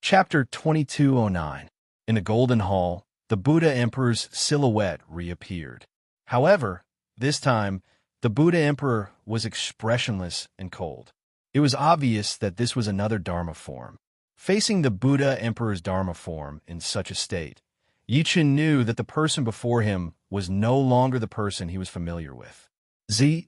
Chapter 2209. In the Golden Hall, the Buddha Emperor's silhouette reappeared. However, this time, the Buddha Emperor was expressionless and cold. It was obvious that this was another Dharma form. Facing the Buddha Emperor's Dharma form in such a state, Yichen knew that the person before him was no longer the person he was familiar with. Z.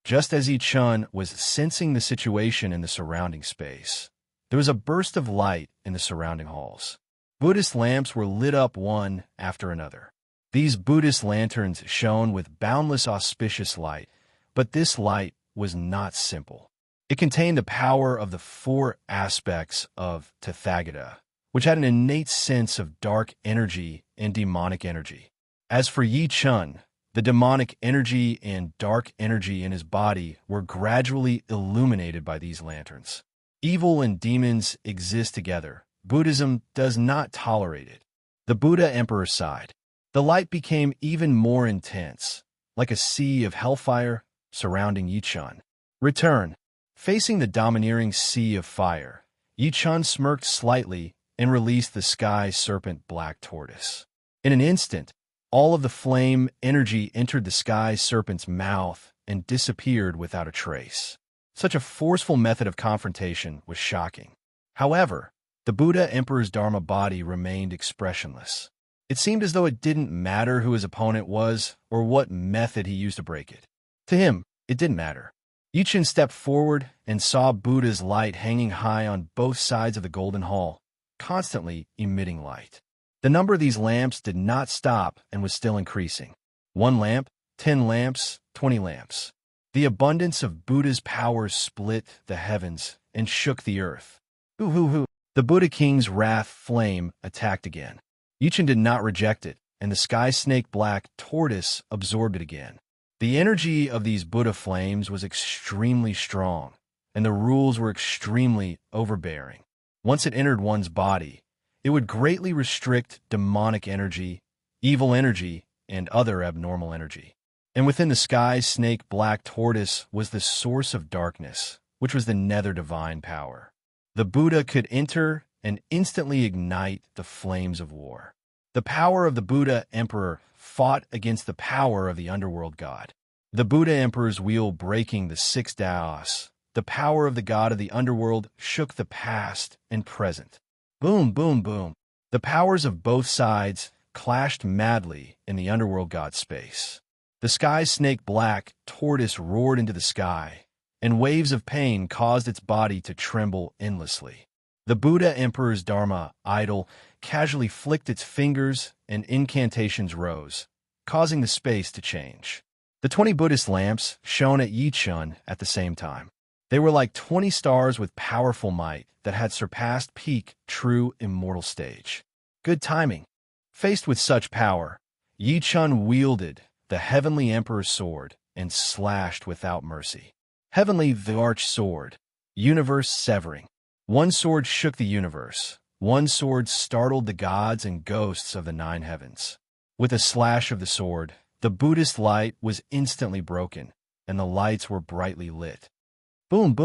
Just as Yichen was sensing the situation in the surrounding space, there was a burst of light in the surrounding halls. Buddhist lamps were lit up one after another. These Buddhist lanterns shone with boundless auspicious light, but this light was not simple. It contained the power of the four aspects of Tathagata, which had an innate sense of dark energy and demonic energy. As for Yichen, the demonic energy and dark energy in his body were gradually illuminated by these lanterns. Evil and demons exist together. Buddhism does not tolerate it. The Buddha Emperor sighed. The light became even more intense, like a sea of hellfire surrounding Yichen. Return. Facing the domineering sea of fire, Yichen smirked slightly and released the sky serpent black tortoise. In an instant, all of the flame energy entered the sky serpent's mouth and disappeared without a trace. Such a forceful method of confrontation was shocking. However, the Buddha Emperor's Dharma body remained expressionless. It seemed as though it didn't matter who his opponent was or what method he used to break it. To him, it didn't matter. Yichen stepped forward and saw Buddha's light hanging high on both sides of the Golden Hall, constantly emitting light. The number of these lamps did not stop and was still increasing. 1 lamp, 10 lamps, 20 lamps. The abundance of Buddha's power split the heavens and shook the earth. Hoo. The Buddha King's wrath flame attacked again. Yichen did not reject it, and the sky snake black tortoise absorbed it again. The energy of these Buddha flames was extremely strong, and the rules were extremely overbearing. Once it entered one's body, it would greatly restrict demonic energy, evil energy, and other abnormal energy. And within the sky snake black tortoise was the source of darkness, which was the nether divine power. The Buddha could enter and instantly ignite the flames of war. The power of the Buddha Emperor fought against the power of the underworld god. The Buddha Emperor's wheel breaking the 6 Daos, the power of the god of the underworld shook the past and present. Boom. The powers of both sides clashed madly in the underworld god space. The sky snake black tortoise roared into the sky, and waves of pain caused its body to tremble endlessly. The Buddha Emperor's Dharma idol casually flicked its fingers and incantations rose, causing the space to change. The 20 Buddhist lamps shone at Yichen at the same time. They were like 20 stars with powerful might that had surpassed peak true immortal stage. Good timing. Faced with such power, Yichen wielded the Heavenly Emperor's sword and slashed without mercy. Heavenly the Arch Sword, universe severing. One sword shook the universe. One sword startled the gods and ghosts of the 9 heavens. With a slash of the sword, the Buddhist light was instantly broken, and the lights were brightly lit. Boom.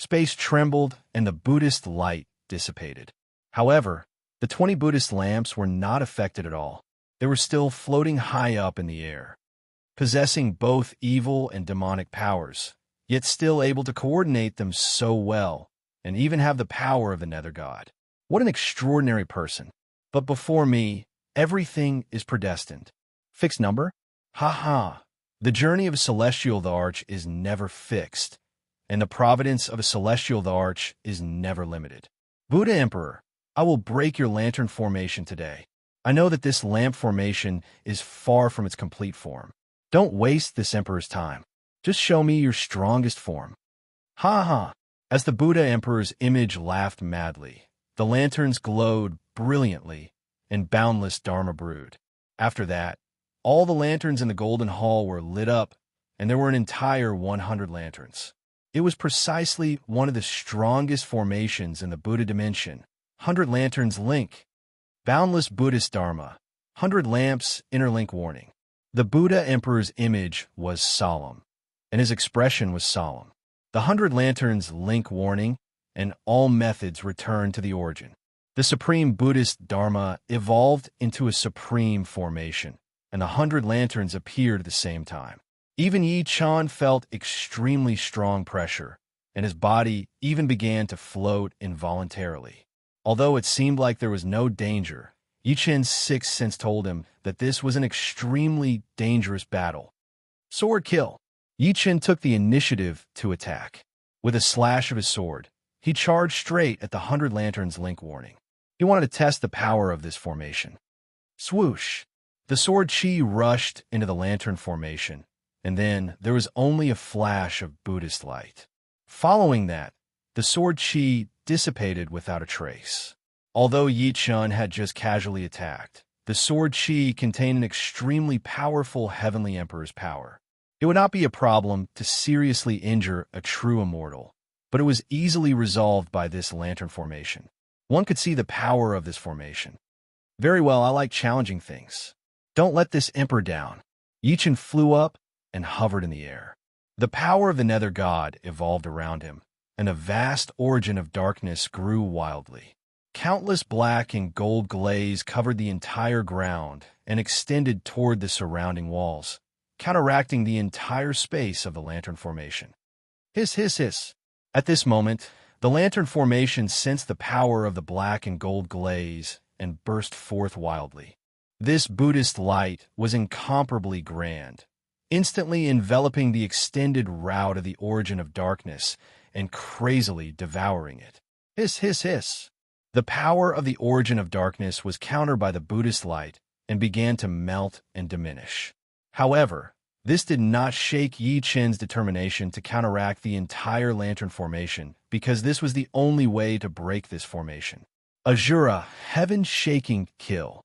Space trembled, and the Buddhist light dissipated. However, the 20 Buddhist lamps were not affected at all. They were still floating high up in the air, possessing both evil and demonic powers, yet still able to coordinate them so well, and even have the power of the nether god. What an extraordinary person. But before me, everything is predestined. Fixed number? Ha. The journey of a celestial the arch is never fixed, and the providence of a celestial the arch is never limited. Buddha Emperor, I will break your lantern formation today. I know that this lamp formation is far from its complete form. Don't waste this Emperor's time. Just show me your strongest form. Ha. As the Buddha Emperor's image laughed madly, the lanterns glowed brilliantly, and boundless Dharma brewed. After that, all the lanterns in the Golden Hall were lit up, and there were an entire 100 lanterns. It was precisely one of the strongest formations in the Buddha dimension. 100 lanterns link. Boundless Buddhist Dharma. 100 lamps interlink warning. The Buddha Emperor's image was solemn, and his expression was solemn. The 100 lanterns link warning, and all methods returned to the origin. The supreme Buddhist Dharma evolved into a supreme formation, and 100 lanterns appeared at the same time. Even Yi Chan felt extremely strong pressure, and his body even began to float involuntarily. Although it seemed like there was no danger, Yi Chen's sixth sense told him that this was an extremely dangerous battle. Sword kill. Yi Chen took the initiative to attack. With a slash of his sword, he charged straight at the 100 lanterns link warning. He wanted to test the power of this formation. Swoosh! The sword chi rushed into the lantern formation, and then there was only a flash of Buddhist light. Following that, the sword chi dissipated without a trace. Although Yi Chun had just casually attacked, the sword chi contained an extremely powerful Heavenly Emperor's power. It would not be a problem to seriously injure a true immortal, but it was easily resolved by this lantern formation. One could see the power of this formation. Very well, I like challenging things. Don't let this emperor down. Yi Chen flew up and hovered in the air. The power of the Nether God evolved around him, and a vast origin of darkness grew wildly. Countless black and gold glaze covered the entire ground and extended toward the surrounding walls, counteracting the entire space of the lantern formation. Hiss, hiss, hiss. At this moment, the lantern formation sensed the power of the black and gold glaze and burst forth wildly. This Buddhist light was incomparably grand, instantly enveloping the extended route of the origin of darkness and crazily devouring it. Hiss, hiss, hiss. The power of the origin of darkness was countered by the Buddhist light and began to melt and diminish. However, this did not shake Yi Chen's determination to counteract the entire lantern formation, because this was the only way to break this formation. Azura, heaven-shaking kill.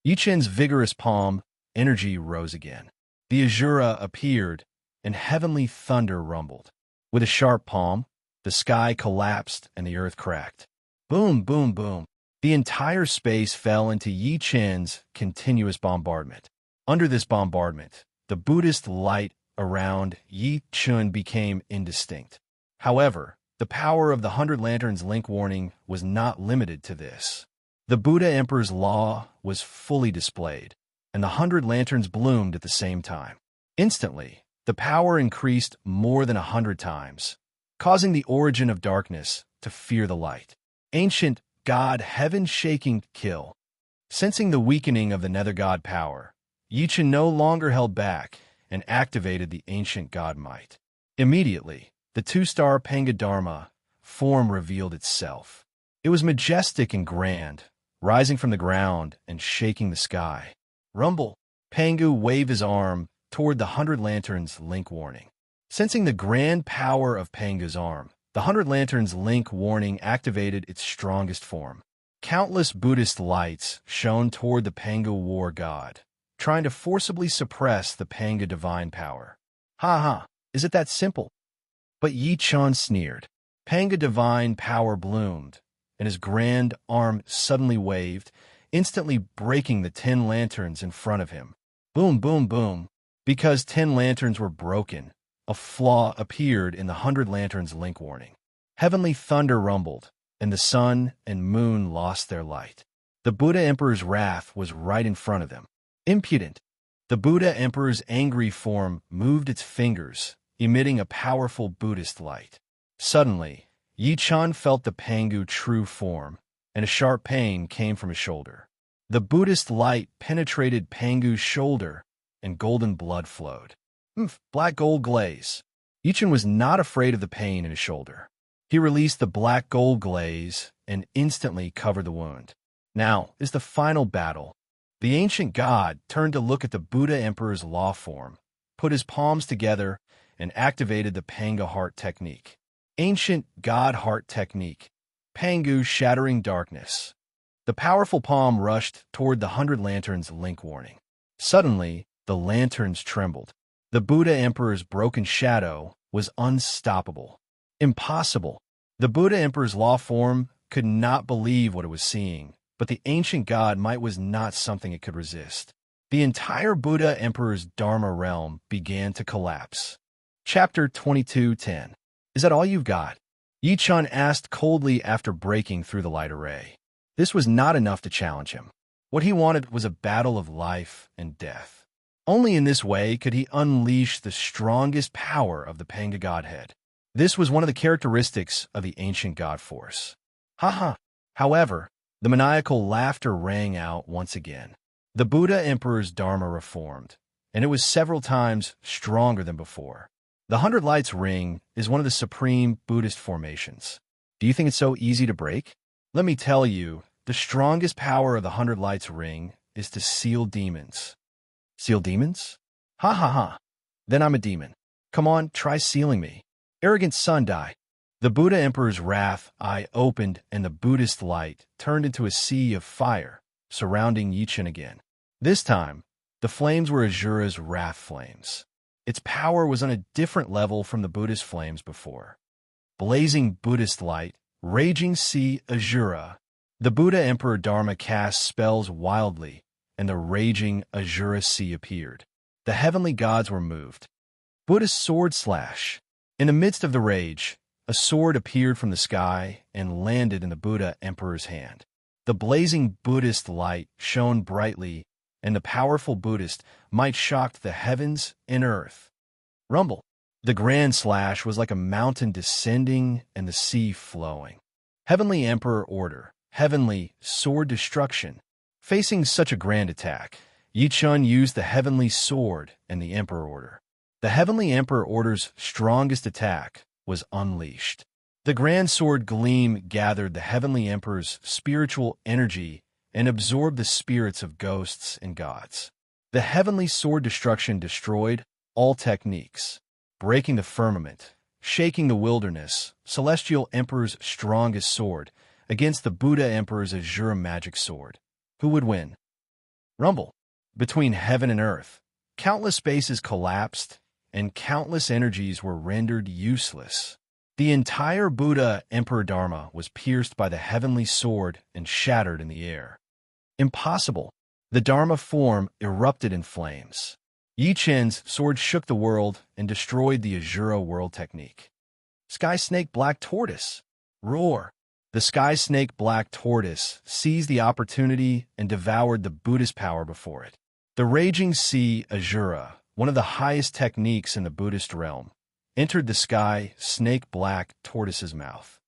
Yi Chen's vigorous palm energy rose again. The Azura appeared, and heavenly thunder rumbled. With a sharp palm, the sky collapsed and the earth cracked. Boom, boom, boom. The entire space fell into Yi Chen's continuous bombardment. Under this bombardment, the Buddhist light around Yi Chen became indistinct. However, the power of the 100 lanterns link warning was not limited to this. The Buddha Emperor's law was fully displayed, and the 100 lanterns bloomed at the same time. Instantly, the power increased more than 100 times, causing the origin of darkness to fear the light. Ancient God heaven-shaking kill. Sensing the weakening of the Nether God power, Yi Chen no longer held back and activated the ancient God might. Immediately, the two-star Panga Dharma form revealed itself. It was majestic and grand, rising from the ground and shaking the sky. Rumble! Pangu waved his arm toward the 100 lanterns link warning. Sensing the grand power of Pangu's arm, the 100 lanterns link warning activated its strongest form. Countless Buddhist lights shone toward the Panga war god, trying to forcibly suppress the Panga divine power. Ha ha, is it that simple? But Yi Chan sneered. Panga divine power bloomed, and his grand arm suddenly waved, instantly breaking the 10 lanterns in front of him. Boom, boom, boom. Because 10 lanterns were broken, a flaw appeared in the 100 lanterns link warning. Heavenly thunder rumbled, and the sun and moon lost their light. The Buddha Emperor's wrath was right in front of them. Impudent! The Buddha Emperor's angry form moved its fingers, emitting a powerful Buddhist light. Suddenly, Yi Chan felt the Pangu true form, and a sharp pain came from his shoulder. The Buddhist light penetrated Pangu's shoulder, and golden blood flowed. Black gold glaze. Yi Chan was not afraid of the pain in his shoulder. He released the black gold glaze and instantly covered the wound. Now is the final battle. The ancient god turned to look at the Buddha Emperor's law form, put his palms together, and activated the Panga Heart Technique. Ancient God Heart Technique. Pangu Shattering Darkness. The powerful palm rushed toward the 100 lanterns link warning. Suddenly, the lanterns trembled. The Buddha Emperor's broken shadow was unstoppable. Impossible. The Buddha Emperor's law form could not believe what it was seeing, but the ancient god might was not something it could resist. The entire Buddha Emperor's Dharma realm began to collapse. Chapter 22:10. Is that all you've got? Yi-chun asked coldly after breaking through the light array. This was not enough to challenge him. What he wanted was a battle of life and death. Only in this way could he unleash the strongest power of the Panga Godhead. This was one of the characteristics of the ancient god force. Ha. However, the maniacal laughter rang out once again. The Buddha Emperor's Dharma reformed, and it was several times stronger than before. The 100 Lights Ring is one of the supreme Buddhist formations. Do you think it's so easy to break? Let me tell you, the strongest power of the 100 Lights Ring is to seal demons. Seal demons? Ha. Then I'm a demon. Come on, try sealing me. Arrogant Sundai. The Buddha Emperor's wrath eye opened, and the Buddhist light turned into a sea of fire, surrounding Yi-chun again. This time, the flames were Asura's wrath flames. Its power was on a different level from the Buddhist flames before. Blazing Buddhist light, raging sea Asura. The Buddha Emperor Dharma cast spells wildly, and the raging Asura sea appeared. The heavenly gods were moved. Buddhist sword slash. In the midst of the rage, a sword appeared from the sky and landed in the Buddha Emperor's hand. The blazing Buddhist light shone brightly, and the powerful Buddhist might shocked the heavens and earth. Rumble. The grand slash was like a mountain descending and the sea flowing. Heavenly Emperor order, heavenly sword destruction. Facing such a grand attack, Yi-chun used the heavenly sword and the Emperor order. The heavenly Emperor order's strongest attack was unleashed. The grand sword gleam gathered the heavenly Emperor's spiritual energy and absorbed the spirits of ghosts and gods. The heavenly sword destruction destroyed all techniques, breaking the firmament, shaking the wilderness, celestial Emperor's strongest sword against the Buddha Emperor's Asura magic sword. Who would win? Rumble. Between heaven and earth, countless spaces collapsed, and countless energies were rendered useless. The entire Buddha Emperor Dharma was pierced by the heavenly sword and shattered in the air. Impossible. The Dharma form erupted in flames. Yi-chun's sword shook the world and destroyed the Asura world technique. Sky Snake Black Tortoise. Roar. The Sky Snake Black Tortoise seized the opportunity and devoured the Buddhist power before it. The raging sea Asura, one of the highest techniques in the Buddhist realm, entered the Sky Snake Black Tortoise's mouth.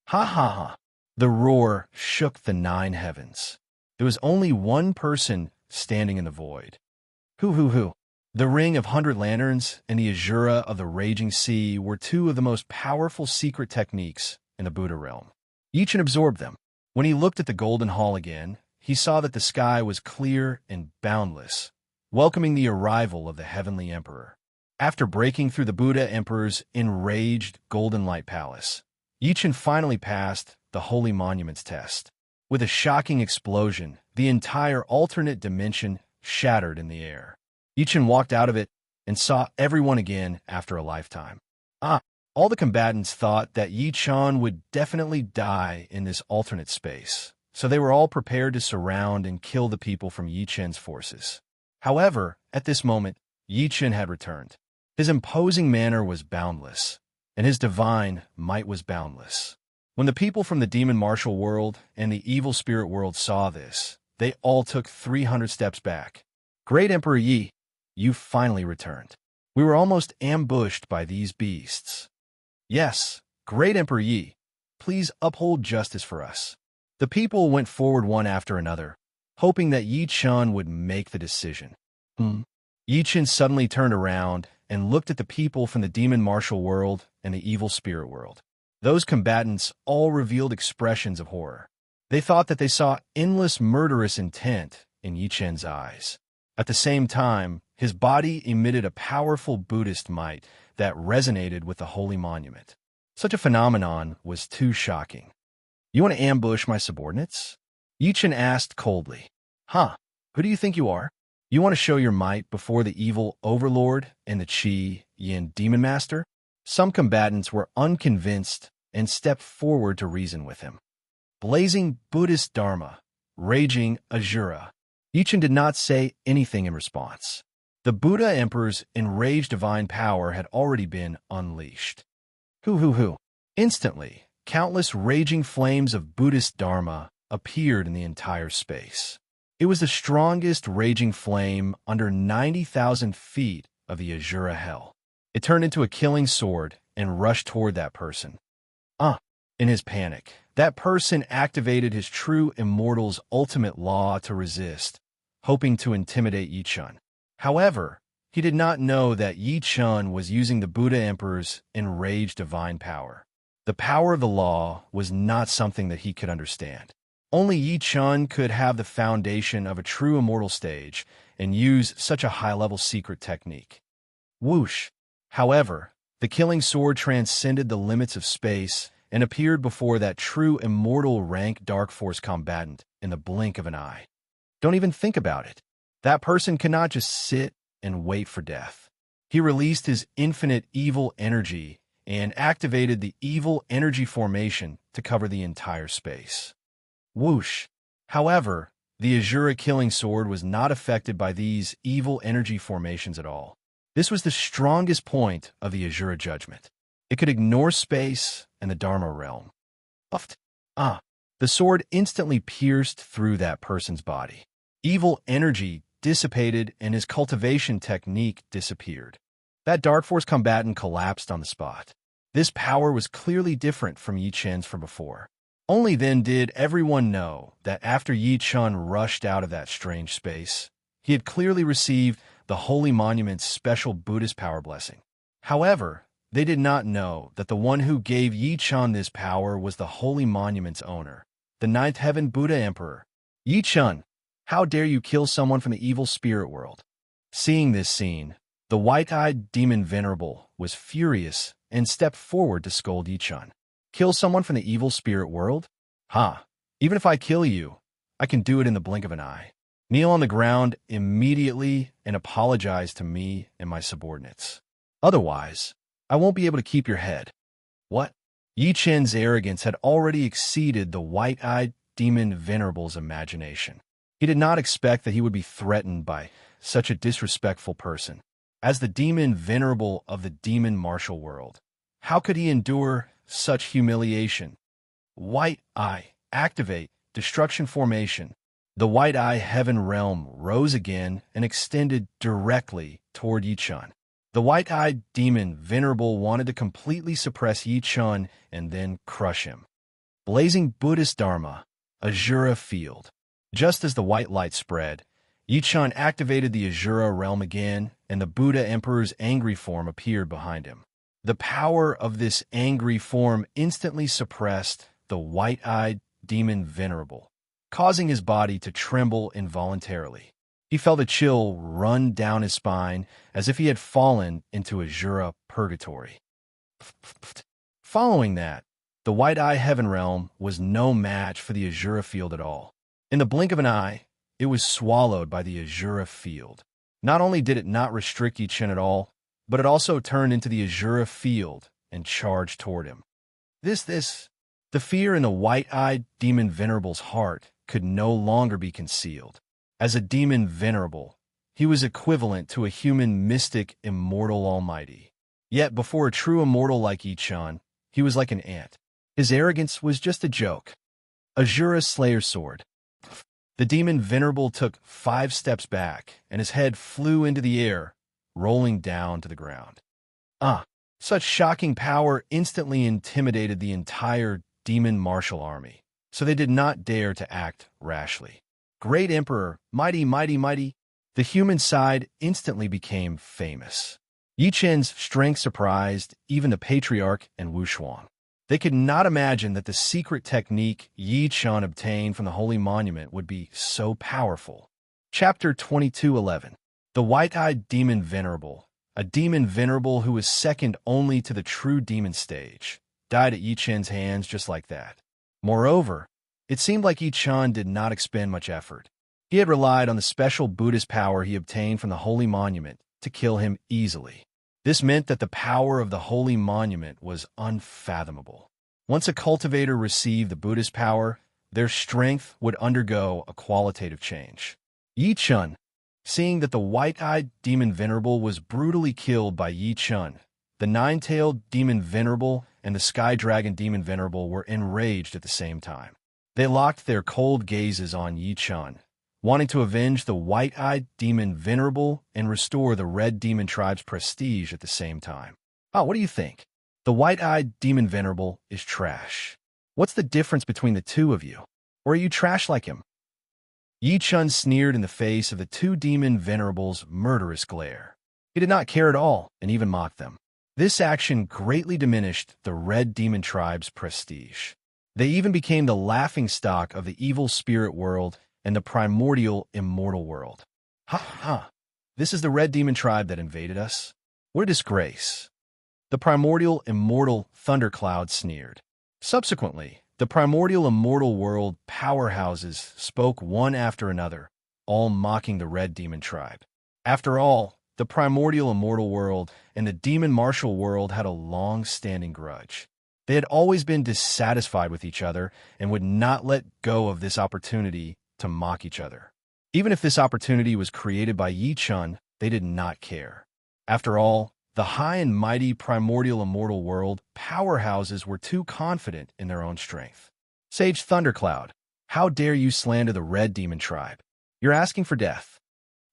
Ha. The roar shook the 9 heavens. There was only one person standing in the void. Who? The Ring of 100 Lanterns and the Asura of the Raging Sea were 2 of the most powerful secret techniques in the Buddha realm. Yi-chun absorbed them. When he looked at the Golden Hall again, he saw that the sky was clear and boundless, welcoming the arrival of the Heavenly Emperor. After breaking through the Buddha Emperor's enraged Golden Light Palace, Yi-chun finally passed the Holy Monuments test. With a shocking explosion, the entire alternate dimension shattered in the air. Yi-chun walked out of it and saw everyone again after a lifetime. All the combatants thought that Yi-chun would definitely die in this alternate space, so they were all prepared to surround and kill the people from Yi-chun's forces. However, at this moment, Yi-chun had returned. His imposing manner was boundless, and his divine might was boundless. When the people from the demon martial world and the evil spirit world saw this, they all took 300 steps back. Great Emperor Yi, you finally returned. We were almost ambushed by these beasts. Yes, Great Emperor Yi, please uphold justice for us. The people went forward one after another, hoping that Yi-chun would make the decision. Yi-chun suddenly turned around and looked at the people from the demon martial world and the evil spirit world. Those combatants all revealed expressions of horror. They thought that they saw endless murderous intent in Yi-chun's eyes. At the same time, his body emitted a powerful Buddhist might that resonated with the holy monument. Such a phenomenon was too shocking. You want to ambush my subordinates? Yi-chun asked coldly. Who do you think you are? You want to show your might before the evil overlord and the Qi Yin demon master? Some combatants were unconvinced and stepped forward to reason with him. Blazing Buddhist Dharma, raging Asura. Yi-chun did not say anything in response. The Buddha Emperor's enraged divine power had already been unleashed. Who? Instantly, countless raging flames of Buddhist Dharma appeared in the entire space. It was the strongest raging flame under 90,000 feet of the Azura hell. It turned into a killing sword and rushed toward that person. In his panic, that person activated his true immortal's ultimate law to resist, hoping to intimidate Yi Chun. However, he did not know that Yi Chun was using the Buddha Emperor's enraged divine power. The power of the law was not something that he could understand. Only Yi Chun could have the foundation of a true immortal stage and use such a high-level secret technique. Whoosh! However, the killing sword transcended the limits of space and appeared before that true immortal rank Dark Force combatant in the blink of an eye. Don't even think about it. That person cannot just sit and wait for death. He released his infinite evil energy and activated the evil energy formation to cover the entire space. Whoosh! However, the Azura killing sword was not affected by these evil energy formations at all. This was the strongest point of the Azura judgment. It could ignore space and the Dharma realm. The sword instantly pierced through that person's body. Evil energy dissipated and his cultivation technique disappeared. That Dark Force combatant collapsed on the spot. This power was clearly different from Yi Chun's from before. Only then did everyone know that after Yi Chun rushed out of that strange space, he had clearly received the Holy Monument's special Buddhist power blessing. However, they did not know that the one who gave Yi Chun this power was the Holy Monument's owner, the Ninth Heaven Buddha Emperor. Yi Chun, how dare you kill someone from the evil spirit world? Seeing this scene, the white-eyed demon Venerable was furious and stepped forward to scold Yi Chun. Kill someone from the evil spirit world? Even if I kill you, I can do it in the blink of an eye. Kneel on the ground immediately and apologize to me and my subordinates. Otherwise, I won't be able to keep your head. What? Yi Chun's arrogance had already exceeded the white-eyed demon Venerable's imagination. He did not expect that he would be threatened by such a disrespectful person. As the demon Venerable of the demon martial world, how could he endure such humiliation? White Eye, activate, destruction formation. The White Eye Heaven Realm rose again and extended directly toward Yi Chun. The white-eyed demon Venerable wanted to completely suppress Yi Chun and then crush him. Blazing Buddhist Dharma, Azura Field. Just as the white light spread, Yi Chun activated the Azura realm again, and the Buddha Emperor's angry form appeared behind him. The power of this angry form instantly suppressed the white-eyed demon Venerable, causing his body to tremble involuntarily. He felt a chill run down his spine as if he had fallen into Azura purgatory. Following that, the White Eye Heaven Realm was no match for the Azura Field at all. In the blink of an eye, it was swallowed by the Azura Field. Not only did it not restrict Yi Chun at all, but it also turned into the Azura Field and charged toward him. The fear in the white-eyed demon Venerable's heart could no longer be concealed. As a demon Venerable, he was equivalent to a human mystic immortal almighty. Yet before a true immortal like Yi Chun, he was like an ant. His arrogance was just a joke. Azura Slayer's sword. The demon Venerable took 5 steps back, and his head flew into the air, rolling down to the ground. Such shocking power instantly intimidated the entire demon martial army, so they did not dare to act rashly. Great Emperor, mighty, mighty, mighty, the human side instantly became famous. Yi Chun's strength surprised even the Patriarch and Wu Shuang. They could not imagine that the secret technique Yi Chun obtained from the Holy Monument would be so powerful. Chapter 22:11. The White-Eyed Demon Venerable, a demon venerable who was second only to the true demon stage, died at Yi Chun's hands just like that. Moreover, it seemed like Yi Chun did not expend much effort. He had relied on the special Buddhist power he obtained from the Holy Monument to kill him easily. This meant that the power of the Holy Monument was unfathomable. Once a cultivator received the Buddhist power, their strength would undergo a qualitative change. Yi Chun, seeing that the white-eyed demon venerable was brutally killed by Yi Chun, The nine-tailed demon Venerable and the sky dragon demon Venerable were enraged at the same time. They locked their cold gazes on Yi Chun, wanting to avenge the white-eyed demon Venerable and restore the red demon tribe's prestige at the same time. Oh, what do you think? The white-eyed demon Venerable is trash. What's the difference between the two of you? Or are you trash like him? Yi Chun sneered in the face of the two demon Venerables' murderous glare. He did not care at all and even mocked them. This action greatly diminished the red demon tribe's prestige. They even became the laughingstock of the evil spirit world and the primordial immortal world. Ha ha! This is the red demon tribe that invaded us? What a disgrace! The primordial immortal thundercloud sneered. Subsequently, the primordial immortal world powerhouses spoke one after another, all mocking the red demon tribe. After all, the primordial immortal world and the demon martial world had a long-standing grudge. They had always been dissatisfied with each other and would not let go of this opportunity to mock each other. Even if this opportunity was created by Yi Chun, they did not care. After all, the high and mighty primordial immortal world powerhouses were too confident in their own strength. Sage Thundercloud, how dare you slander the red demon tribe? You're asking for death.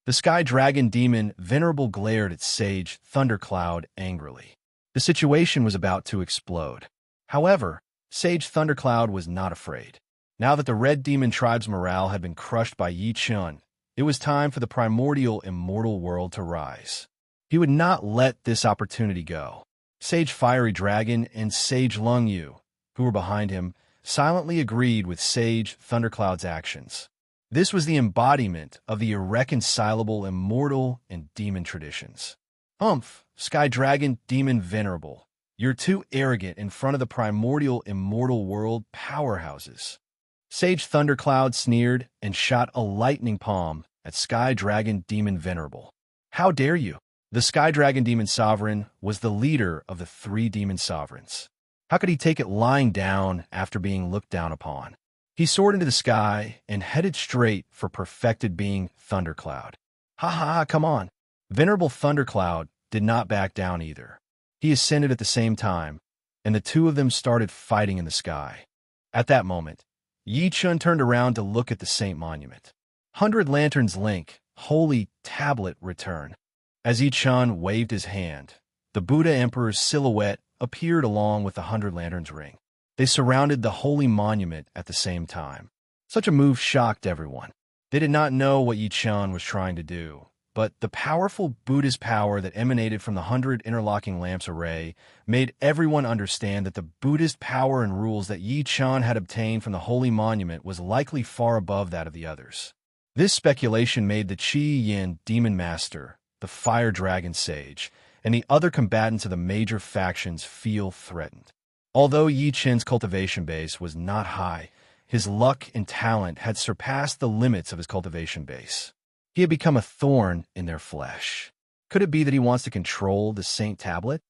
The sky dragon demon Venerable glared at Sage Thundercloud angrily. The situation was about to explode. However, Sage Thundercloud was not afraid. Now that the red demon tribe's morale had been crushed by Yi Chun, it was time for the primordial immortal world to rise. He would not let this opportunity go. Sage Fiery Dragon and Sage Lung Yu, who were behind him, silently agreed with Sage Thundercloud's actions. This was the embodiment of the irreconcilable immortal and demon traditions. Sky Dragon Demon Venerable, you're too arrogant in front of the primordial immortal world powerhouses. Sage Thundercloud sneered and shot a lightning palm at Sky Dragon Demon Venerable. How dare you? The Sky Dragon Demon Sovereign was the leader of the three demon sovereigns. How could he take it lying down after being looked down upon? He soared into the sky and headed straight for perfected being Thundercloud. Ha ha, come on. Venerable Thundercloud did not back down either. He ascended at the same time, and the two of them started fighting in the sky. At that moment, Yi Chun turned around to look at the Saint Monument. 100 Lanterns Link, Holy Tablet Return. As Yi Chun waved his hand, the Buddha Emperor's silhouette appeared along with the 100 Lanterns ring. They surrounded the holy monument at the same time. Such a move shocked everyone. They did not know what Yi Chun was trying to do, but the powerful Buddhist power that emanated from the 100 interlocking lamps array made everyone understand that the Buddhist power and rules that Yi Chun had obtained from the holy monument was likely far above that of the others. This speculation made the Qi Yin Demon Master, the Fire Dragon Sage, and the other combatants of the major factions feel threatened. Although Yi Chun's cultivation base was not high, his luck and talent had surpassed the limits of his cultivation base. He had become a thorn in their flesh. Could it be that he wants to control the Saint Tablet?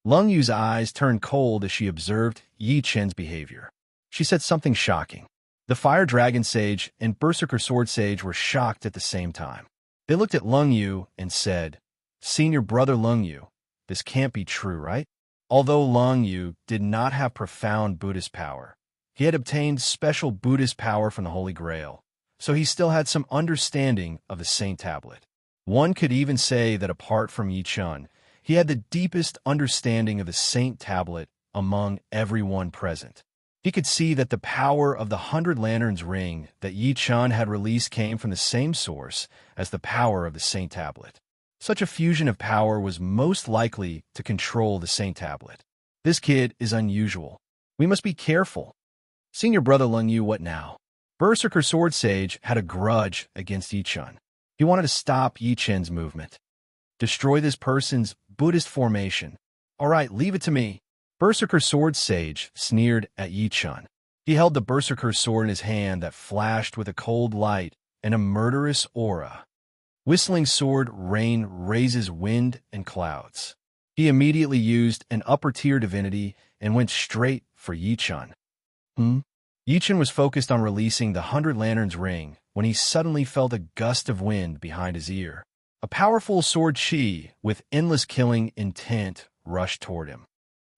Lung Yu's eyes turned cold as she observed Yi Chun's behavior. She said something shocking. The Fire Dragon Sage and Berserker Sword Sage were shocked at the same time. They looked at Lung Yu and said, "Senior brother Lung Yu, this can't be true, right?" Although Lung Yu did not have profound Buddhist power, he had obtained special Buddhist power from the Holy Grail, so he still had some understanding of the Saint Tablet. One could even say that apart from Yi Chun, he had the deepest understanding of the Saint Tablet among everyone present. He could see that the power of the 100 Lanterns ring that Yi Chun had released came from the same source as the power of the Saint Tablet. Such a fusion of power was most likely to control the Saint Tablet. This kid is unusual. We must be careful. Senior brother Lung Yu, what now? Berserker Sword Sage had a grudge against Yi Chun. He wanted to stop Yi Chun's movement. Destroy this person's Buddhist formation. All right, leave it to me. Berserker Sword Sage sneered at Yi Chun. He held the Berserker sword in his hand that flashed with a cold light and a murderous aura. Whistling Sword Rain raises wind and clouds. He immediately used an upper-tier divinity and went straight for Yi Chun. Yi Chun was focused on releasing the 100 Lanterns ring when he suddenly felt a gust of wind behind his ear. A powerful sword chi with endless killing intent rushed toward him.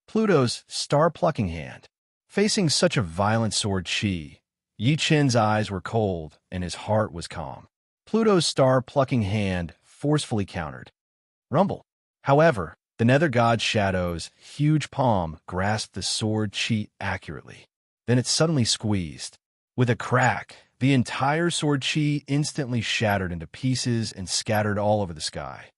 Pluto's star-plucking hand. Facing such a violent sword chi, Yi Chen's eyes were cold and his heart was calm. Pluto's star-plucking hand forcefully countered. Rumble. However, the nether god's shadow's huge palm grasped the sword chi accurately. Then it suddenly squeezed. With a crack, the entire sword chi instantly shattered into pieces and scattered all over the sky.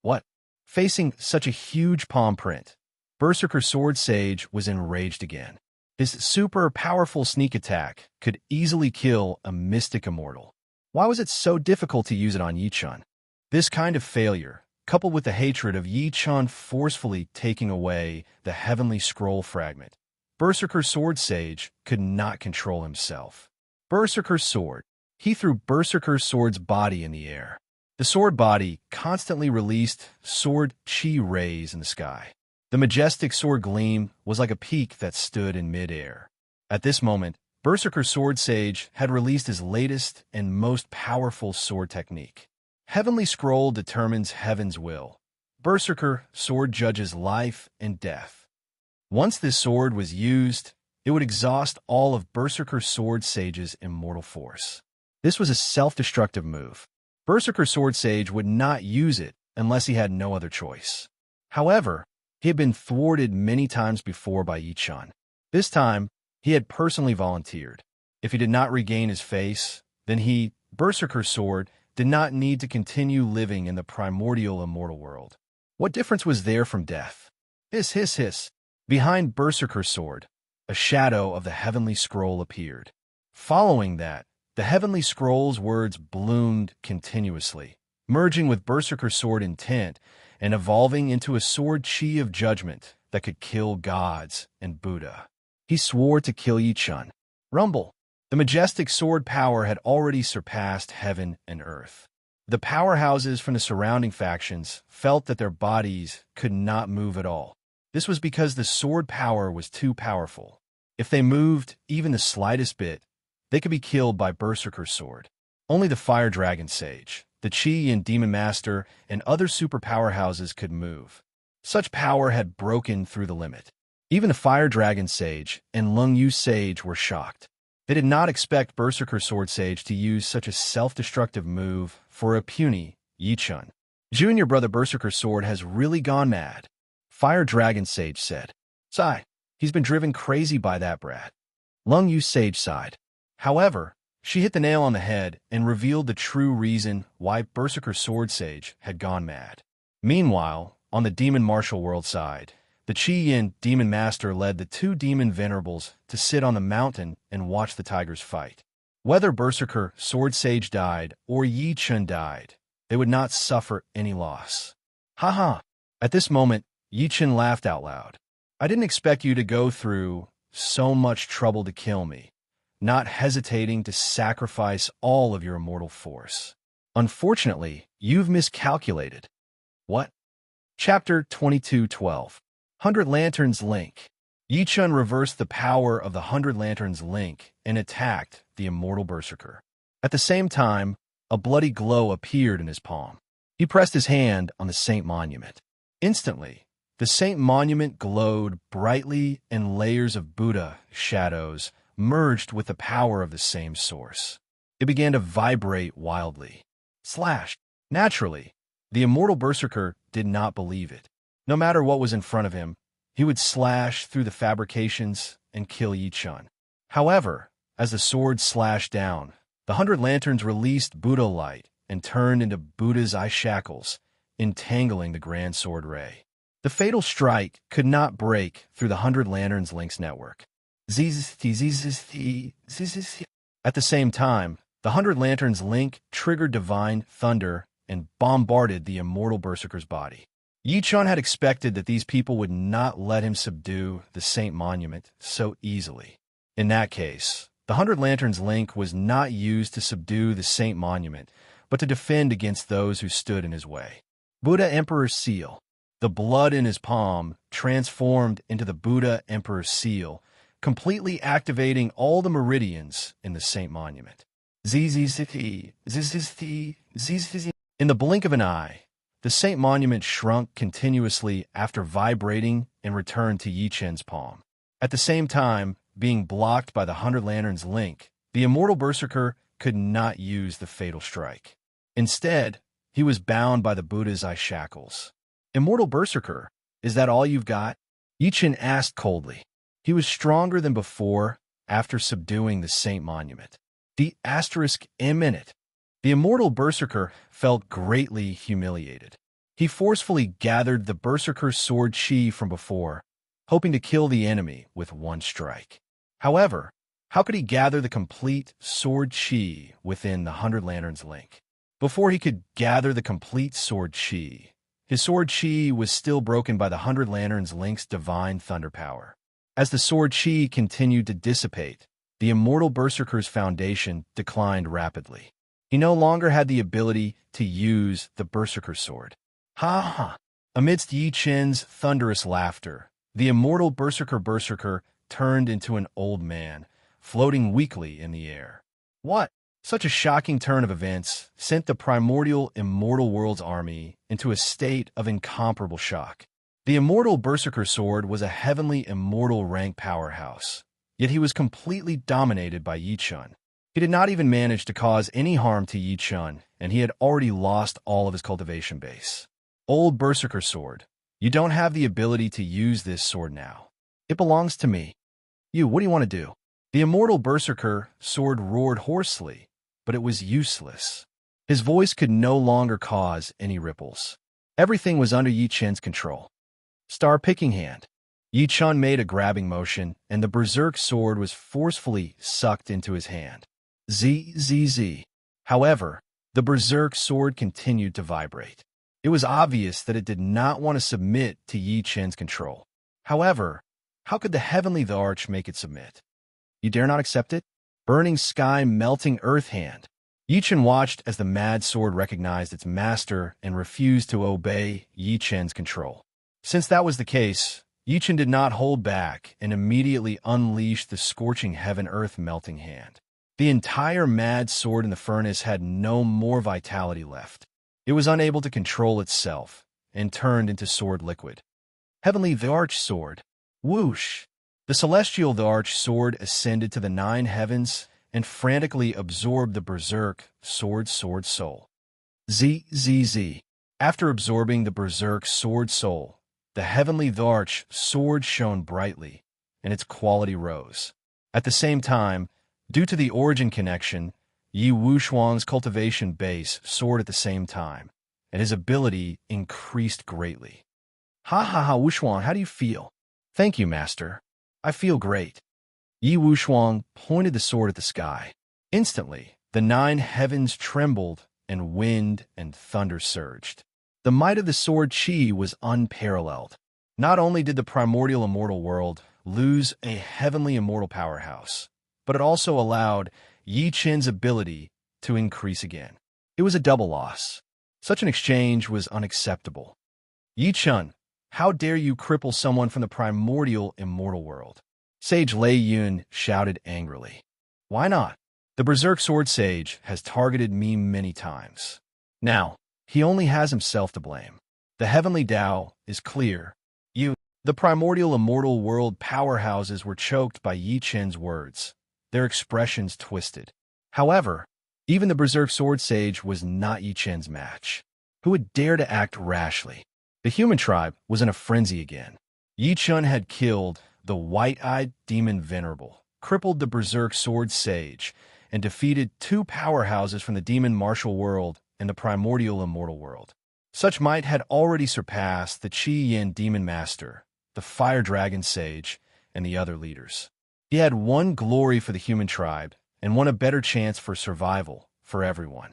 What? Facing such a huge palm print, Berserker Sword Sage was enraged again. His super powerful sneak attack could easily kill a mystic immortal. Why was it so difficult to use it on Yi Chen? This kind of failure, coupled with the hatred of Yi Chen forcefully taking away the heavenly scroll fragment, Berserker Sword Sage could not control himself. Berserker Sword. He threw Berserker Sword's body in the air. The sword body constantly released sword chi rays in the sky. The majestic sword gleam was like a peak that stood in mid-air. At this moment, Berserker Sword Sage had released his latest and most powerful sword technique. Heavenly Scroll determines heaven's will. Berserker Sword judges life and death. Once this sword was used, it would exhaust all of Berserker Sword Sage's immortal force. This was a self-destructive move. Berserker Sword Sage would not use it unless he had no other choice. However, he had been thwarted many times before by Yi Chen. This time, he had personally volunteered. If he did not regain his face, then he, Berserker Sword, did not need to continue living in the primordial immortal world. What difference was there from death? Hiss, hiss, hiss. Behind Berserker Sword, a shadow of the Heavenly Scroll appeared. Following that, the Heavenly Scroll's words bloomed continuously, merging with Berserker Sword intent and evolving into a sword chi of judgment that could kill gods and Buddha. He swore to kill Yi Chen. Rumble. The majestic sword power had already surpassed heaven and earth. The powerhouses from the surrounding factions felt that their bodies could not move at all. This was because the sword power was too powerful. If they moved even the slightest bit, they could be killed by Berserker Sword. Only the Fire Dragon Sage, the Chi and Demon Master, and other super powerhouses could move. Such power had broken through the limit. Even the Fire Dragon Sage and Lung Yu Sage were shocked. They did not expect Berserker Sword Sage to use such a self-destructive move for a puny Yi Chen. Junior brother Berserker Sword has really gone mad, Fire Dragon Sage said. Sigh, he's been driven crazy by that brat. Lung Yu Sage sighed. However, she hit the nail on the head and revealed the true reason why Berserker Sword Sage had gone mad. Meanwhile, on the Demon Martial World side, the Chi Yin Demon Master led the two Demon Venerables to sit on the mountain and watch the tigers fight. Whether Berserker Sword Sage died or Yi Chen died, they would not suffer any loss. Haha. At this moment, Yi Chen laughed out loud. I didn't expect you to go through so much trouble to kill me, not hesitating to sacrifice all of your immortal force. Unfortunately, you've miscalculated. What? Chapter 22:12. 100 Lanterns Link. Yi Chen reversed the power of the 100 Lanterns Link and attacked the immortal Berserker. At the same time, a bloody glow appeared in his palm. He pressed his hand on the Saint Monument. Instantly, the Saint Monument glowed brightly and layers of Buddha shadows merged with the power of the same source. It began to vibrate wildly. Slash. Naturally, the immortal Berserker did not believe it. No matter what was in front of him, he would slash through the fabrications and kill Yi Chen. However, as the sword slashed down, the 100 Lanterns released Buddha light and turned into Buddha's eye shackles, entangling the Grand Sword Ray. The fatal strike could not break through the 100 Lanterns Link's network. At the same time, the 100 Lanterns Link triggered divine thunder and bombarded the immortal Berserker's body. Yi Chen had expected that these people would not let him subdue the Saint Monument so easily. In that case, the 100 Lanterns Link was not used to subdue the Saint Monument, but to defend against those who stood in his way. Buddha Emperor's Seal. The blood in his palm transformed into the Buddha Emperor's Seal, completely activating all the meridians in the Saint Monument. In the blink of an eye, The Saint Monument shrunk continuously after vibrating and returned to Yi Chen's palm. At the same time, being blocked by the 100 Lanterns link, the immortal berserker could not use the fatal strike. Instead, he was bound by the Buddha's eye shackles. Immortal berserker, is that all you've got? Yi Chen asked coldly. He was stronger than before after subduing the Saint Monument. The asterisk imminent. The immortal berserker felt greatly humiliated. He forcefully gathered the berserker's sword chi from before, hoping to kill the enemy with one strike. However, how could he gather the complete sword chi within the 100 Lanterns link? Before he could gather the complete sword chi, his sword chi was still broken by the 100 Lanterns link's divine thunder power. As the sword chi continued to dissipate, the immortal berserker's foundation declined rapidly. He no longer had the ability to use the berserker sword. Ha ha! Amidst Yi Chen's thunderous laughter, the immortal berserker turned into an old man, floating weakly in the air. What? Such a shocking turn of events sent the primordial immortal world's army into a state of incomparable shock. The immortal berserker sword was a heavenly immortal rank powerhouse, yet he was completely dominated by Yi Chen. He did not even manage to cause any harm to Yi Chen, and he had already lost all of his cultivation base. Old berserker sword, you don't have the ability to use this sword now. It belongs to me. What do you want to do? The immortal berserker sword roared hoarsely, but it was useless. His voice could no longer cause any ripples. Everything was under Yi Chen's control. Star picking hand. Yi Chen made a grabbing motion, and the berserk sword was forcefully sucked into his hand. Z. However, the berserk sword continued to vibrate. It was obvious that it did not want to submit to Yi Chen's control. However, how could the heavenly the arch make it submit? You dare not accept it? Burning sky, melting earth hand. Yi Chen watched as the mad sword recognized its master and refused to obey Yi Chen's control. Since that was the case, Yi Chen did not hold back and immediately unleashed the scorching heaven-earth melting hand. The entire mad sword in the furnace had no more vitality left. It was unable to control itself and turned into sword liquid. Heavenly the arch sword. Whoosh! The celestial the arch sword ascended to the 9 heavens and frantically absorbed the berserk sword soul. Z. After absorbing the berserk sword soul, the heavenly the arch sword shone brightly, and its quality rose. At the same time, due to the origin connection, Yi Wushuang's cultivation base soared at the same time, and his ability increased greatly. Ha, Wushuang, how do you feel? Thank you, master. I feel great. Yi Wushuang pointed the sword at the sky. Instantly, the 9 heavens trembled, and wind and thunder surged. The might of the sword chi was unparalleled. Not only did the primordial immortal world lose a heavenly immortal powerhouse, but it also allowed Yi Chen's ability to increase again. It was a double loss. Such an exchange was unacceptable. Yi Chen, how dare you cripple someone from the primordial immortal world? Sage Lei Yun shouted angrily. Why not? The Berserk Sword Sage has targeted me many times. Now, he only has himself to blame. The heavenly Tao is clear. The primordial immortal world powerhouses were choked by Yi Chen's words, their expressions twisted. However, even the Berserk Sword Sage was not Yi Chen's match. Who would dare to act rashly? The human tribe was in a frenzy again. Yi Chen had killed the white-eyed demon Venerable, crippled the Berserk Sword Sage, and defeated 2 powerhouses from the demon martial world and the primordial immortal world. Such might had already surpassed the Qi Yin Demon Master, the Fire Dragon Sage, and the other leaders. He had won glory for the human tribe and won a better chance for survival for everyone.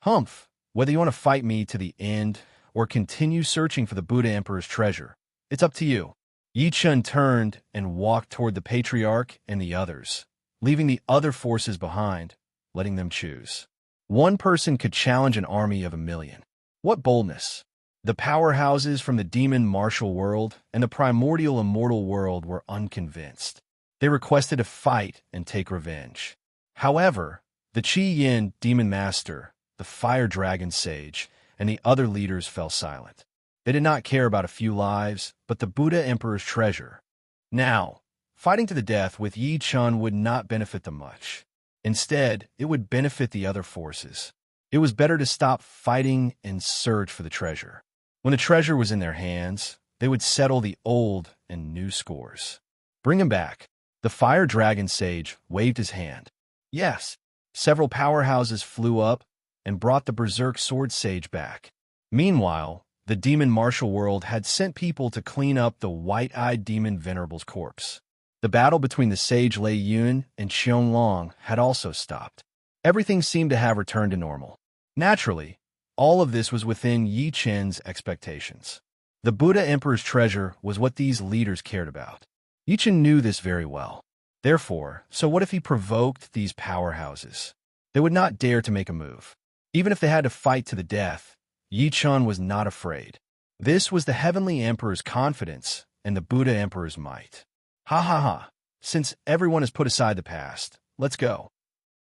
Humph, whether you want to fight me to the end or continue searching for the Buddha Emperor's treasure, it's up to you. Yi Chen turned and walked toward the Patriarch and the others, leaving the other forces behind, letting them choose. One person could challenge an army of 1,000,000. What boldness! The powerhouses from the demon martial world and the primordial immortal world were unconvinced. They requested to fight and take revenge. However, the Qi Yin Demon Master, the Fire Dragon Sage, and the other leaders fell silent. They did not care about a few lives, but the Buddha Emperor's treasure. Now, fighting to the death with Yi Chun would not benefit them much. Instead, it would benefit the other forces. It was better to stop fighting and search for the treasure. When the treasure was in their hands, they would settle the old and new scores. Bring him back. The fire dragon sage waved his hand. Yes, several powerhouses flew up and brought the berserk sword sage back. Meanwhile, the demon martial world had sent people to clean up the white-eyed demon venerable's corpse. The battle between the sage Lei Yun and Xiong Long had also stopped. Everything seemed to have returned to normal. Naturally, all of this was within Yi Chen's expectations. The Buddha Emperor's treasure was what these leaders cared about. Yi Chen knew this very well. Therefore, so what if he provoked these powerhouses? They would not dare to make a move. Even if they had to fight to the death, Yi Chen was not afraid. This was the Heavenly Emperor's confidence and the Buddha Emperor's might. Ha ha ha. Since everyone has put aside the past, let's go.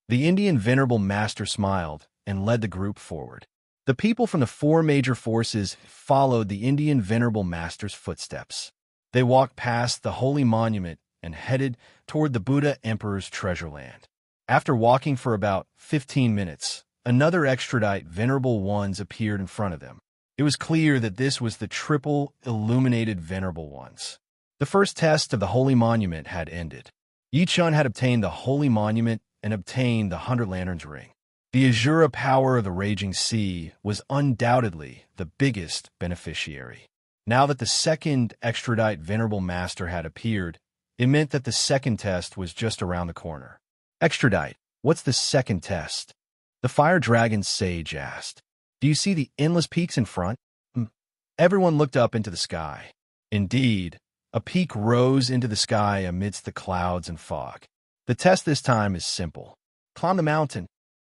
The Indian Venerable Master smiled and led the group forward. The people from the four major forces followed the Indian Venerable Master's footsteps. They walked past the holy monument and headed toward the Buddha Emperor's treasure land. After walking for about 15 minutes, another extradite Venerable Ones appeared in front of them. It was clear that this was the triple illuminated Venerable Ones. The first test of the holy monument had ended. Yi Chun had obtained the holy monument and obtained the 100 Lanterns ring. The Azura power of the raging sea was undoubtedly the biggest beneficiary. Now that the second extradite Venerable Master had appeared, it meant that the second test was just around the corner. Extradite, what's the second test? The fire dragon sage asked. Do you see the endless peaks in front? Everyone looked up into the sky. Indeed, a peak rose into the sky amidst the clouds and fog. The test this time is simple. Climb the mountain.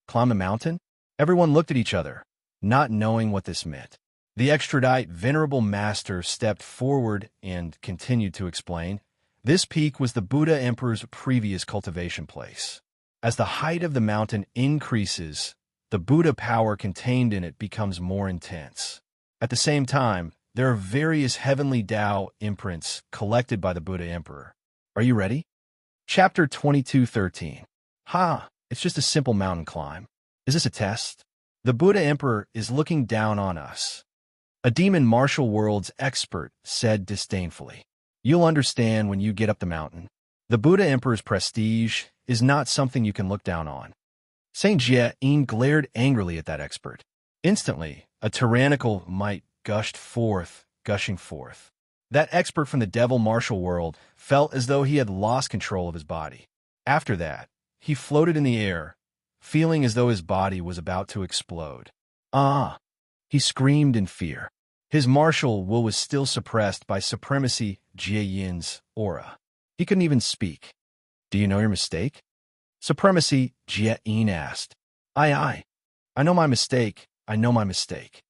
Climb the mountain? Everyone looked at each other, not knowing what this meant. The extradite Venerable Master stepped forward and continued to explain. This peak was the Buddha Emperor's previous cultivation place. As the height of the mountain increases, the Buddha power contained in it becomes more intense. At the same time, there are various heavenly Tao imprints collected by the Buddha Emperor. Are you ready? Chapter 22:13. It's just a simple mountain climb. Is this a test? The Buddha Emperor is looking down on us. A demon martial world's expert said disdainfully. You'll understand when you get up the mountain. The Buddha Emperor's prestige is not something you can look down on. Saint Jie-in glared angrily at that expert. Instantly, a tyrannical might gushing forth. That expert from the devil martial world felt as though he had lost control of his body. After that, he floated in the air, feeling as though his body was about to explode. He screamed in fear. His martial will was still suppressed by Supremacy Jie-yin's aura. He couldn't even speak. Do you know your mistake? Supremacy Jie-yin asked. I know my mistake. I know my mistake.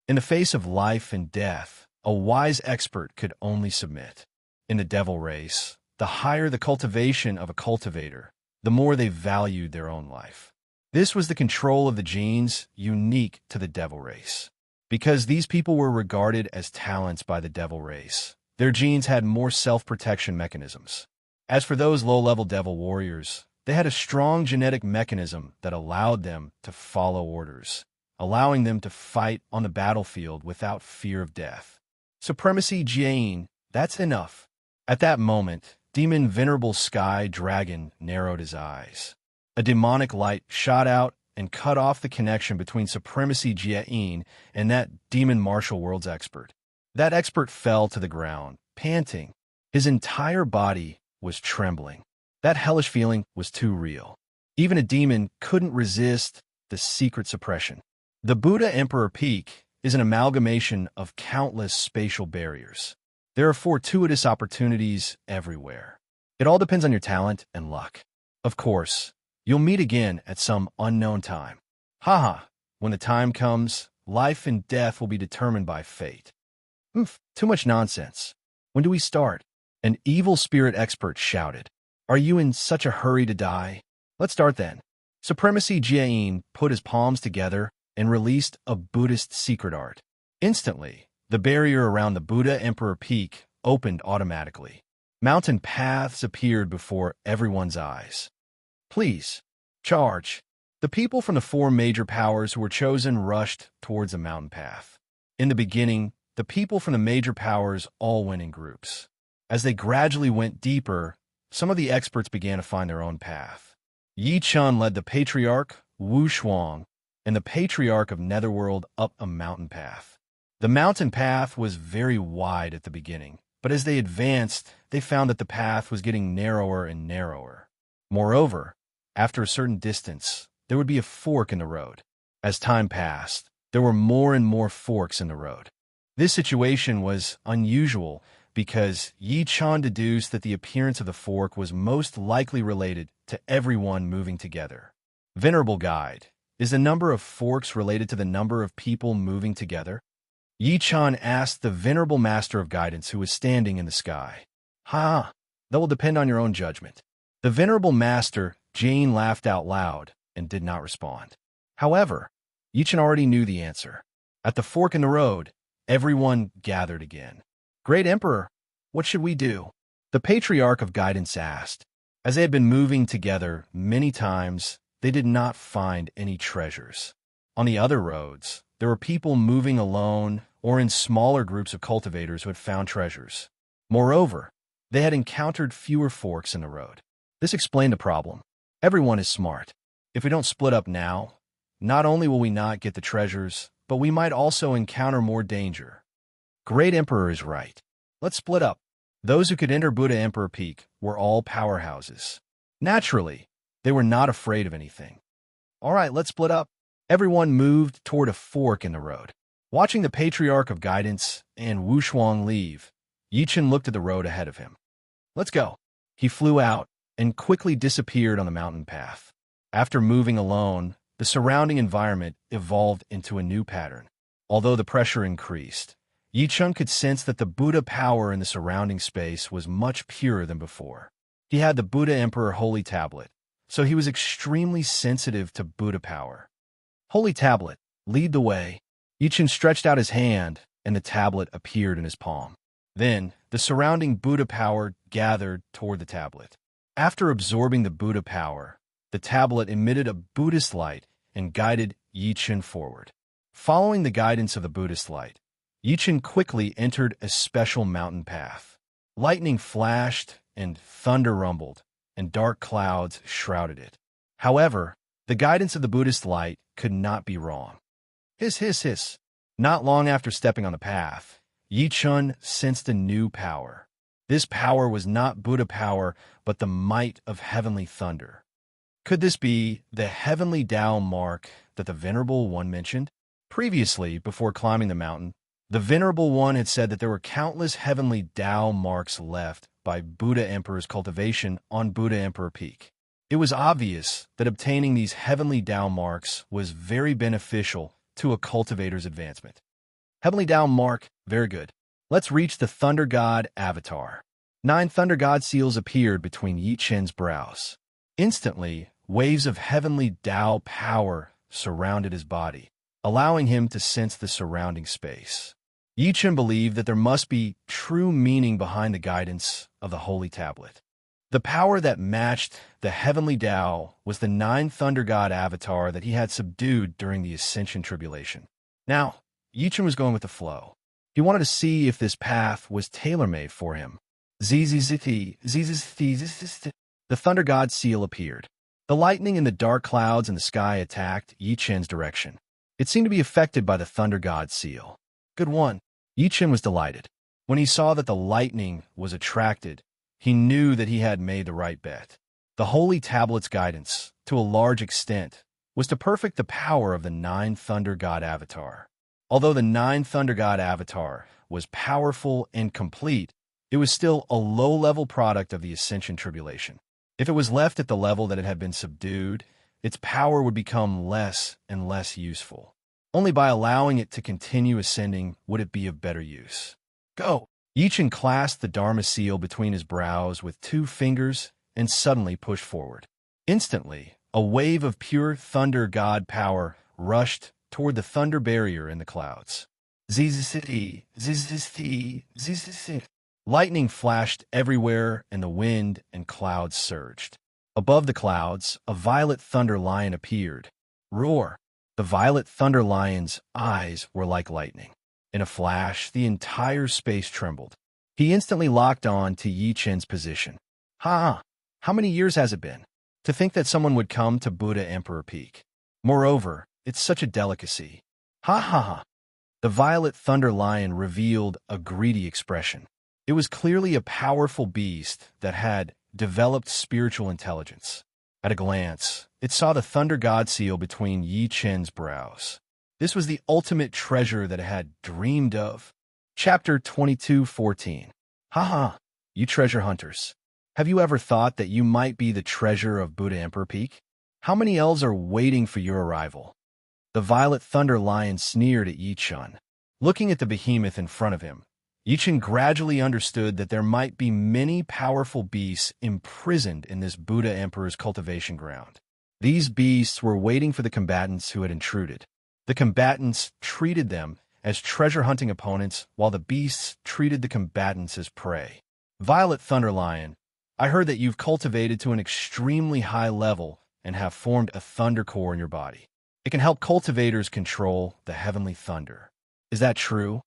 In the face of life and death, a wise expert could only submit. In the devil race, the higher the cultivation of a cultivator, the more they valued their own life. This was the control of the genes unique to the devil race. Because these people were regarded as talents by the devil race, their genes had more self-protection mechanisms. As for those low-level devil warriors, they had a strong genetic mechanism that allowed them to follow orders, allowing them to fight on the battlefield without fear of death. Supremacy Jane, that's enough. At that moment, Demon Venerable Sky Dragon narrowed his eyes. A demonic light shot out and cut off the connection between Supremacy Jie-in and that demon martial world's expert. That expert fell to the ground, panting. His entire body was trembling. That hellish feeling was too real. Even a demon couldn't resist the secret suppression. The Buddha Emperor Peak is an amalgamation of countless spatial barriers. There are fortuitous opportunities everywhere. It all depends on your talent and luck. Of course, you'll meet again at some unknown time. When the time comes, life and death will be determined by fate. Too much nonsense. When do we start? An evil spirit expert shouted. Are you in such a hurry to die? Let's start then. Supremacy Jie-in put his palms together and released a Buddhist secret art. Instantly, the barrier around the Buddha Emperor Peak opened automatically. Mountain paths appeared before everyone's eyes. Please, charge. The people from the four major powers who were chosen rushed towards a mountain path. In the beginning, the people from the major powers all went in groups. As they gradually went deeper, some of the experts began to find their own path. Yi Chun led the Patriarch, Wu Shuang, and the Patriarch of Netherworld up a mountain path. The mountain path was very wide at the beginning, but as they advanced, they found that the path was getting narrower and narrower. Moreover, after a certain distance, there would be a fork in the road. As time passed, there were more and more forks in the road. This situation was unusual because Yi Chun deduced that the appearance of the fork was most likely related to everyone moving together. Venerable Guide, is the number of forks related to the number of people moving together? Yi Chun asked the Venerable Master of Guidance who was standing in the sky. Ha! That will depend on your own judgment. The Venerable Master, Jane, laughed out loud and did not respond. However, Yi Chun already knew the answer. At the fork in the road, everyone gathered again. Great Emperor, what should we do? The Patriarch of Guidance asked. As they had been moving together many times, they did not find any treasures. On the other roads, there were people moving alone or in smaller groups of cultivators who had found treasures. Moreover, they had encountered fewer forks in the road. This explained the problem. Everyone is smart. If we don't split up now, not only will we not get the treasures, but we might also encounter more danger. Great Emperor is right. Let's split up. Those who could enter Buddha Emperor Peak were all powerhouses. Naturally, they were not afraid of anything. All right, let's split up. Everyone moved toward a fork in the road. Watching the Patriarch of Guidance and Wu Shuang leave, Yi Chun looked at the road ahead of him. Let's go. He flew out and quickly disappeared on the mountain path. After moving alone, the surrounding environment evolved into a new pattern. Although the pressure increased, Yi Chun could sense that the Buddha power in the surrounding space was much purer than before. He had the Buddha Emperor Holy Tablet, so he was extremely sensitive to Buddha power. Holy Tablet, lead the way. Yi Chun stretched out his hand, and the tablet appeared in his palm. Then, the surrounding Buddha power gathered toward the tablet. After absorbing the Buddha power, the tablet emitted a Buddhist light and guided Yi Chun forward. Following the guidance of the Buddhist light, Yi Chun quickly entered a special mountain path. Lightning flashed and thunder rumbled, and dark clouds shrouded it. However, the guidance of the Buddhist light could not be wrong. Hiss, hiss, hiss. Not long after stepping on the path, Yi Chun sensed a new power. This power was not Buddha power, but the might of heavenly thunder. Could this be the heavenly Tao mark that the Venerable One mentioned? Previously, before climbing the mountain, the Venerable One had said that there were countless heavenly Tao marks left by Buddha Emperor's cultivation on Buddha Emperor Peak. It was obvious that obtaining these heavenly Tao marks was very beneficial to a cultivator's advancement. Heavenly Tao mark, very good. Let's reach the Thunder God avatar. 9 Thunder God seals appeared between Yi Chun's brows. Instantly, waves of heavenly Tao power surrounded his body, allowing him to sense the surrounding space. Yi Chun believed that there must be true meaning behind the guidance of the Holy Tablet. The power that matched the heavenly Tao was the 9 Thunder God avatar that he had subdued during the Ascension Tribulation. Now, Yi Chun was going with the flow. He wanted to see if this path was tailor-made for him. The Thunder God seal appeared. The lightning and the dark clouds in the sky attacked Yi Chun's direction. It seemed to be affected by the Thunder God seal. Good one. Yi Chun was delighted. When he saw that the lightning was attracted, he knew that he had made the right bet. The Holy Tablet's guidance, to a large extent, was to perfect the power of the 9 Thunder God avatar. Although the 9 Thunder God avatar was powerful and complete, it was still a low-level product of the Ascension Tribulation. If it was left at the level that it had been subdued, its power would become less and less useful. Only by allowing it to continue ascending would it be of better use. Go! Yi Chun clasped the Dharma seal between his brows with 2 fingers and suddenly pushed forward. Instantly, a wave of pure Thunder God power rushed toward the thunder barrier in the clouds. Zzzz, zzzz, zzzz. Lightning flashed everywhere, and the wind and clouds surged. Above the clouds, a violet thunder lion appeared. Roar! The violet thunder lion's eyes were like lightning. In a flash, the entire space trembled. He instantly locked on to Yi Chen's position. Ha! How many years has it been? To think that someone would come to Buddha Emperor Peak. Moreover, it's such a delicacy. Ha ha ha! The violet thunder lion revealed a greedy expression. It was clearly a powerful beast that had developed spiritual intelligence. At a glance, it saw the thunder god seal between Yi Chen's brows. This was the ultimate treasure that it had dreamed of. Chapter 22:14. Haha, you treasure hunters. Have you ever thought that you might be the treasure of Buddha Emperor Peak? How many elves are waiting for your arrival? The violet thunder lion sneered at Yi Chen. Looking at the behemoth in front of him, Yi Chen gradually understood that there might be many powerful beasts imprisoned in this Buddha Emperor's cultivation ground. These beasts were waiting for the combatants who had intruded. The combatants treated them as treasure-hunting opponents, while the beasts treated the combatants as prey. Violet Thunder Lion, I heard that you've cultivated to an extremely high level and have formed a thunder core in your body. It can help cultivators control the heavenly thunder. Is that true?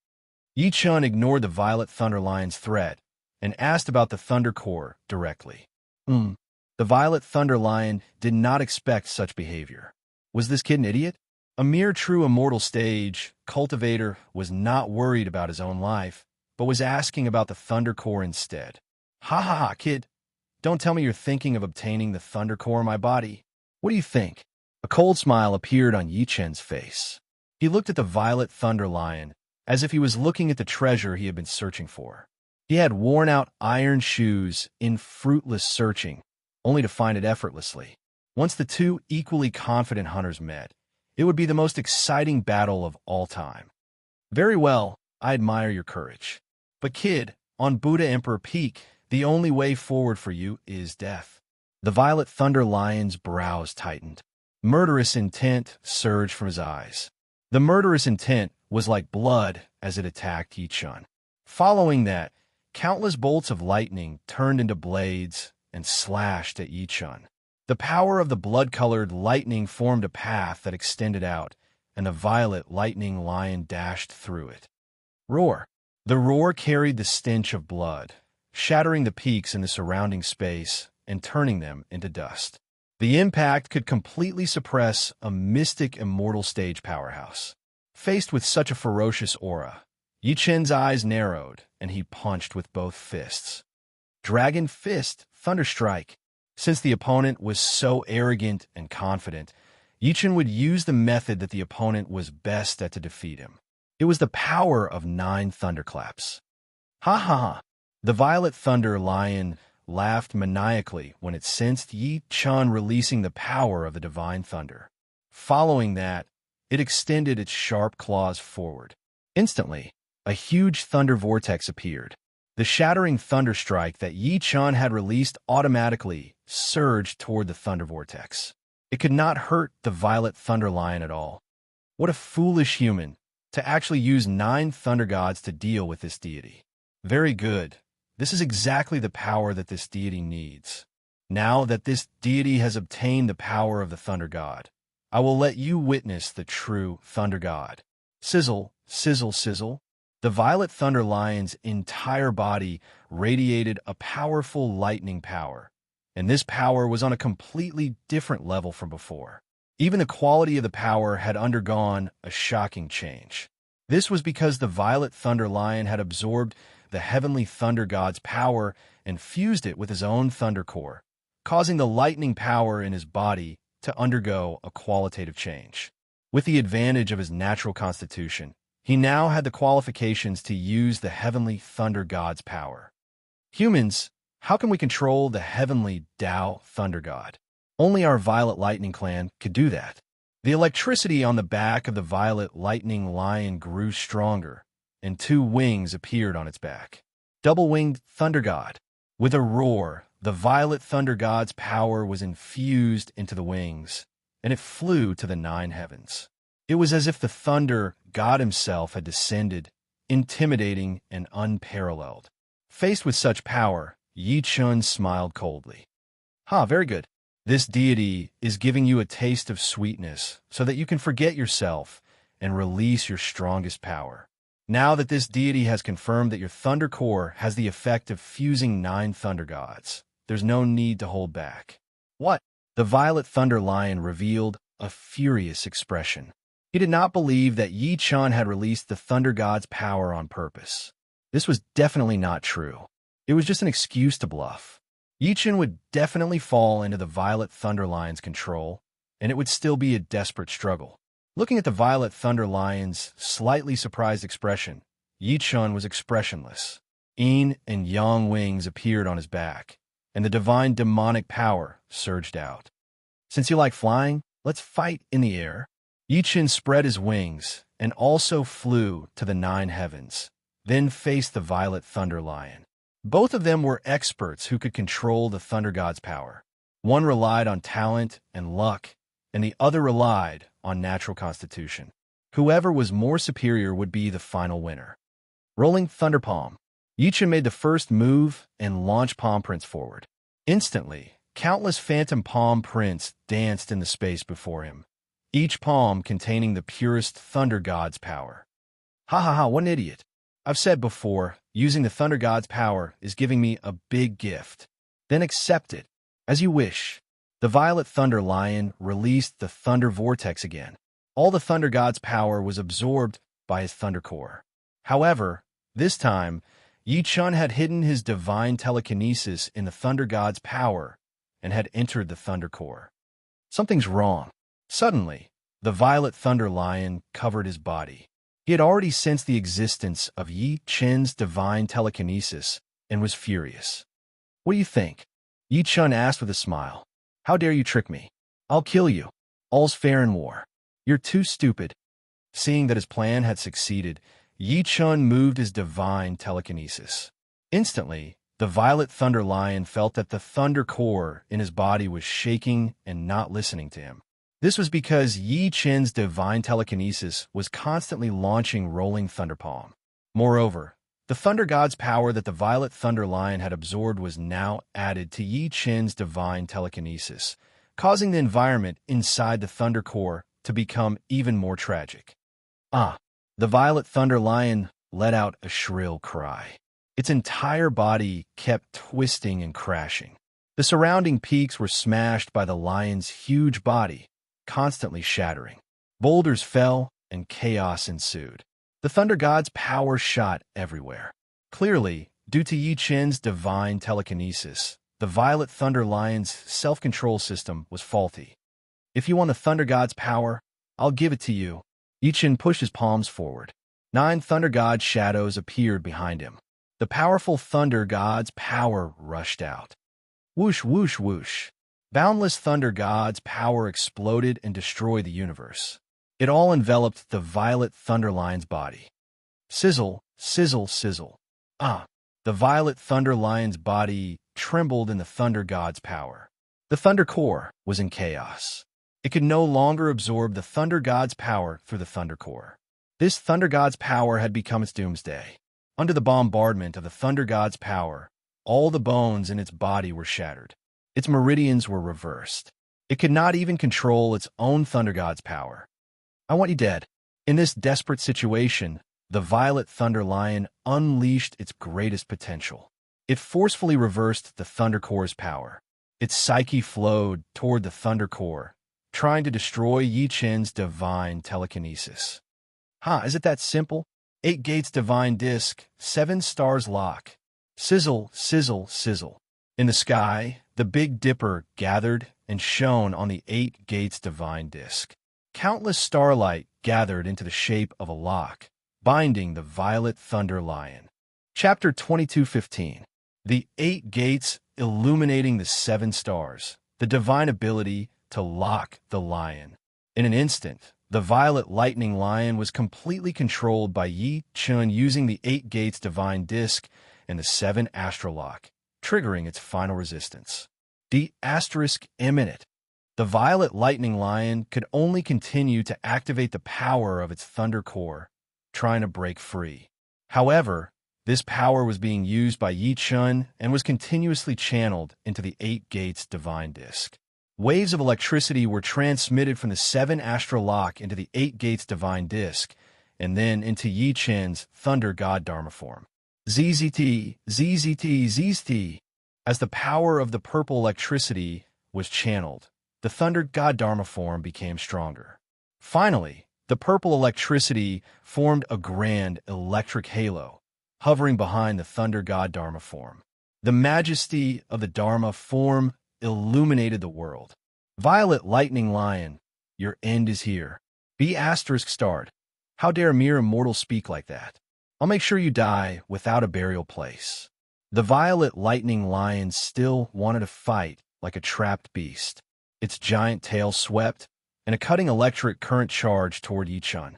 Yi Chen ignored the Violet Thunder Lion's threat and asked about the thunder core directly. The Violet Thunder Lion did not expect such behavior. Was this kid an idiot? A mere true immortal stage cultivator was not worried about his own life, but was asking about the thunder core instead. Ha ha ha, kid. Don't tell me you're thinking of obtaining the thunder core in my body. What do you think? A cold smile appeared on Yi Chen's face. He looked at the Violet Thunder Lion as if he was looking at the treasure he had been searching for. He had worn out iron shoes in fruitless searching, only to find it effortlessly. Once the two equally confident hunters met, it would be the most exciting battle of all time. Very well, I admire your courage. But kid, on Buddha Emperor Peak, the only way forward for you is death. The Violet Thunder Lion's brows tightened. Murderous intent surged from his eyes. The murderous intent was like blood as it attacked Yi Chen. Following that, countless bolts of lightning turned into blades and slashed at Yi Chen. The power of the blood-colored lightning formed a path that extended out, and the violet lightning lion dashed through it. Roar! The roar carried the stench of blood, shattering the peaks in the surrounding space and turning them into dust. The impact could completely suppress a mystic immortal stage powerhouse. Faced with such a ferocious aura, Yi Chen's eyes narrowed, and he punched with both fists. Dragon Fist, Thunderstrike. Since the opponent was so arrogant and confident, Yi Chen would use the method that the opponent was best at to defeat him. It was the power of 9 thunderclaps. Ha ha ha! The Violet Thunder Lion laughed maniacally when it sensed Yi Chen releasing the power of the divine thunder. Following that, it extended its sharp claws forward. Instantly, a huge thunder vortex appeared. The shattering thunder strike that Yi Chen had released automatically surged toward the thunder vortex. It could not hurt the Violet Thunder Lion at all. What a foolish human to actually use 9 thunder gods to deal with this deity. Very good. This is exactly the power that this deity needs. Now that this deity has obtained the power of the thunder god, I will let you witness the true thunder god. Sizzle, sizzle, sizzle. The Violet Thunder Lion's entire body radiated a powerful lightning power, and this power was on a completely different level from before. Even the quality of the power had undergone a shocking change. This was because the Violet Thunder Lion had absorbed the heavenly thunder god's power and fused it with his own thunder core, causing the lightning power in his body to undergo a qualitative change. With the advantage of his natural constitution, he now had the qualifications to use the heavenly thunder god's power. Humans, how can we control the heavenly Tao thunder god? Only our Violet Lightning clan could do that. The electricity on the back of the Violet Lightning Lion grew stronger, and 2 wings appeared on its back. Double-winged thunder god. With a roar, the Violet Thunder God's power was infused into the wings, and it flew to the 9 heavens. It was as if the thunder god himself had descended, intimidating and unparalleled. Faced with such power, Yi Chun smiled coldly. Very good. This deity is giving you a taste of sweetness so that you can forget yourself and release your strongest power. Now that this deity has confirmed that your thunder core has the effect of fusing 9 thunder gods, there's no need to hold back. What? The violet thunder lion revealed a furious expression. He did not believe that Yi Chun had released the thunder god's power on purpose. This was definitely not true. It was just an excuse to bluff. Yi Chun would definitely fall into the violet thunder lion's control, and it would still be a desperate struggle. Looking at the violet thunder lion's slightly surprised expression, Yi Chun was expressionless. Yin and yang wings appeared on his back, and the divine demonic power surged out. Since you like flying, let's fight in the air. Yi Chun spread his wings and also flew to the 9 heavens, then faced the violet thunder lion. Both of them were experts who could control the thunder god's power. One relied on talent and luck, and the other relied on natural constitution. Whoever was more superior would be the final winner. Rolling thunder palm. Yi Chun made the first move and launched palm prints forward. Instantly, countless phantom palm prints danced in the space before him, each palm containing the purest thunder god's power. What an idiot. I've said before, using the thunder god's power is giving me a big gift. Then accept it, as you wish. The violet thunder lion released the thunder vortex again. All the thunder god's power was absorbed by his thunder core. However, this time, Yi Chun had hidden his divine telekinesis in the thunder god's power and had entered the thunder core. Something's wrong. Suddenly, the violet thunder lion covered his body. He had already sensed the existence of Yi Chun's divine telekinesis and was furious. What do you think? Yi Chun asked with a smile. How dare you trick me? I'll kill you. All's fair in war. You're too stupid. Seeing that his plan had succeeded, Yi Chun moved his divine telekinesis. Instantly, the violet thunder lion felt that the thunder core in his body was shaking and not listening to him. This was because Yi Chun's divine telekinesis was constantly launching rolling thunder palm. Moreover, the thunder god's power that the violet thunder lion had absorbed was now added to Yi Chun's divine telekinesis, causing the environment inside the thunder core to become even more tragic. The violet thunder lion let out a shrill cry. Its entire body kept twisting and crashing. The surrounding peaks were smashed by the lion's huge body, constantly shattering. Boulders fell, and chaos ensued. The thunder god's power shot everywhere. Clearly, due to Yi Chun's divine telekinesis, the violet thunder lion's self-control system was faulty. If you want the thunder god's power, I'll give it to you. Yi Chun pushed his palms forward. 9 thunder god shadows appeared behind him. The powerful thunder god's power rushed out. Whoosh, whoosh, whoosh. Boundless thunder god's power exploded and destroyed the universe. It all enveloped the violet thunder lion's body. Sizzle, sizzle, sizzle. The violet thunder lion's body trembled in the thunder god's power. The thunder core was in chaos. It could no longer absorb the thunder god's power through the thunder core. This thunder god's power had become its doomsday. Under the bombardment of the thunder god's power, all the bones in its body were shattered. Its meridians were reversed. It could not even control its own thunder god's power. I want you dead. In this desperate situation, the violet thunder lion unleashed its greatest potential. It forcefully reversed the thunder core's power. Its psyche flowed toward the thunder core, trying to destroy Yi Chun's divine telekinesis. Is it that simple? 8 gates divine disc, 7 stars lock. Sizzle, sizzle, sizzle. In the sky, the Big Dipper gathered and shone on the 8 gates divine disc. Countless starlight gathered into the shape of a lock, binding the violet thunder lion. Chapter 22:15. The 8 gates illuminating the 7 stars, the divine ability to lock the lion. In an instant, the violet lightning lion was completely controlled by Yi Chun using the 8 gates divine disc and the 7 astral lock, triggering its final resistance. The asterisk imminent. The violet lightning lion could only continue to activate the power of its thunder core, trying to break free. However, this power was being used by Yi Chun and was continuously channeled into the Eight Gates divine disk. Waves of electricity were transmitted from the seven astral lock into the Eight Gates divine disk, and then into Yi Chen's thunder god dharma form. ZZT, ZZT, ZZT. As the power of the purple electricity was channeled, the thunder god dharma form became stronger. Finally, the purple electricity formed a grand electric halo, hovering behind the thunder god dharma form. The majesty of the dharma form illuminated the world. Violet lightning lion, your end is here. B** starred. How dare mere immortal speak like that? I'll make sure you die without a burial place. The violet lightning lion still wanted to fight like a trapped beast. Its giant tail swept, and a cutting electric current charged toward Yi Chun.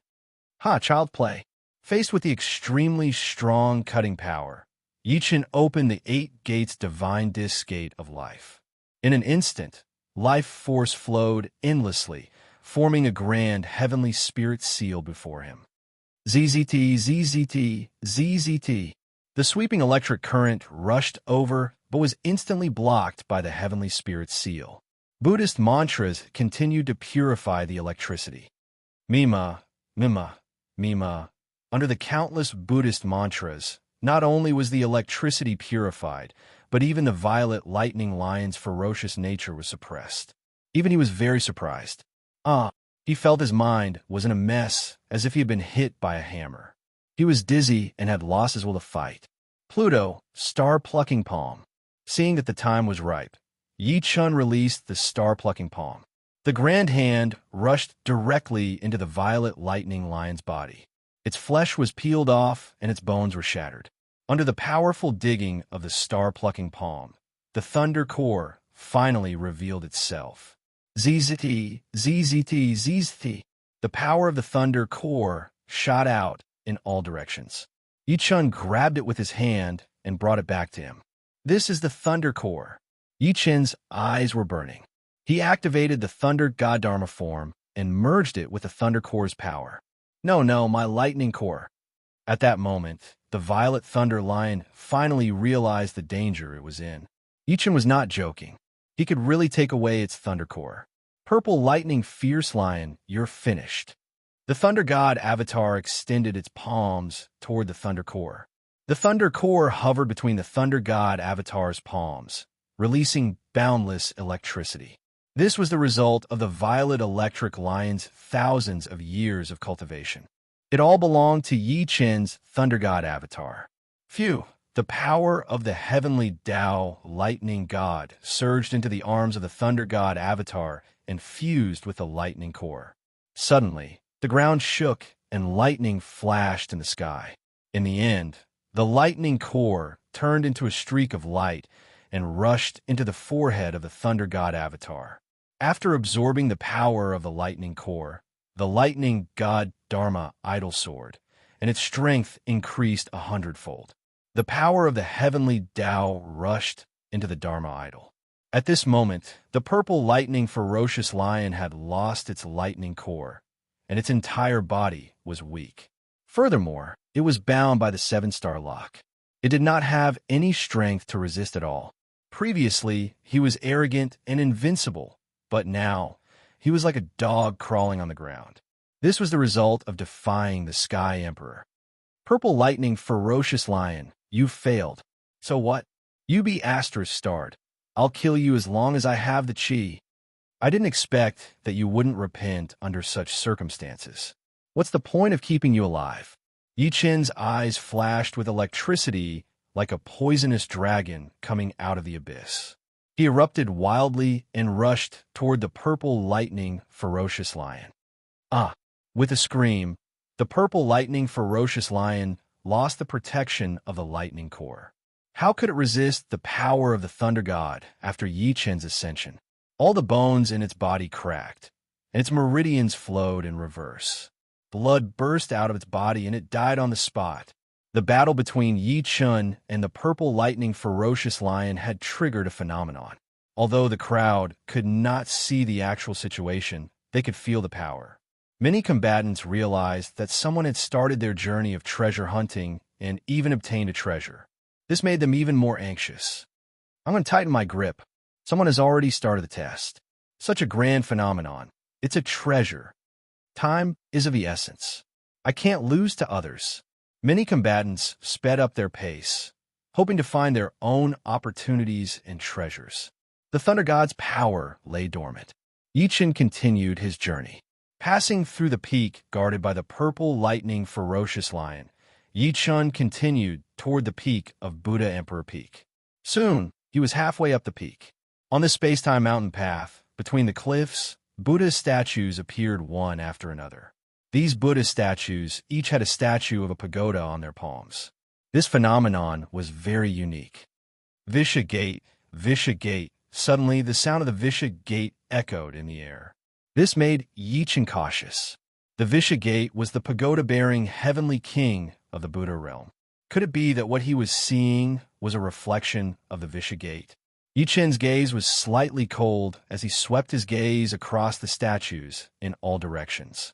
Child play. Faced with the extremely strong cutting power, Yi Chun opened the Eight Gates divine disk gate of life. In an instant, life force flowed endlessly, forming a grand heavenly spirit seal before him. ZZT, ZZT, ZZT. The sweeping electric current rushed over, but was instantly blocked by the heavenly spirit seal. Buddhist mantras continued to purify the electricity. Mima, Mima, Mima. Under the countless Buddhist mantras, not only was the electricity purified, but even the violet lightning lion's ferocious nature was suppressed. Even he was very surprised. He felt his mind was in a mess, as if he had been hit by a hammer. He was dizzy and had lost his will to fight. Pluto, star-plucking palm. Seeing that the time was ripe, Yi Chun released the star-plucking palm. The grand hand rushed directly into the violet lightning lion's body. Its flesh was peeled off and its bones were shattered. Under the powerful digging of the star-plucking palm, the thunder core finally revealed itself. ZZT, ZZT, ZZT. The power of the thunder core shot out in all directions. Yi Chun grabbed it with his hand and brought it back to him. This is the thunder core. Yi Chun's eyes were burning. He activated the thunder god dharma form and merged it with the thunder core's power. No, my lightning core. At that moment, the violet thunder lion finally realized the danger it was in. Yi Chun was not joking. He could really take away its thunder core. Purple lightning fierce lion, you're finished. The thunder god avatar extended its palms toward the thunder core. The thunder core hovered between the thunder god avatar's palms, releasing boundless electricity. This was the result of the violet electric lion's thousands of years of cultivation. It all belonged to Yi Chun's thunder god avatar. Phew! The power of the heavenly Tao lightning god surged into the arms of the thunder god avatar and fused with the lightning core. Suddenly, the ground shook and lightning flashed in the sky. In the end, the lightning core turned into a streak of light and rushed into the forehead of the thunder god avatar. After absorbing the power of the lightning core, the lightning god dharma idol soared, and its strength increased 100-fold. The power of the heavenly Tao rushed into the dharma idol. At this moment, the purple lightning ferocious lion had lost its lightning core, and its entire body was weak. Furthermore, it was bound by the seven-star lock. It did not have any strength to resist at all. Previously, he was arrogant and invincible, but now, he was like a dog crawling on the ground. This was the result of defying the Sky Emperor. Purple lightning ferocious lion, you failed. So what? You be starred. I'll kill you as long as I have the chi. I didn't expect that you wouldn't repent under such circumstances. What's the point of keeping you alive? Yi Chun's eyes flashed with electricity like a poisonous dragon coming out of the abyss. He erupted wildly and rushed toward the purple lightning ferocious lion. With a scream, the purple lightning ferocious lion lost the protection of the lightning core. How could it resist the power of the thunder god after Yi Chun's ascension? All the bones in its body cracked, and its meridians flowed in reverse. Blood burst out of its body and it died on the spot. The battle between Yi Chun and the purple lightning ferocious lion had triggered a phenomenon. Although the crowd could not see the actual situation, they could feel the power. Many combatants realized that someone had started their journey of treasure hunting and even obtained a treasure. This made them even more anxious. I'm going to tighten my grip. Someone has already started the test. Such a grand phenomenon. It's a treasure. Time is of the essence. I can't lose to others. Many combatants sped up their pace, hoping to find their own opportunities and treasures. The Thunder God's power lay dormant. Yichen continued his journey. Passing through the peak guarded by the purple lightning ferocious lion, Yichun continued toward the peak of Buddha Emperor Peak. Soon, he was halfway up the peak. On this space-time mountain path, between the cliffs, Buddha's statues appeared one after another. These Buddha statues each had a statue of a pagoda on their palms. This phenomenon was very unique. Visha Gate, Visha Gate. Suddenly, the sound of the Visha Gate echoed in the air. This made Yichen cautious. The Visha Gate was the pagoda-bearing heavenly king of the Buddha realm. Could it be that what he was seeing was a reflection of the Visha Gate? Yichen's gaze was slightly cold as he swept his gaze across the statues in all directions.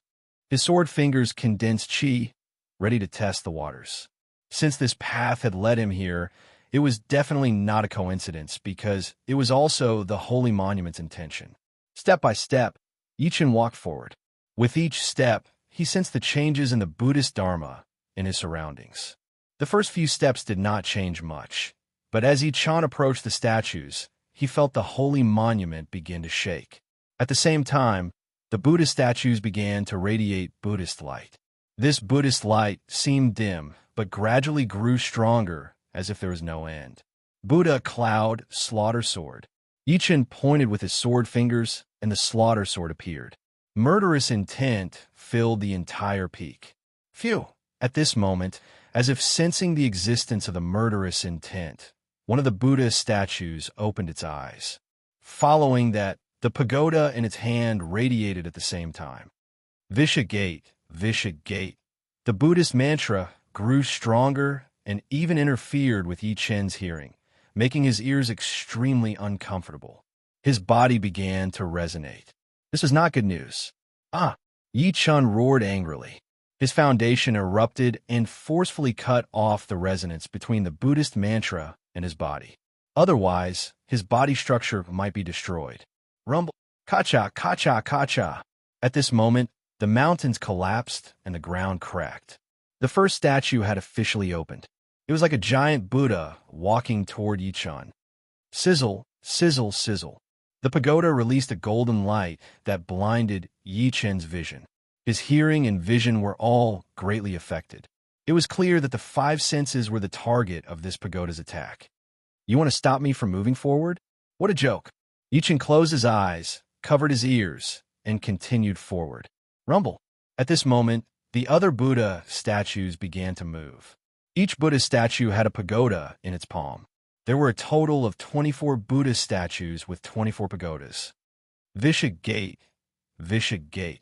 His sword fingers condensed chi, ready to test the waters. Since this path had led him here, it was definitely not a coincidence because it was also the holy monument's intention. Step by step, Yichen walked forward. With each step, he sensed the changes in the Buddhist Dharma in his surroundings. The first few steps did not change much, but as Yichen approached the statues, he felt the holy monument begin to shake. At the same time, the Buddha statues began to radiate Buddhist light. This Buddhist light seemed dim, but gradually grew stronger as if there was no end. Buddha Cloud Slaughter Sword. Yichen pointed with his sword fingers, and the slaughter sword appeared. Murderous intent filled the entire peak. Phew! At this moment, as if sensing the existence of the murderous intent, one of the Buddha statues opened its eyes. Following that, the pagoda in its hand radiated at the same time. Visha Gate, Visha Gate. The Buddhist mantra grew stronger and even interfered with Yichen's hearing, making his ears extremely uncomfortable. His body began to resonate. This was not good news. Yichen roared angrily. His foundation erupted and forcefully cut off the resonance between the Buddhist mantra and his body. Otherwise, his body structure might be destroyed. Rumble, kacha, kacha, kacha. At this moment, the mountains collapsed and the ground cracked. The first statue had officially opened. It was like a giant Buddha walking toward Yichen. Sizzle, sizzle, sizzle. The pagoda released a golden light that blinded Yichen's vision. His hearing and vision were all greatly affected. It was clear that the five senses were the target of this pagoda's attack. You want to stop me from moving forward? What a joke. Yichen closed his eyes, covered his ears, and continued forward. Rumble. At this moment, the other Buddha statues began to move. Each Buddha statue had a pagoda in its palm. There were a total of 24 Buddha statues with 24 pagodas. Visha Gate, Visha Gate.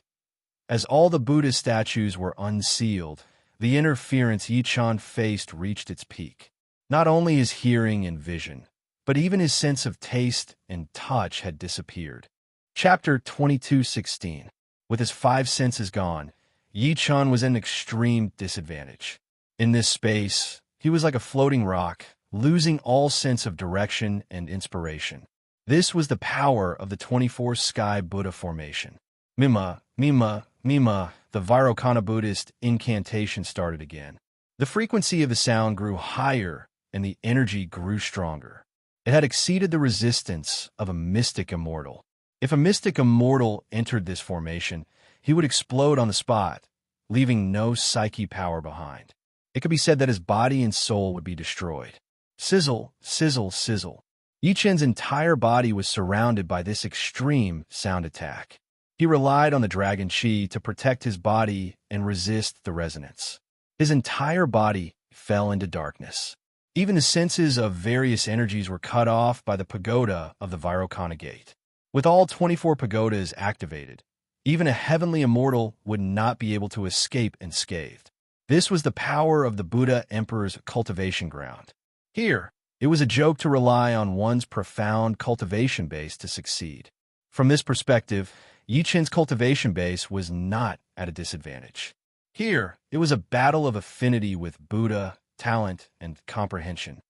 As all the Buddha statues were unsealed, the interference Yichen faced reached its peak. Not only his hearing and vision, but even his sense of taste and touch had disappeared. Chapter 22:16. With his five senses gone, Yichen was at an extreme disadvantage. In this space, he was like a floating rock, losing all sense of direction and inspiration. This was the power of the 24 Sky Buddha formation. Mima, Mima, Mima, the Vairocana Buddhist incantation started again. The frequency of the sound grew higher and the energy grew stronger. It had exceeded the resistance of a mystic immortal. If a mystic immortal entered this formation, he would explode on the spot, leaving no psyche power behind. It could be said that his body and soul would be destroyed. Sizzle, sizzle, sizzle. Yichen's entire body was surrounded by this extreme sound attack. He relied on the dragon chi to protect his body and resist the resonance. His entire body fell into darkness. Even the senses of various energies were cut off by the pagoda of the Vairocana Gate. With all 24 pagodas activated, even a heavenly immortal would not be able to escape unscathed. This was the power of the Buddha Emperor's cultivation ground. Here, It was a joke to rely on one's profound cultivation base to succeed. From this perspective, Yi Chen's cultivation base was not at a disadvantage. Here, it was a battle of affinity with Buddha, talent, and comprehension.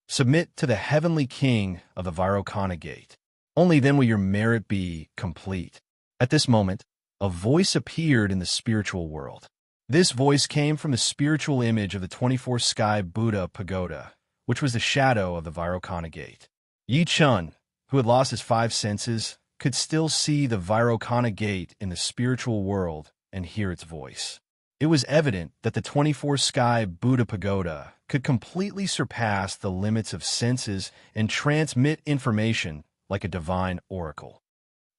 Submit to the heavenly king of the Vairocana gate. Only then will your merit be complete. At this moment, a voice appeared in the spiritual world. This voice came from the spiritual image of the 24 Sky Buddha Pagoda, which was the shadow of the Vairocana gate. Yi Chen, who had lost his 5 senses, could still see the Vairocana gate in the spiritual world and hear its voice. It was evident that the 24 Sky Buddha Pagoda could completely surpass the limits of senses and transmit information like a divine oracle.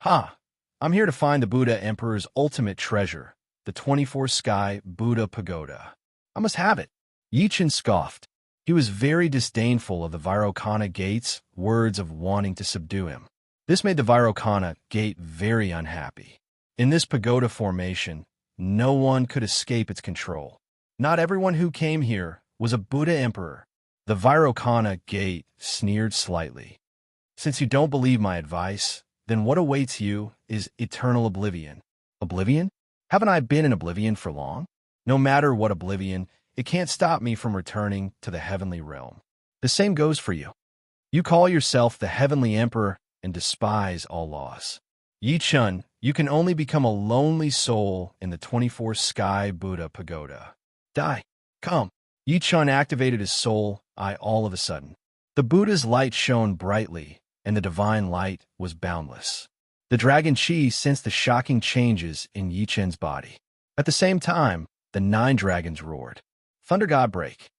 Ha! I'm here to find the Buddha Emperor's ultimate treasure, the 24 Sky Buddha Pagoda. I must have it. Yi Chen scoffed. He was very disdainful of the Vairocana gate's words of wanting to subdue him. This made the Vairocana gate very unhappy. In this pagoda formation, no one could escape its control. Not everyone who came here was a Buddha Emperor. The Vairocana gate sneered slightly. Since you don't believe my advice, then what awaits you is eternal oblivion. Oblivion? Haven't I been in oblivion for long? No matter what oblivion, it can't stop me from returning to the heavenly realm. The same goes for you. You call yourself the heavenly emperor and despise all laws. Yi Chen, you can only become a lonely soul in the 24 Sky Buddha Pagoda. Die. Come. Yi Chen activated his soul eye all of a sudden. The Buddha's light shone brightly, and the divine light was boundless. The dragon Qi sensed the shocking changes in Yi Chen's body. At the same time, the 9 dragons roared. Thunder God break.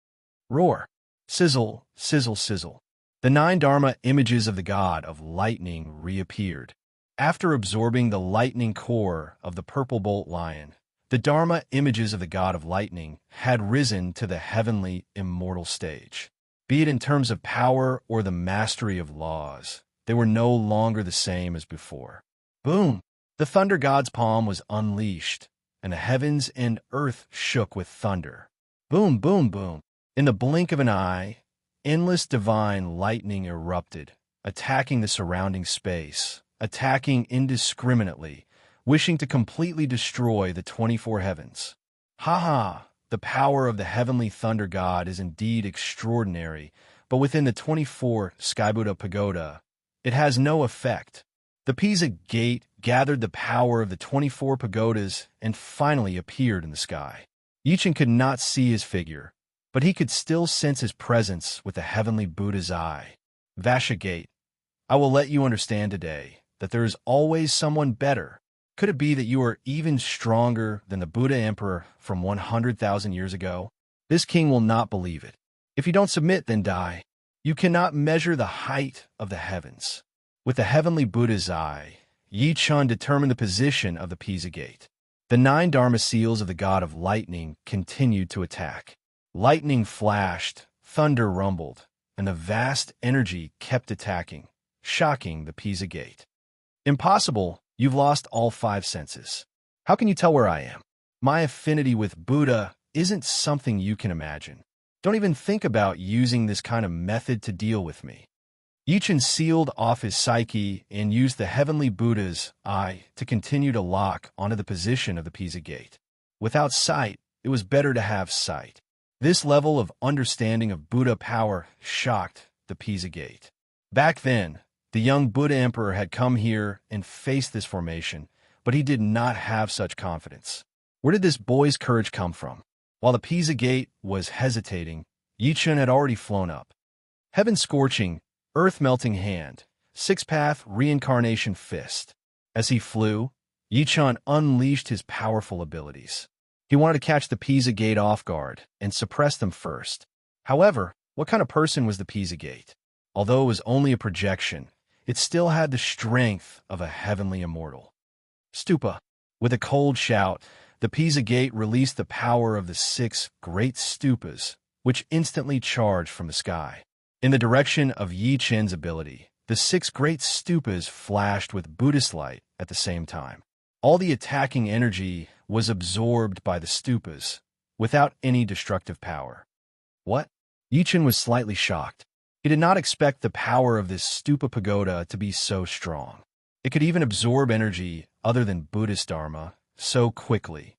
Roar. Sizzle, sizzle, sizzle. The 9 Dharma images of the god of lightning reappeared. After absorbing the lightning core of the purple bolt lion, the Dharma images of the god of lightning had risen to the heavenly immortal stage. Be it in terms of power or the mastery of laws, they were no longer the same as before. Boom! The thunder god's palm was unleashed, and the heavens and earth shook with thunder. Boom, boom, boom. In the blink of an eye, endless divine lightning erupted, attacking the surrounding space, attacking indiscriminately, wishing to completely destroy the 24 heavens. Ha ha! The power of the heavenly thunder god is indeed extraordinary, but within the 24 Sky Buddha Pagoda, it has no effect. The Pisa Gate gathered the power of the 24 pagodas and finally appeared in the sky. Yi Chen could not see his figure, but he could still sense his presence with the heavenly Buddha's eye. Vasha Gate, I will let you understand today that there is always someone better. Could it be that you are even stronger than the Buddha Emperor from 100,000 years ago? This king will not believe it. If you don't submit, then die. You cannot measure the height of the heavens. With the heavenly Buddha's eye, Yi Chen determined the position of the Pisa Gate. The 9 Dharma seals of the god of lightning continued to attack. Lightning flashed, thunder rumbled, and the vast energy kept attacking, shocking the Pisa Gate. Impossible! You've lost all 5 senses. How can you tell where I am? My affinity with Buddha isn't something you can imagine. Don't even think about using this kind of method to deal with me. Yi Chen sealed off his psyche and used the heavenly Buddha's eye to continue to lock onto the position of the Pisa Gate. Without sight, it was better to have sight. This level of understanding of Buddha power shocked the Pisa Gate. Back then, the young Buddha Emperor had come here and faced this formation, but he did not have such confidence. Where did this boy's courage come from? While the Pisa Gate was hesitating, Yi Chen had already flown up. Heaven-scorching, earth-melting hand, 6-path reincarnation fist. As he flew, Yi Chen unleashed his powerful abilities. He wanted to catch the Pisa Gate off guard and suppress them first. However, what kind of person was the Pisa Gate? Although it was only a projection, it still had the strength of a heavenly immortal. Stupa. With a cold shout, the Pisa Gate released the power of the 6 great stupas, which instantly charged from the sky. In the direction of Yi Chen's ability, the 6 great stupas flashed with Buddhist light at the same time. All the attacking energy was absorbed by the stupas, without any destructive power. What? Yi Chen was slightly shocked. He did not expect the power of this stupa pagoda to be so strong. It could even absorb energy other than Buddhist Dharma so quickly.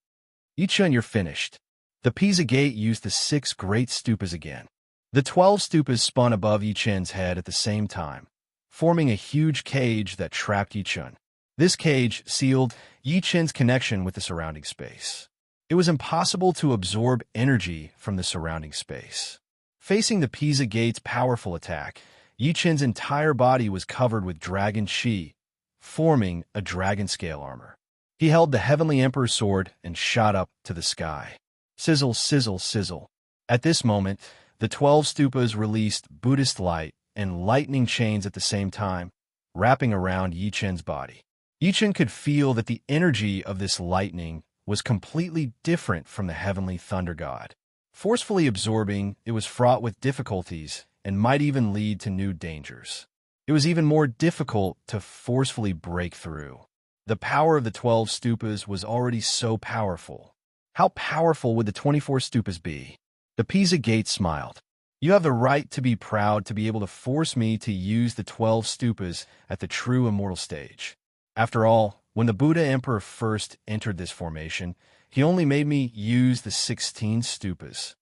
Yichun, you're finished. The Pisa Gate used the 6 great stupas again. The 12 stupas spun above Yichun's head at the same time, forming a huge cage that trapped Yichun. This cage sealed Yichun's connection with the surrounding space. It was impossible to absorb energy from the surrounding space. Facing the Pisa Gate's powerful attack, Yichun's entire body was covered with dragon chi, forming a dragon-scale armor. He held the Heavenly Emperor's sword and shot up to the sky. Sizzle, sizzle, sizzle. At this moment, the 12 stupas released Buddhist light and lightning chains at the same time, wrapping around Yichun's body. Yichun could feel that the energy of this lightning was completely different from the heavenly thunder god. Forcefully absorbing, it was fraught with difficulties and might even lead to new dangers. It was even more difficult to forcefully break through. The power of the 12 stupas was already so powerful. How powerful would the 24 stupas be? The Pisa Gate smiled. You have the right to be proud to be able to force me to use the 12 stupas at the true immortal stage. After all, when the Buddha Emperor first entered this formation, he only made me use the 16 stupas.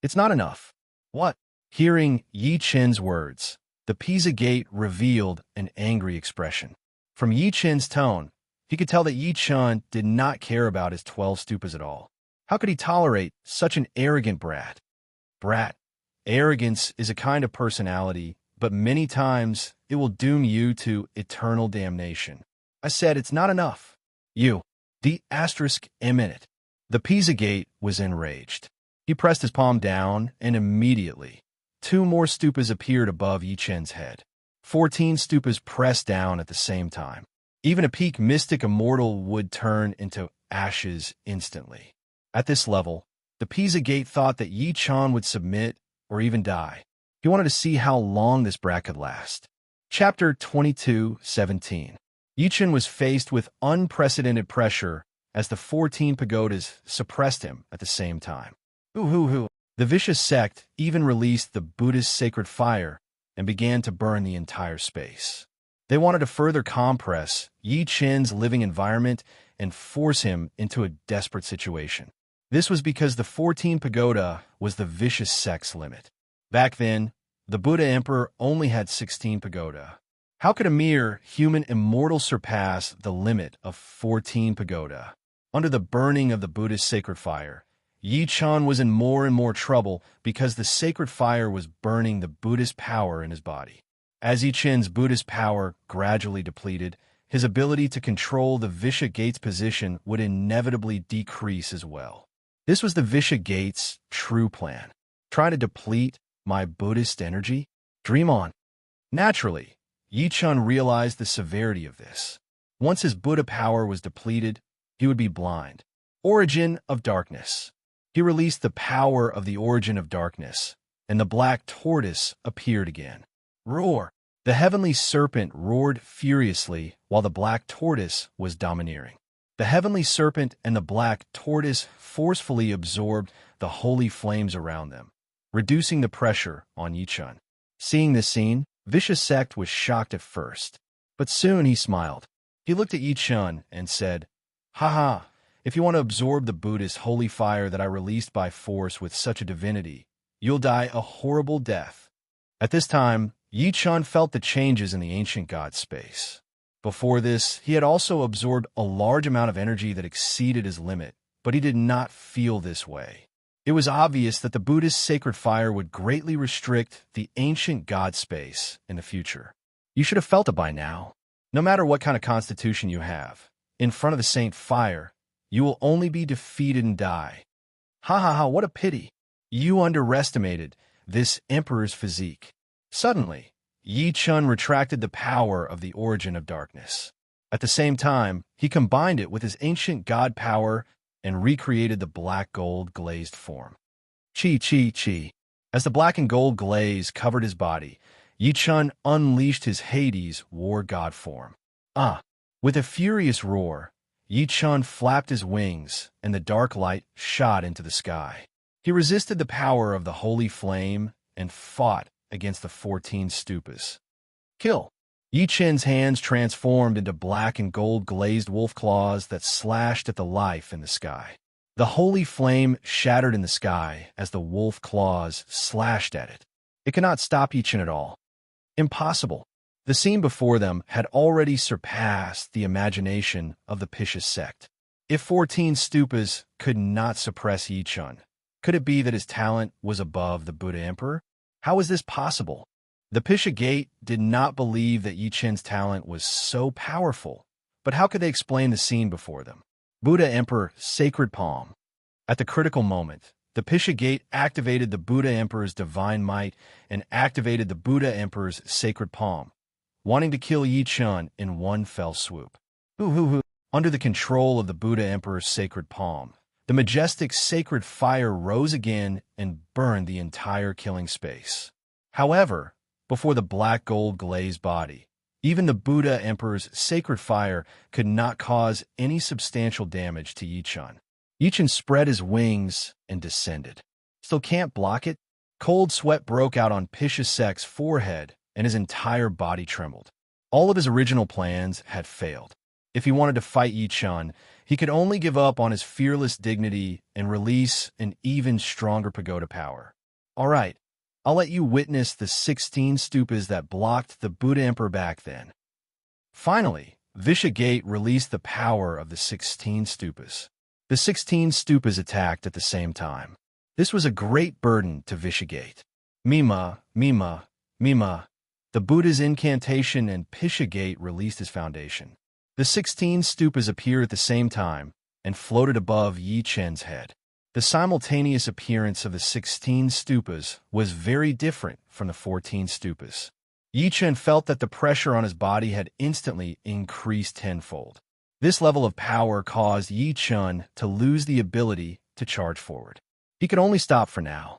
It's not enough. What? Hearing Yichun's words, the Pisa Gate revealed an angry expression. From Yichun's tone, he could tell that Yichun did not care about his 12 stupas at all. How could he tolerate such an arrogant brat? Brat. Arrogance is a kind of personality, but many times it will doom you to eternal damnation. I said it's not enough. You. *M*. The Pisa Gate was enraged. He pressed his palm down, and immediately, 2 more stupas appeared above Yichun's head. 14 stupas pressed down at the same time. Even a peak mystic immortal would turn into ashes instantly. At this level, the Pisa Gate thought that Yichun would submit or even die. He wanted to see how long this brat could last. Chapter 22:17. Yichun was faced with unprecedented pressure as the 14 pagodas suppressed him at the same time. The vicious sect even released the Buddhist sacred fire and began to burn the entire space. They wanted to further compress Yichun's living environment and force him into a desperate situation. This was because the 14 pagoda was the vicious sect's limit. Back then, the Buddha Emperor only had 16 pagoda. How could a mere human immortal surpass the limit of 14 pagoda? Under the burning of the Buddhist sacred fire, Yichun was in more and more trouble because the sacred fire was burning the Buddhist power in his body. As Yichun's Buddhist power gradually depleted, his ability to control the Visha Gate's position would inevitably decrease as well. This was the Visha Gate's true plan. Try to deplete my Buddhist energy? Dream on. Naturally, Yichun realized the severity of this. Once his Buddha power was depleted, he would be blind. Origin of darkness. He released the power of the origin of darkness, and the black tortoise appeared again. Roar! The heavenly serpent roared furiously while the black tortoise was domineering. The heavenly serpent and the black tortoise forcefully absorbed the holy flames around them, reducing the pressure on Yichun. Seeing this scene, Vicious Sect was shocked at first, but soon he smiled. He looked at Yichun and said, "Haha, if you want to absorb the Buddhist holy fire that I released by force with such a divinity, you'll die a horrible death." At this time, Yichun felt the changes in the ancient god space. Before this, he had also absorbed a large amount of energy that exceeded his limit, but he did not feel this way. It was obvious that the Buddhist sacred fire would greatly restrict the ancient god space in the future. You should have felt it by now. No matter what kind of constitution you have, in front of the saint fire, you will only be defeated and die. What a pity. You underestimated this emperor's physique. Suddenly, Yichun retracted the power of the origin of darkness. At the same time, he combined it with his ancient god power and recreated the black gold glazed form. Chi. As the black and gold glaze covered his body, Yichun unleashed his Hades war god form. With a furious roar, Yichun flapped his wings, and the dark light shot into the sky. He resisted the power of the holy flame and fought against the 14 stupas. Kill! Yi Chen's hands transformed into black and gold glazed wolf claws that slashed at the life in the sky. The holy flame shattered in the sky as the wolf claws slashed at it. It could not stop Yi Chen at all. Impossible. The scene before them had already surpassed the imagination of the Pisha sect. If 14 stupas could not suppress Yi Chen, could it be that his talent was above the Buddha Emperor? How was this possible? The Pisha Gate did not believe that Yi Chen's talent was so powerful, but how could they explain the scene before them? Buddha Emperor, sacred palm. At the critical moment, the Pisha Gate activated the Buddha Emperor's divine might and activated the Buddha Emperor's sacred palm, wanting to kill Yi Chen in one fell swoop. Under the control of the Buddha Emperor's sacred palm, the majestic sacred fire rose again and burned the entire killing space. However, before the black gold glazed body, even the Buddha Emperor's sacred fire could not cause any substantial damage to Yi Chen. Yi Chen spread his wings and descended. Still can't block it? Cold sweat broke out on Pisha Sect's forehead and his entire body trembled. All of his original plans had failed. If he wanted to fight Yi Chen, he could only give up on his fearless dignity and release an even stronger pagoda power. All right, I'll let you witness the 16 stupas that blocked the Buddha Emperor back then. Finally, Visha Gate released the power of the 16 stupas. The 16 stupas attacked at the same time. This was a great burden to Visha Gate. Mima, Mima, Mima. The Buddha's incantation and Pisha Gate released his foundation. The 16 stupas appeared at the same time and floated above Yi Chen's head. The simultaneous appearance of the 16 stupas was very different from the 14 stupas. Yi Chen felt that the pressure on his body had instantly increased tenfold. This level of power caused Yi Chen to lose the ability to charge forward. He could only stop for now.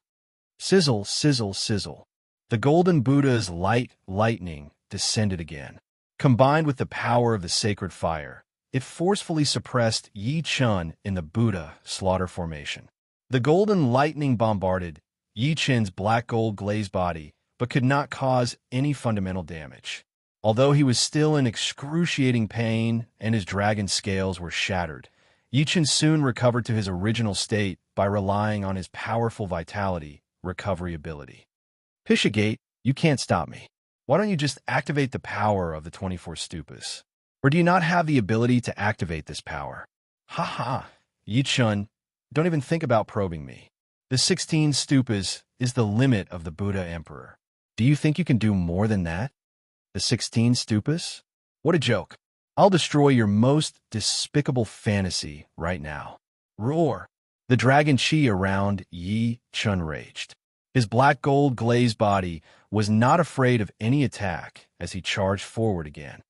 Sizzle, sizzle, sizzle. The golden Buddha's lightning descended again. Combined with the power of the sacred fire, it forcefully suppressed Yi Chen in the Buddha slaughter formation. The golden lightning bombarded Yi Chen's black gold glazed body, but could not cause any fundamental damage. Although he was still in excruciating pain and his dragon scales were shattered, Yi Chen soon recovered to his original state by relying on his powerful vitality recovery ability. Pisha Gate, you can't stop me. Why don't you just activate the power of the 24 stupas? Or do you not have the ability to activate this power? Ha ha, Yi Chen, don't even think about probing me. The 16 stupas is the limit of the Buddha Emperor. Do you think you can do more than that? The 16 stupas? What a joke. I'll destroy your most despicable fantasy right now. Roar! The dragon chi around Yi Chen raged. His black gold glazed body was not afraid of any attack as he charged forward again.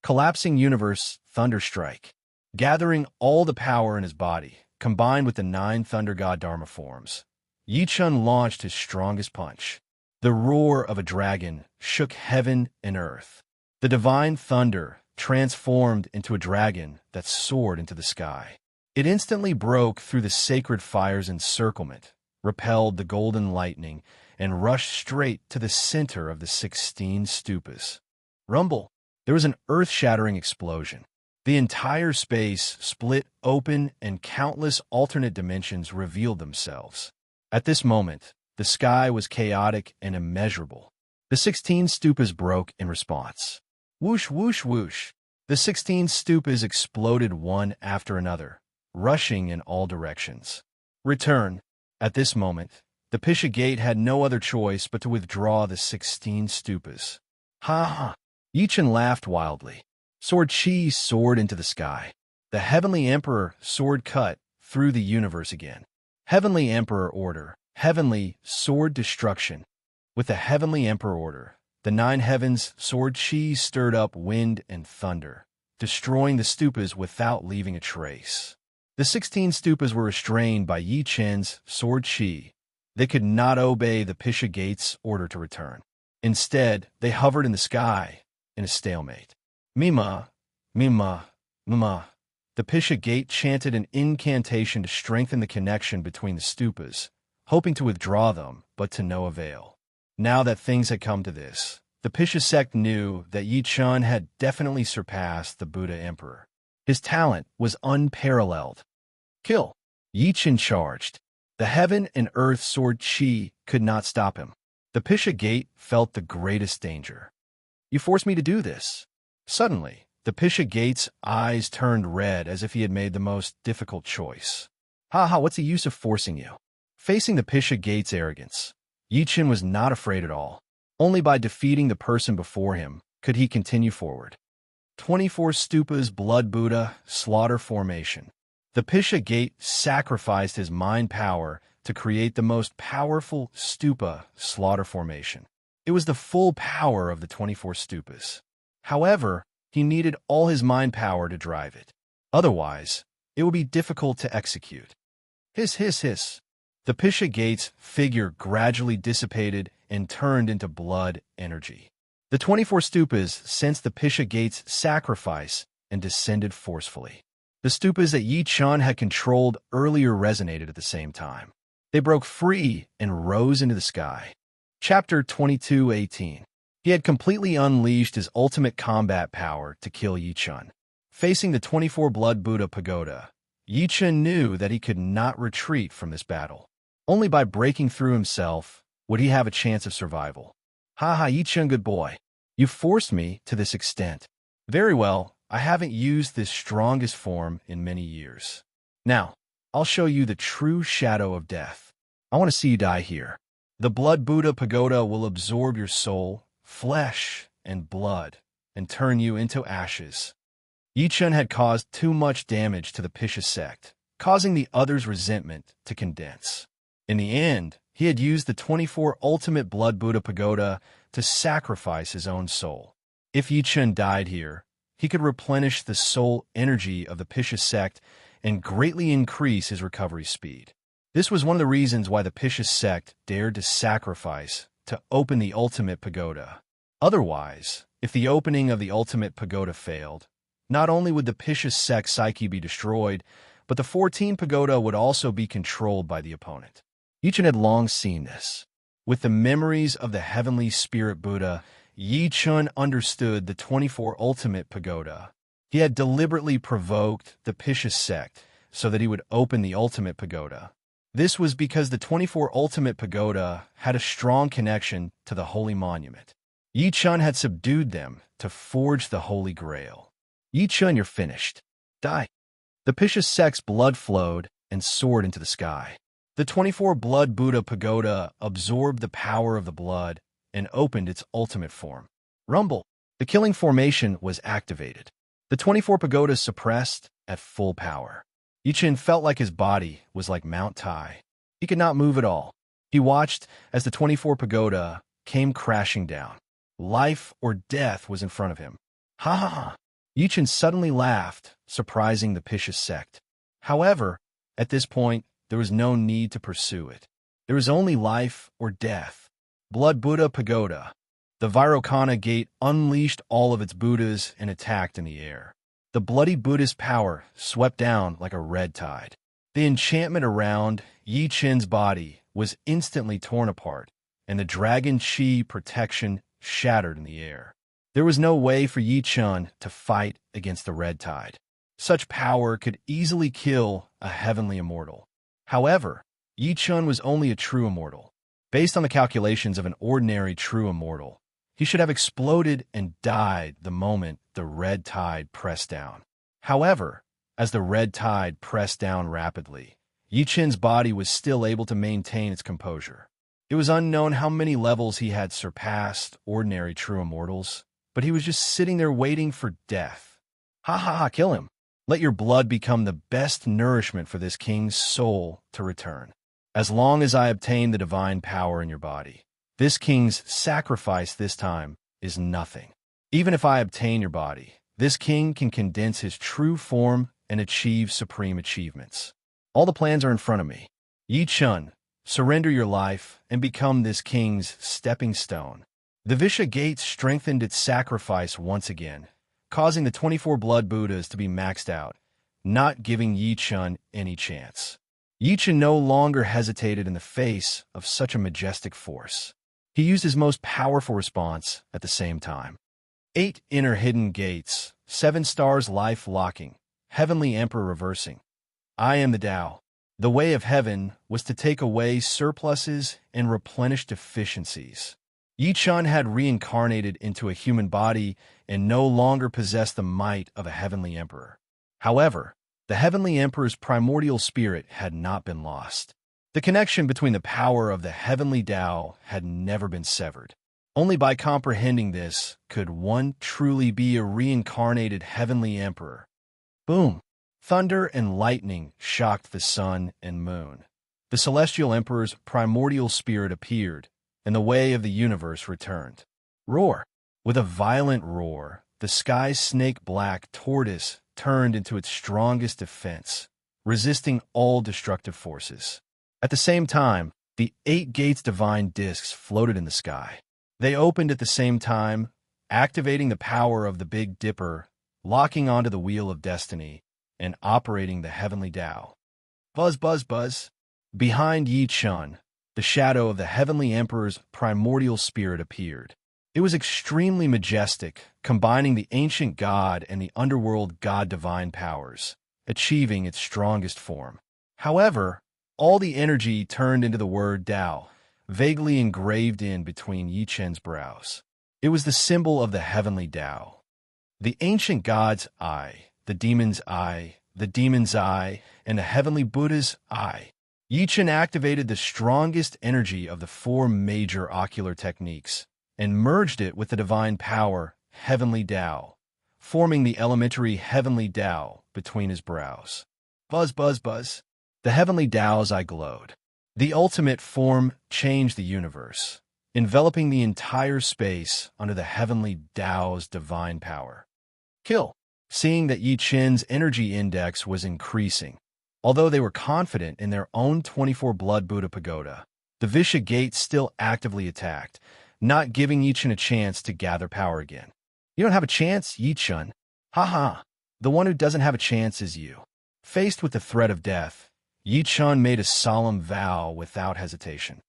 Collapsing universe thunderstrike. Gathering all the power in his body, combined with the 9 thunder god dharma forms, Yi Chen launched his strongest punch. The roar of a dragon shook heaven and earth. The divine thunder transformed into a dragon that soared into the sky. It instantly broke through the sacred fire's encirclement, repelled the golden lightning, and rushed straight to the center of the 16 stupas. Rumble! There was an earth-shattering explosion. The entire space split open and countless alternate dimensions revealed themselves. At this moment, the sky was chaotic and immeasurable. The 16 stupas broke in response. Whoosh, whoosh, whoosh. The 16 stupas exploded one after another, rushing in all directions. Return. At this moment, the Pisha Gate had no other choice but to withdraw the 16 stupas. Ha ha! Yi Chen laughed wildly. Sword Chi soared into the sky. The Heavenly Emperor sword cut through the universe again. Heavenly Emperor order. Heavenly sword destruction. With the Heavenly Emperor order, the 9 heavens sword Chi stirred up wind and thunder, destroying the stupas without leaving a trace. The 16 stupas were restrained by Yi Chen's sword Chi. They could not obey the Pisha Gate's order to return. Instead, they hovered in the sky in a stalemate. Mima, Mima, Mima. The Pisha Gate chanted an incantation to strengthen the connection between the stupas, hoping to withdraw them, but to no avail. Now that things had come to this, the Pisha sect knew that Yi Chun had definitely surpassed the Buddha Emperor. His talent was unparalleled. Kill! Yi Chun charged. The heaven and earth sword Qi could not stop him. The Pisha gate felt the greatest danger. You forced me to do this. Suddenly, the Pisha gate's eyes turned red as if he had made the most difficult choice. What's the use of forcing you? Facing the Pisha gate's arrogance, Yi Chun was not afraid at all. Only by defeating the person before him could he continue forward. 24 Stupas Blood Buddha Slaughter Formation. The Pisha gate sacrificed his mind power to create the most powerful stupa slaughter formation. It was the full power of the 24 stupas. However, he needed all his mind power to drive it. Otherwise, it would be difficult to execute. Hiss, hiss, hiss. The Pisha gate's figure gradually dissipated and turned into blood energy. The 24 stupas sensed the Pisha gate's sacrifice and descended forcefully. The stupas that Yi Chun had controlled earlier resonated at the same time. They broke free and rose into the sky. Chapter 22:18. He had completely unleashed his ultimate combat power to kill Yi Chun. Facing the 24 Blood Buddha Pagoda, Yi Chun knew that he could not retreat from this battle. Only by breaking through himself would he have a chance of survival. Yi Chun, good boy. You forced me to this extent. Very well, I haven't used this strongest form in many years. Now, I'll show you the true shadow of death. I want to see you die here. The Blood Buddha Pagoda will absorb your soul, flesh, and blood, and turn you into ashes. Yi Chun had caused too much damage to the Pisha sect, causing the others' resentment to condense. In the end, he had used the 24 Ultimate Blood Buddha Pagoda to sacrifice his own soul. If Yi Chun died here, he could replenish the soul energy of the Pisha sect and greatly increase his recovery speed. This was one of the reasons why the Pisha sect dared to sacrifice to open the ultimate pagoda. Otherwise, if the opening of the ultimate pagoda failed, not only would the Pisha sect psyche be destroyed, but the 14 pagoda would also be controlled by the opponent. Yi Chun had long seen this. With the memories of the heavenly spirit Buddha, Yi Chun understood the 24 ultimate pagoda. He had deliberately provoked the Pisha sect so that he would open the ultimate pagoda. This was because the 24 ultimate pagoda had a strong connection to the holy monument. Yi Chun had subdued them to forge the Holy Grail. Yi Chun, you're finished. Die. The Pisha sect's blood flowed and soared into the sky. The 24 Blood Buddha Pagoda absorbed the power of the blood and opened its ultimate form. Rumble. The killing formation was activated. The 24 pagodas suppressed at full power. Yi Chun felt like his body was like Mount Tai. He could not move at all. He watched as the 24 pagoda came crashing down. Life or death was in front of him. Yi Chun suddenly laughed, surprising the Pisha sect. However, at this point, there was no need to pursue it. There was only life or death. Blood Buddha Pagoda. The Vairocana gate unleashed all of its Buddhas and attacked in the air. The bloody Buddhist power swept down like a red tide. The enchantment around Yi Chun's body was instantly torn apart, and the dragon Qi protection shattered in the air. There was no way for Yi Chun to fight against the red tide. Such power could easily kill a heavenly immortal. However, Yi Chun was only a true immortal. Based on the calculations of an ordinary true immortal, he should have exploded and died the moment the red tide pressed down. However, as the red tide pressed down rapidly, Yi Chun's body was still able to maintain its composure. It was unknown how many levels he had surpassed ordinary true immortals, but he was just sitting there waiting for death. Kill him. Let your blood become the best nourishment for this king's soul to return. As long as I obtain the divine power in your body, this king's sacrifice this time is nothing. Even if I obtain your body, this king can condense his true form and achieve supreme achievements. All the plans are in front of me. Yi Chun, surrender your life and become this king's stepping stone. The Visha gate strengthened its sacrifice once again, causing the 24 blood Buddhas to be maxed out, not giving Yi Chun any chance. Yi Chun no longer hesitated in the face of such a majestic force. He used his most powerful response at the same time. 8 inner hidden gates, 7 stars life locking, heavenly emperor reversing. I am the Tao. The way of heaven was to take away surpluses and replenish deficiencies. Yi Chun had reincarnated into a human body and no longer possessed the might of a heavenly emperor. However, the heavenly emperor's primordial spirit had not been lost. The connection between the power of the heavenly Tao had never been severed. Only by comprehending this could one truly be a reincarnated heavenly emperor. Boom! Thunder and lightning shocked the sun and moon. The celestial emperor's primordial spirit appeared, and the way of the universe returned. Roar! With a violent roar, the sky's snake-black tortoise turned into its strongest defense, resisting all destructive forces. At the same time, the 8 gates divine discs floated in the sky. They opened at the same time, activating the power of the Big Dipper, locking onto the wheel of destiny, and operating the heavenly Tao. Buzz, buzz, buzz. Behind Yi Chun, the shadow of the heavenly emperor's primordial spirit appeared. It was extremely majestic, combining the ancient god and the underworld god divine powers, achieving its strongest form. However, all the energy turned into the word Tao, vaguely engraved in between Yi Chun's brows. It was the symbol of the heavenly Tao. The ancient god's eye, the demon's eye, the demon's eye, and the heavenly Buddha's eye. Yi Chun activated the strongest energy of the 4 major ocular techniques and merged it with the divine power, heavenly Tao, forming the elementary heavenly Tao between his brows. Buzz, buzz, buzz. The heavenly Tao's eye glowed. The ultimate form changed the universe, enveloping the entire space under the heavenly Tao's divine power. Kill. Seeing that Yi Chun's energy index was increasing, although they were confident in their own 24 Blood Buddha Pagoda, the Visha Gate still actively attacked, not giving Yi Chun a chance to gather power again. You don't have a chance, Yi Chun. Ha ha. The one who doesn't have a chance is you. Faced with the threat of death, Yi Chun made a solemn vow without hesitation.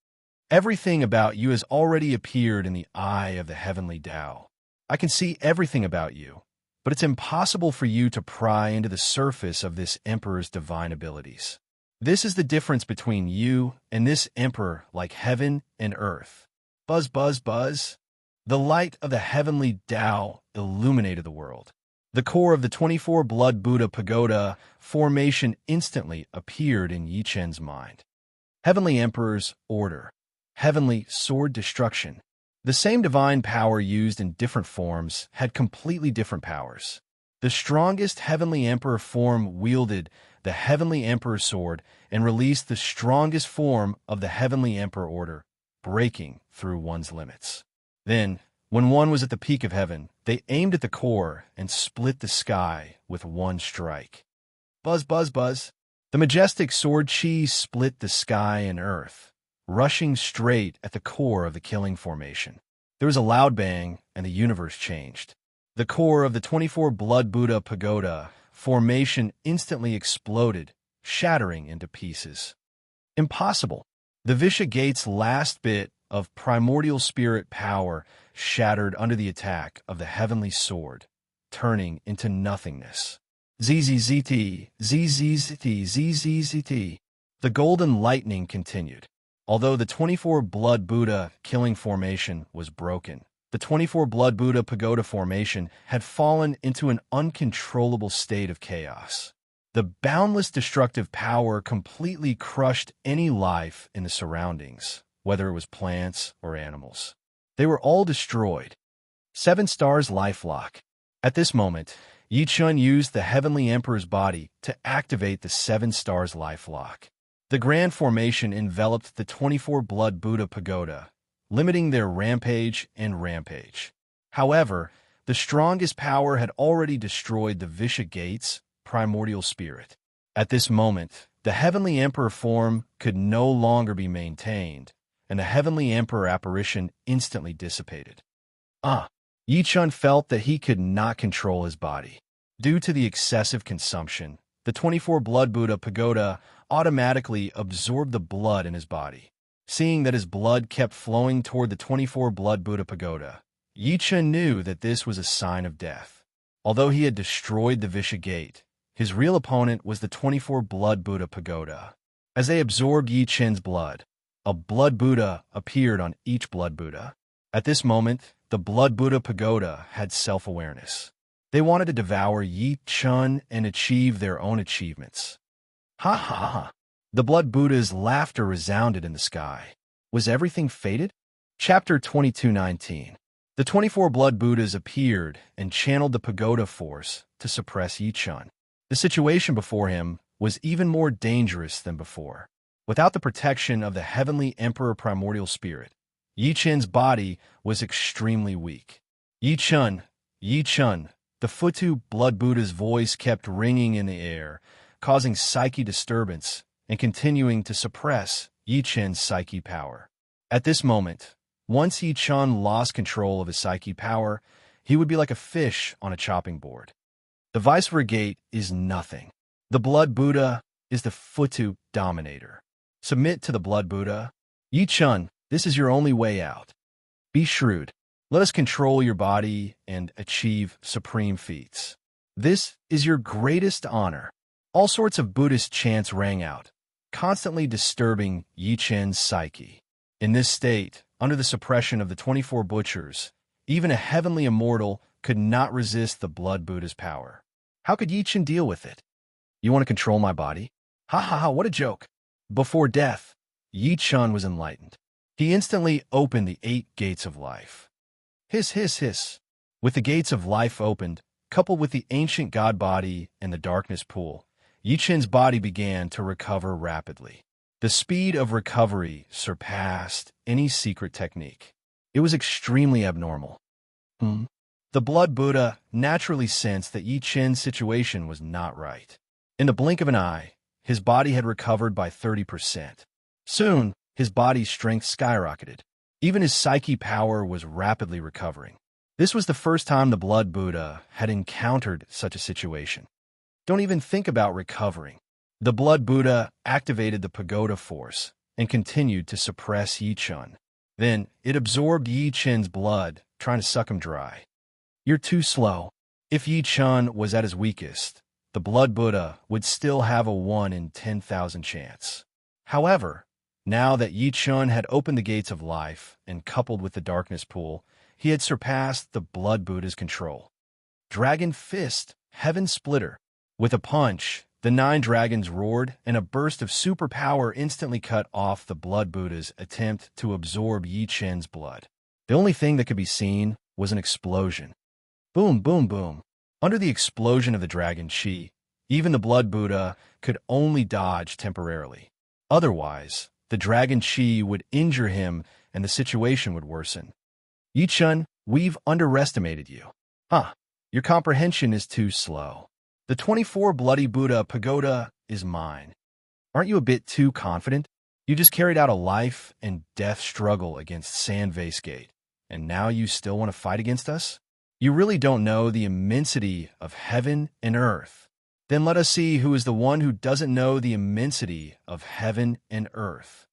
Everything about you has already appeared in the eye of the heavenly Tao. I can see everything about you, but it's impossible for you to pry into the surface of this emperor's divine abilities. This is the difference between you and this emperor like heaven and earth. Buzz, buzz, buzz. The light of the heavenly Tao illuminated the world. The core of the 24 Blood Buddha Pagoda formation instantly appeared in Yi Chun's mind. Heavenly Emperor's Order. Heavenly Sword Destruction. The same divine power used in different forms had completely different powers. The strongest Heavenly Emperor form wielded the Heavenly Emperor Sword and released the strongest form of the Heavenly Emperor Order, breaking through one's limits. Then, when one was at the peak of heaven, they aimed at the core and split the sky with one strike. Buzz, buzz, buzz. The majestic sword chi split the sky and earth, rushing straight at the core of the killing formation. There was a loud bang, and the universe changed. The core of the 24 Blood Buddha Pagoda formation instantly exploded, shattering into pieces. Impossible. The Visha Gate's last bit of primordial spirit power shattered under the attack of the heavenly sword, turning into nothingness. ZZZT, ZZZT, ZZZT. The golden lightning continued. Although the 24 Blood Buddha killing formation was broken, the 24 Blood Buddha Pagoda formation had fallen into an uncontrollable state of chaos. The boundless destructive power completely crushed any life in the surroundings, whether it was plants or animals. They were all destroyed. 7 stars lifelock. At this moment, Yi Chun used the Heavenly Emperor's body to activate the 7 stars lifelock. The grand formation enveloped the 24 Blood Buddha Pagoda, limiting their rampage and rampage. However, the strongest power had already destroyed the Visha Gate's primordial spirit. At this moment, the Heavenly Emperor form could no longer be maintained, and the Heavenly Emperor apparition instantly dissipated. Yi Chun felt that he could not control his body. Due to the excessive consumption, the 24 Blood Buddha Pagoda automatically absorbed the blood in his body. Seeing that his blood kept flowing toward the 24 Blood Buddha Pagoda, Yi Chen knew that this was a sign of death. Although he had destroyed the Visha Gate, his real opponent was the 24 Blood Buddha Pagoda. As they absorbed Yi Chen's blood, a Blood Buddha appeared on each Blood Buddha. At this moment, the Blood Buddha Pagoda had self-awareness. They wanted to devour Yi Chen and achieve their own achievements. Ha ha ha! The Blood Buddha's laughter resounded in the sky. Was everything fated? Chapter 22:19. The 24 Blood Buddhas appeared and channeled the pagoda force to suppress Yi Chen. The situation before him was even more dangerous than before. Without the protection of the heavenly Emperor Primordial Spirit, Yi Chen's body was extremely weak. Yi Chen, the Futu Blood Buddha's voice kept ringing in the air, causing psyche disturbance and continuing to suppress Yi Chen's psyche power. At this moment, once Yi Chen lost control of his psyche power, he would be like a fish on a chopping board. The Viceroy Gate is nothing. The Blood Buddha is the Futu dominator. Submit to the Blood Buddha. Yi Chen, this is your only way out. Be shrewd. Let us control your body and achieve supreme feats. This is your greatest honor. All sorts of Buddhist chants rang out, constantly disturbing Yi Chen's psyche. In this state, under the suppression of the 24 butchers, even a heavenly immortal could not resist the Blood Buddha's power. How could Yi Chen deal with it? You want to control my body? Ha ha ha, what a joke. Before death, Yi Chen was enlightened. He instantly opened the 8 gates of life. Hiss, hiss, hiss. With the gates of life opened, coupled with the ancient god body and the darkness pool, Yi Chen's body began to recover rapidly. The speed of recovery surpassed any secret technique. It was extremely abnormal. The Blood Buddha naturally sensed that Yi Chen's situation was not right. In the blink of an eye, his body had recovered by 30%. Soon, his body's strength skyrocketed. Even his psyche power was rapidly recovering. This was the first time the Blood Buddha had encountered such a situation. Don't even think about recovering. The Blood Buddha activated the pagoda force and continued to suppress Yi Chen. Then, it absorbed Yi Chen's blood, trying to suck him dry. You're too slow. If Yi Chen was at his weakest, the Blood Buddha would still have a 1 in 10,000 chance. However, now that Yi Chen had opened the gates of life and coupled with the darkness pool, he had surpassed the Blood Buddha's control. Dragon Fist, Heaven Splitter. With a punch, the 9 dragons roared, and a burst of superpower instantly cut off the Blood Buddha's attempt to absorb Yi Chen's blood. The only thing that could be seen was an explosion. Boom, boom, boom. Under the explosion of the dragon chi, even the Blood Buddha could only dodge temporarily. Otherwise, the dragon chi would injure him and the situation would worsen. Yi Chen, we've underestimated you. Your comprehension is too slow. The 24 Bloody Buddha Pagoda is mine. Aren't you a bit too confident? You just carried out a life and death struggle against Sand Vase Gate, and now you still want to fight against us? You really don't know the immensity of heaven and earth. Then let us see who is the one who doesn't know the immensity of heaven and earth.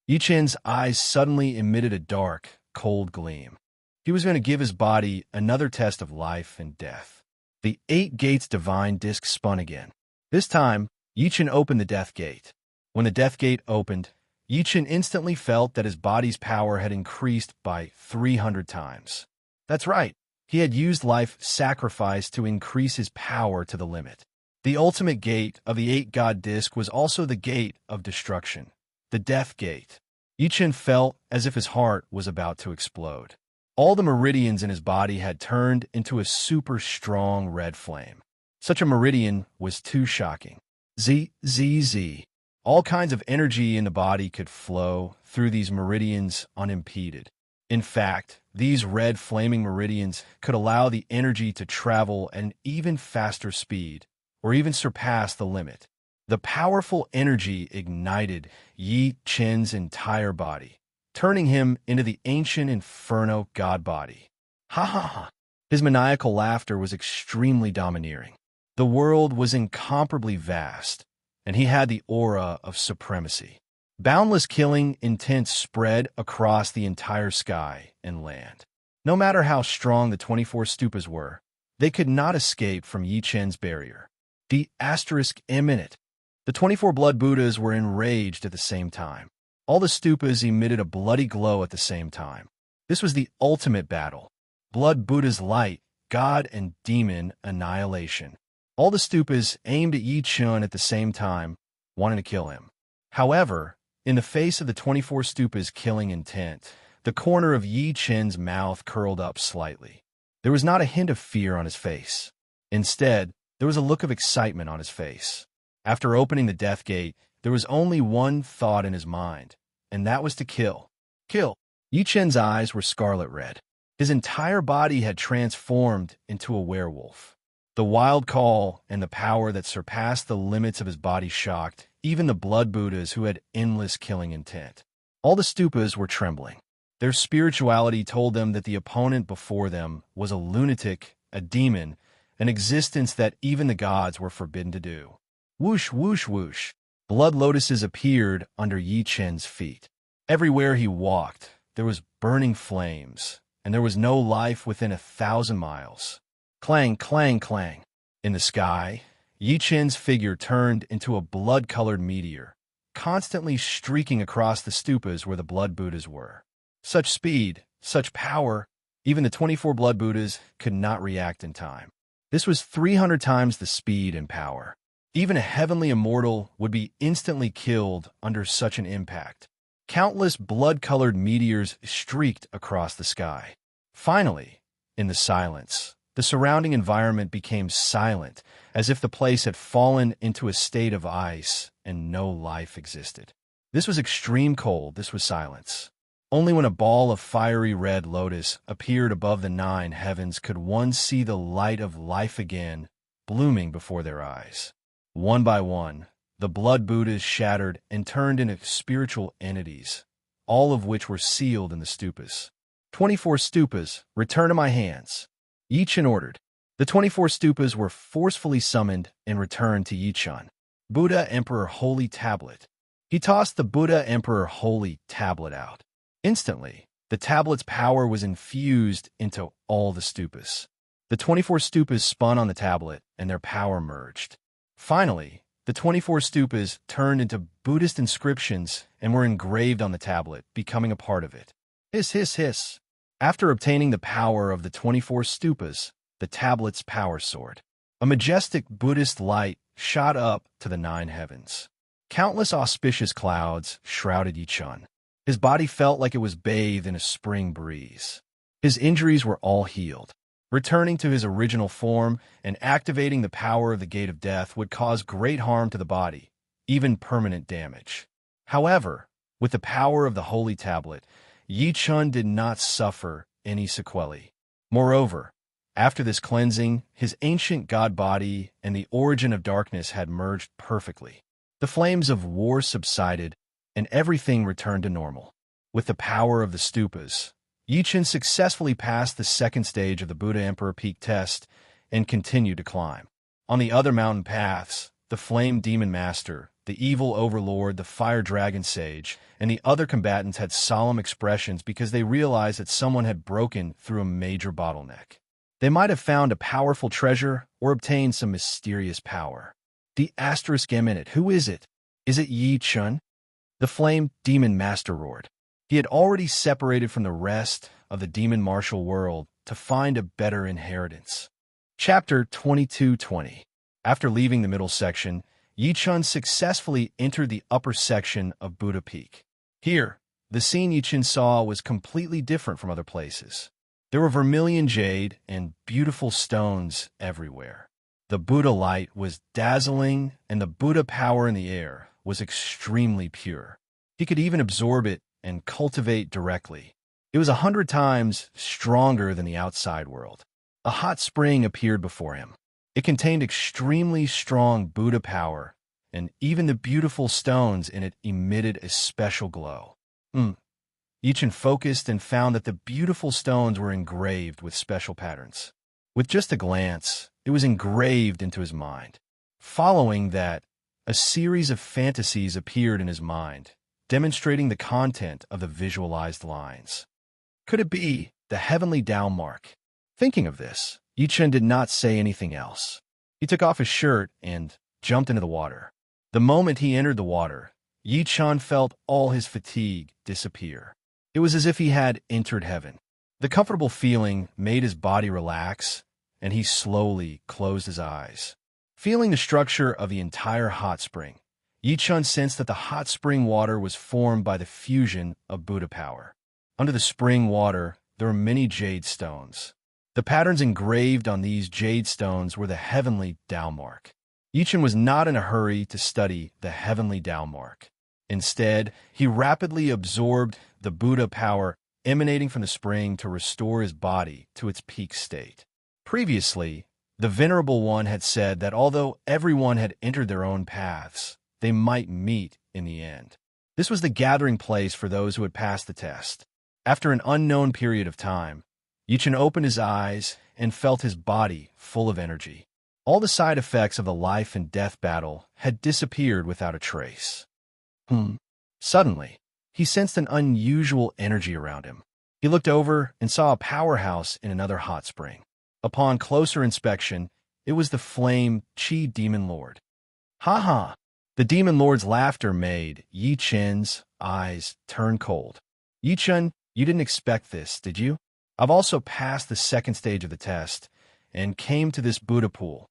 Yi Chen's eyes suddenly emitted a dark, cold gleam. He was going to give his body another test of life and death. The 8 gates divine disc spun again. This time, Yi Chen opened the death gate. When the death gate opened, Yi Chen instantly felt that his body's power had increased by 300 times. That's right, he had used life sacrifice to increase his power to the limit. The ultimate gate of the 8 god disc was also the gate of destruction, the death gate. Yi Chen felt as if his heart was about to explode. All the meridians in his body had turned into a super strong red flame. Such a meridian was too shocking. Z. All kinds of energy in the body could flow through these meridians unimpeded. In fact, these red flaming meridians could allow the energy to travel at an even faster speed, or even surpass the limit. The powerful energy ignited Yi Chen's entire body, turning him into the ancient inferno god body. Ha ha ha! His maniacal laughter was extremely domineering. The world was incomparably vast, and he had the aura of supremacy. Boundless killing intent spread across the entire sky and land. No matter how strong the 24 stupas were, they could not escape from Yi Chen's barrier. The asterisk imminent. The 24 blood Buddhas were enraged at the same time. All the stupas emitted a bloody glow at the same time. This was the ultimate battle. Blood Buddha's light, God and demon annihilation. All the stupas aimed at Yi Chen at the same time, wanting to kill him. However, in the face of the 24 stupas' killing intent, the corner of Yi Chen's mouth curled up slightly. There was not a hint of fear on his face. Instead, there was a look of excitement on his face. After opening the death gate, there was only one thought in his mind, and that was to kill. Kill. Yi Chen's eyes were scarlet red. His entire body had transformed into a werewolf. The wild call and the power that surpassed the limits of his body shocked even the blood Buddhas who had endless killing intent. All the stupas were trembling. Their spirituality told them that the opponent before them was a lunatic, a demon, an existence that even the gods were forbidden to do. Whoosh, whoosh, whoosh. Blood lotuses appeared under Yi Chen's feet. Everywhere he walked, there was burning flames, and there was no life within 1,000 miles. Clang, clang, clang. In the sky, Yi Chen's figure turned into a blood-colored meteor, constantly streaking across the stupas where the blood Buddhas were. Such speed, such power, even the 24 blood Buddhas could not react in time. This was 300 times the speed and power. Even a heavenly immortal would be instantly killed under such an impact. Countless blood-colored meteors streaked across the sky. Finally, in the silence, the surrounding environment became silent, as if the place had fallen into a state of ice and no life existed. This was extreme cold, this was silence. Only when a ball of fiery red lotus appeared above the 9 heavens could one see the light of life again, blooming before their eyes. One by one, the blood Buddhas shattered and turned into spiritual entities, all of which were sealed in the stupas. 24 stupas, return to my hands. Yi Chen ordered. The 24 stupas were forcefully summoned and returned to Yi Chen. Buddha Emperor Holy Tablet. He tossed the Buddha Emperor Holy Tablet out. Instantly, the tablet's power was infused into all the stupas. The 24 stupas spun on the tablet, and their power merged. Finally, the 24 stupas turned into Buddhist inscriptions and were engraved on the tablet, becoming a part of it. Hiss, hiss, hiss. After obtaining the power of the 24 stupas, the tablet's power soared. A majestic Buddhist light shot up to the 9 heavens. Countless auspicious clouds shrouded Yi Chen. His body felt like it was bathed in a spring breeze. His injuries were all healed. Returning to his original form and activating the power of the Gate of Death would cause great harm to the body, even permanent damage. However, with the power of the Holy Tablet, Yi Chen did not suffer any sequelae. Moreover, after this cleansing, his ancient god body and the origin of darkness had merged perfectly. The flames of war subsided, and everything returned to normal. With the power of the stupas, Yi Chen successfully passed the second stage of the Buddha Emperor Peak test and continued to climb. On the other mountain paths, the Flame Demon Master, the Evil Overlord, the Fire Dragon Sage, and the other combatants had solemn expressions because they realized that someone had broken through a major bottleneck. They might have found a powerful treasure or obtained some mysterious power. The asterisk imminent, who is it? Is it Yi Chen? The Flame Demon Master roared. He had already separated from the rest of the demon martial world to find a better inheritance. Chapter 22:20. After leaving the middle section, Yi Chen successfully entered the upper section of Buddha Peak. Here, the scene Yi Chen saw was completely different from other places. There were vermilion jade and beautiful stones everywhere. The Buddha light was dazzling, and the Buddha power in the air was extremely pure. He could even absorb it and cultivate directly. It was 100 times stronger than the outside world. A hot spring appeared before him. It contained extremely strong Buddha power, and even the beautiful stones in it emitted a special glow. Yi Chen focused and found that the beautiful stones were engraved with special patterns. With just a glance, it was engraved into his mind. Following that, a series of fantasies appeared in his mind. demonstrating the content of the visualized lines. Could it be the heavenly Tao mark? Thinking of this, Yichen did not say anything else. He took off his shirt and jumped into the water. The moment he entered the water, Yichen felt all his fatigue disappear. It was as if he had entered heaven. The comfortable feeling made his body relax, and he slowly closed his eyes. Feeling the structure of the entire hot spring, Yichen sensed that the hot spring water was formed by the fusion of Buddha power. Under the spring water, there were many jade stones. The patterns engraved on these jade stones were the heavenly Tao mark. Yichen was not in a hurry to study the heavenly Tao mark. Instead, he rapidly absorbed the Buddha power emanating from the spring to restore his body to its peak state. Previously, the Venerable One had said that although everyone had entered their own paths, they might meet in the end. This was the gathering place for those who had passed the test. After an unknown period of time, Yichen opened his eyes and felt his body full of energy. All the side effects of the life and death battle had disappeared without a trace. Suddenly, he sensed an unusual energy around him. He looked over and saw a powerhouse in another hot spring. Upon closer inspection, it was the flame Qi Demon Lord. Ha ha! The Demon Lord's laughter made Yichen's eyes turn cold. Yichen, you didn't expect this, did you? I've also passed the second stage of the test and came to this Buddha pool.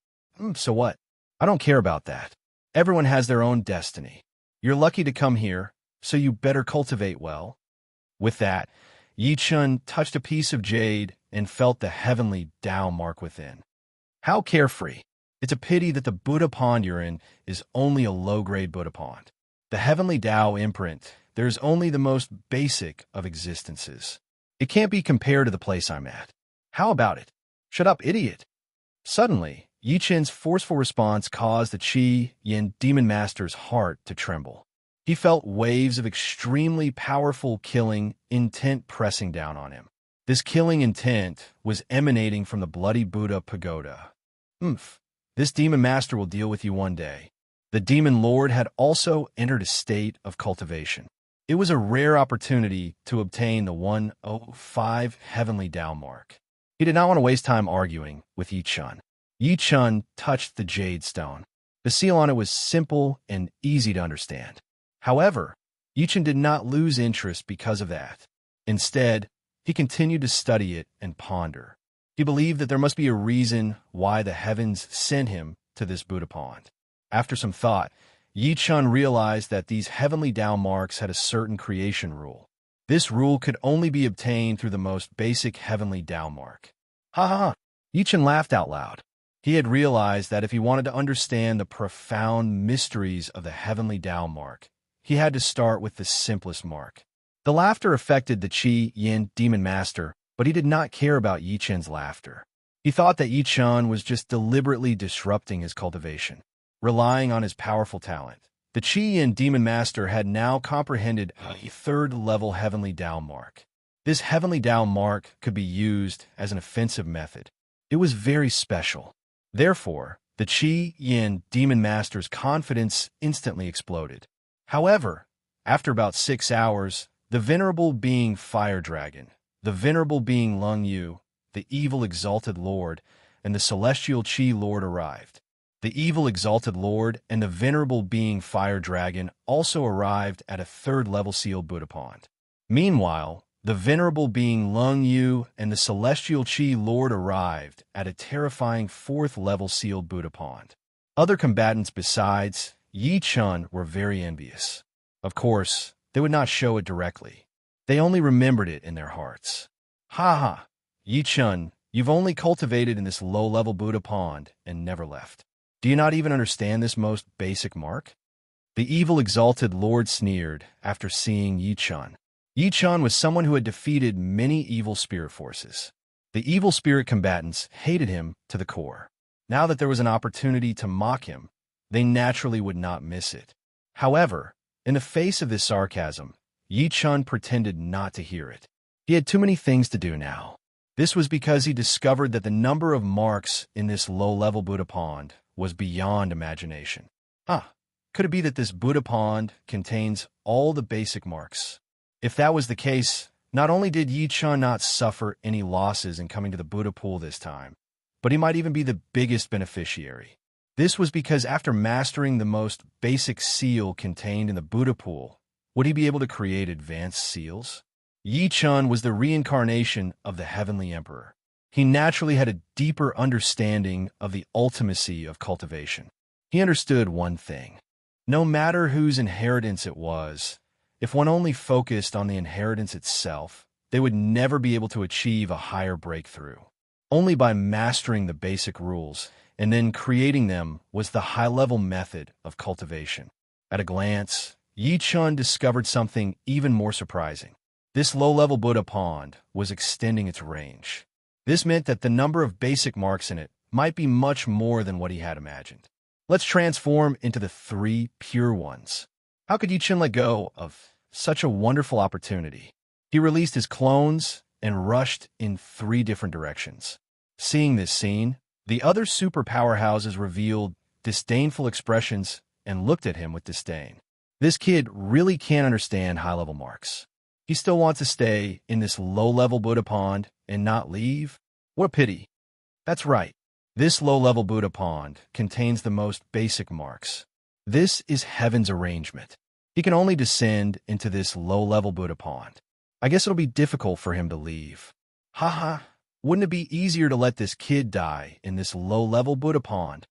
So what? I don't care about that. Everyone has their own destiny. You're lucky to come here, so you better cultivate well. With that, Yichen touched a piece of jade and felt the heavenly Tao mark within. How carefree! It's a pity that the Buddha pond you're in is only a low-grade Buddha pond. The heavenly Tao imprint, there's only the most basic of existences. It can't be compared to the place I'm at. How about it? Shut up, idiot! Suddenly, Yichen's forceful response caused the Qi Yin Demon Master's heart to tremble. He felt waves of extremely powerful killing intent pressing down on him. This killing intent was emanating from the bloody Buddha pagoda. This Demon Master will deal with you one day. The Demon Lord had also entered a state of cultivation. It was a rare opportunity to obtain the 105 heavenly Tao mark. He did not want to waste time arguing with Yichen. Yichen touched the jade stone. The seal on it was simple and easy to understand. However, Yichen did not lose interest because of that. Instead, he continued to study it and ponder. He believed that there must be a reason why the heavens sent him to this Buddha pond. After some thought, Yichen realized that these heavenly Tao marks had a certain creation rule. This rule could only be obtained through the most basic heavenly Tao mark. Ha ha ha! Yichen laughed out loud. He had realized that if he wanted to understand the profound mysteries of the heavenly Tao mark, he had to start with the simplest mark. The laughter affected the Qi Yin Demon Master, but he did not care about Yichen's laughter. He thought that Yichen was just deliberately disrupting his cultivation. Relying on his powerful talent, the Qi Yin Demon Master had now comprehended a third-level heavenly Tao mark. This heavenly Tao mark could be used as an offensive method. It was very special. Therefore, the Qi Yin Demon Master's confidence instantly exploded. However, after about 6 hours, the venerable being Fire Dragon, the venerable being Lung Yu, the evil exalted Lord, and the celestial Qi Lord arrived. The evil exalted Lord and the venerable being Fire Dragon also arrived at a third-level sealed Buddha pond. Meanwhile, the venerable being Lung Yu and the celestial Qi Lord arrived at a terrifying fourth-level sealed Buddha pond. Other combatants besides Yichen were very envious. Of course, they would not show it directly. They only remembered it in their hearts. Ha ha! Yichen, you've only cultivated in this low-level Buddha pond and never left. Do you not even understand this most basic mark? The evil exalted Lord sneered after seeing Yichen. Yichen was someone who had defeated many evil spirit forces. The evil spirit combatants hated him to the core. Now that there was an opportunity to mock him, they naturally would not miss it. However, in the face of this sarcasm, Yichen pretended not to hear it. He had too many things to do now. This was because he discovered that the number of marks in this low-level Buddha pond was beyond imagination. Could it be that this Buddha pond contains all the basic marks? If that was the case, not only did Yi Chun not suffer any losses in coming to the Buddha pool this time, but he might even be the biggest beneficiary. This was because after mastering the most basic seal contained in the Buddha pool, would he be able to create advanced seals? Yi Chun was the reincarnation of the Heavenly Emperor. He naturally had a deeper understanding of the ultimacy of cultivation. He understood one thing. No matter whose inheritance it was, if one only focused on the inheritance itself, they would never be able to achieve a higher breakthrough. Only by mastering the basic rules and then creating them was the high-level method of cultivation. At a glance, Yi Chun discovered something even more surprising. This low-level Buddha pond was extending its range. This meant that the number of basic marks in it might be much more than what he had imagined. Let's transform into the 3 pure ones. How could Yi Chun let go of such a wonderful opportunity? He released his clones and rushed in 3 different directions. Seeing this scene, the other super powerhouses revealed disdainful expressions and looked at him with disdain. This kid really can't understand high-level marks. He still wants to stay in this low-level Buddha pond and not leave? What a pity. That's right. This low-level Buddha pond contains the most basic marks. This is heaven's arrangement. He can only descend into this low-level Buddha pond. I guess it'll be difficult for him to leave. Haha, wouldn't it be easier to let this kid die in this low-level Buddha pond?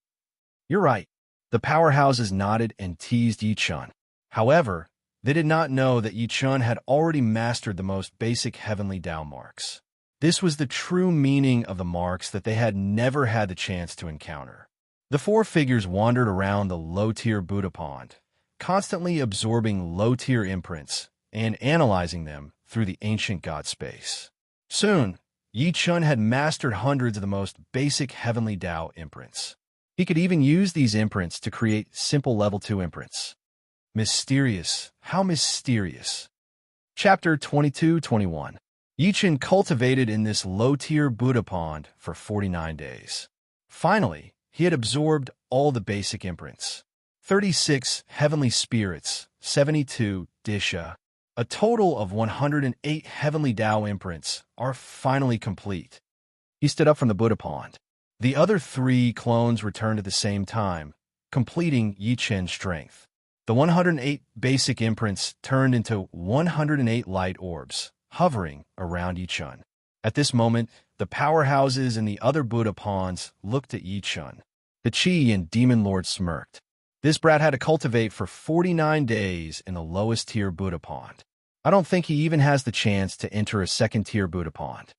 You're right. The powerhouses nodded and teased Yi Chun. However, they did not know that Yi Chun had already mastered the most basic heavenly Tao marks. This was the true meaning of the marks that they had never had the chance to encounter. The 4 figures wandered around the low-tier Buddha pond, constantly absorbing low-tier imprints and analyzing them through the ancient God space. Soon, Yi Chun had mastered hundreds of the most basic heavenly Tao imprints. He could even use these imprints to create simple level 2 imprints. Mysterious. How mysterious. Chapter 22-21. Yi Chun cultivated in this low-tier Buddha pond for 49 days. Finally, he had absorbed all the basic imprints. 36 heavenly spirits, 72 Disha. A total of 108 heavenly Tao imprints are finally complete. He stood up from the Buddha pond. The other 3 clones returned at the same time, completing Yi Chun's strength. The 108 basic imprints turned into 108 light orbs, hovering around Yi Chun. At this moment, the powerhouses in the other Buddha ponds looked at Yi Chun. The Chi and Demon Lord smirked. This brat had to cultivate for 49 days in the lowest tier Buddha pond. I don't think he even has the chance to enter a second-tier Buddha pond.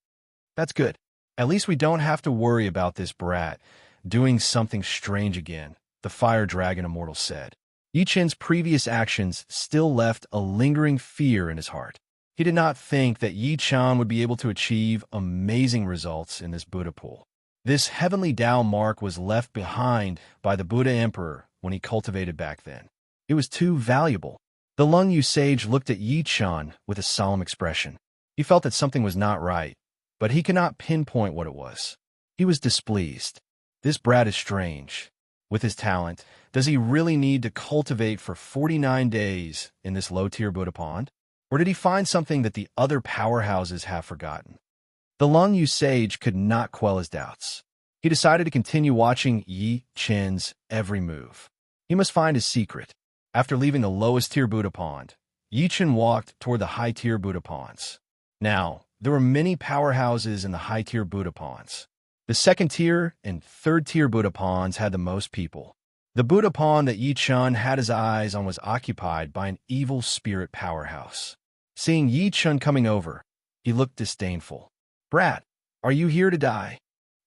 That's good. At least we don't have to worry about this brat doing something strange again, the Fire Dragon Immortal said. Yi Chun's previous actions still left a lingering fear in his heart. He did not think that Yi Chun would be able to achieve amazing results in this Buddha pool. This heavenly Tao mark was left behind by the Buddha Emperor when he cultivated back then. It was too valuable. The Lung Yu sage looked at Yi Chun with a solemn expression. He felt that something was not right, but he could not pinpoint what it was. He was displeased. This brat is strange. With his talent, does he really need to cultivate for 49 days in this low-tier Buddha pond? Or did he find something that the other powerhouses have forgotten? The Lung Yu sage could not quell his doubts. He decided to continue watching Yi Chun's every move. He must find his secret. After leaving the lowest-tier Buddha pond, Yi Chun walked toward the high-tier Buddha ponds. Now, there were many powerhouses in the high-tier Buddha ponds. The second-tier and third-tier Buddha ponds had the most people. The Buddha pond that Yi Chun had his eyes on was occupied by an evil spirit powerhouse. Seeing Yi Chun coming over, he looked disdainful. "Brat, are you here to die?"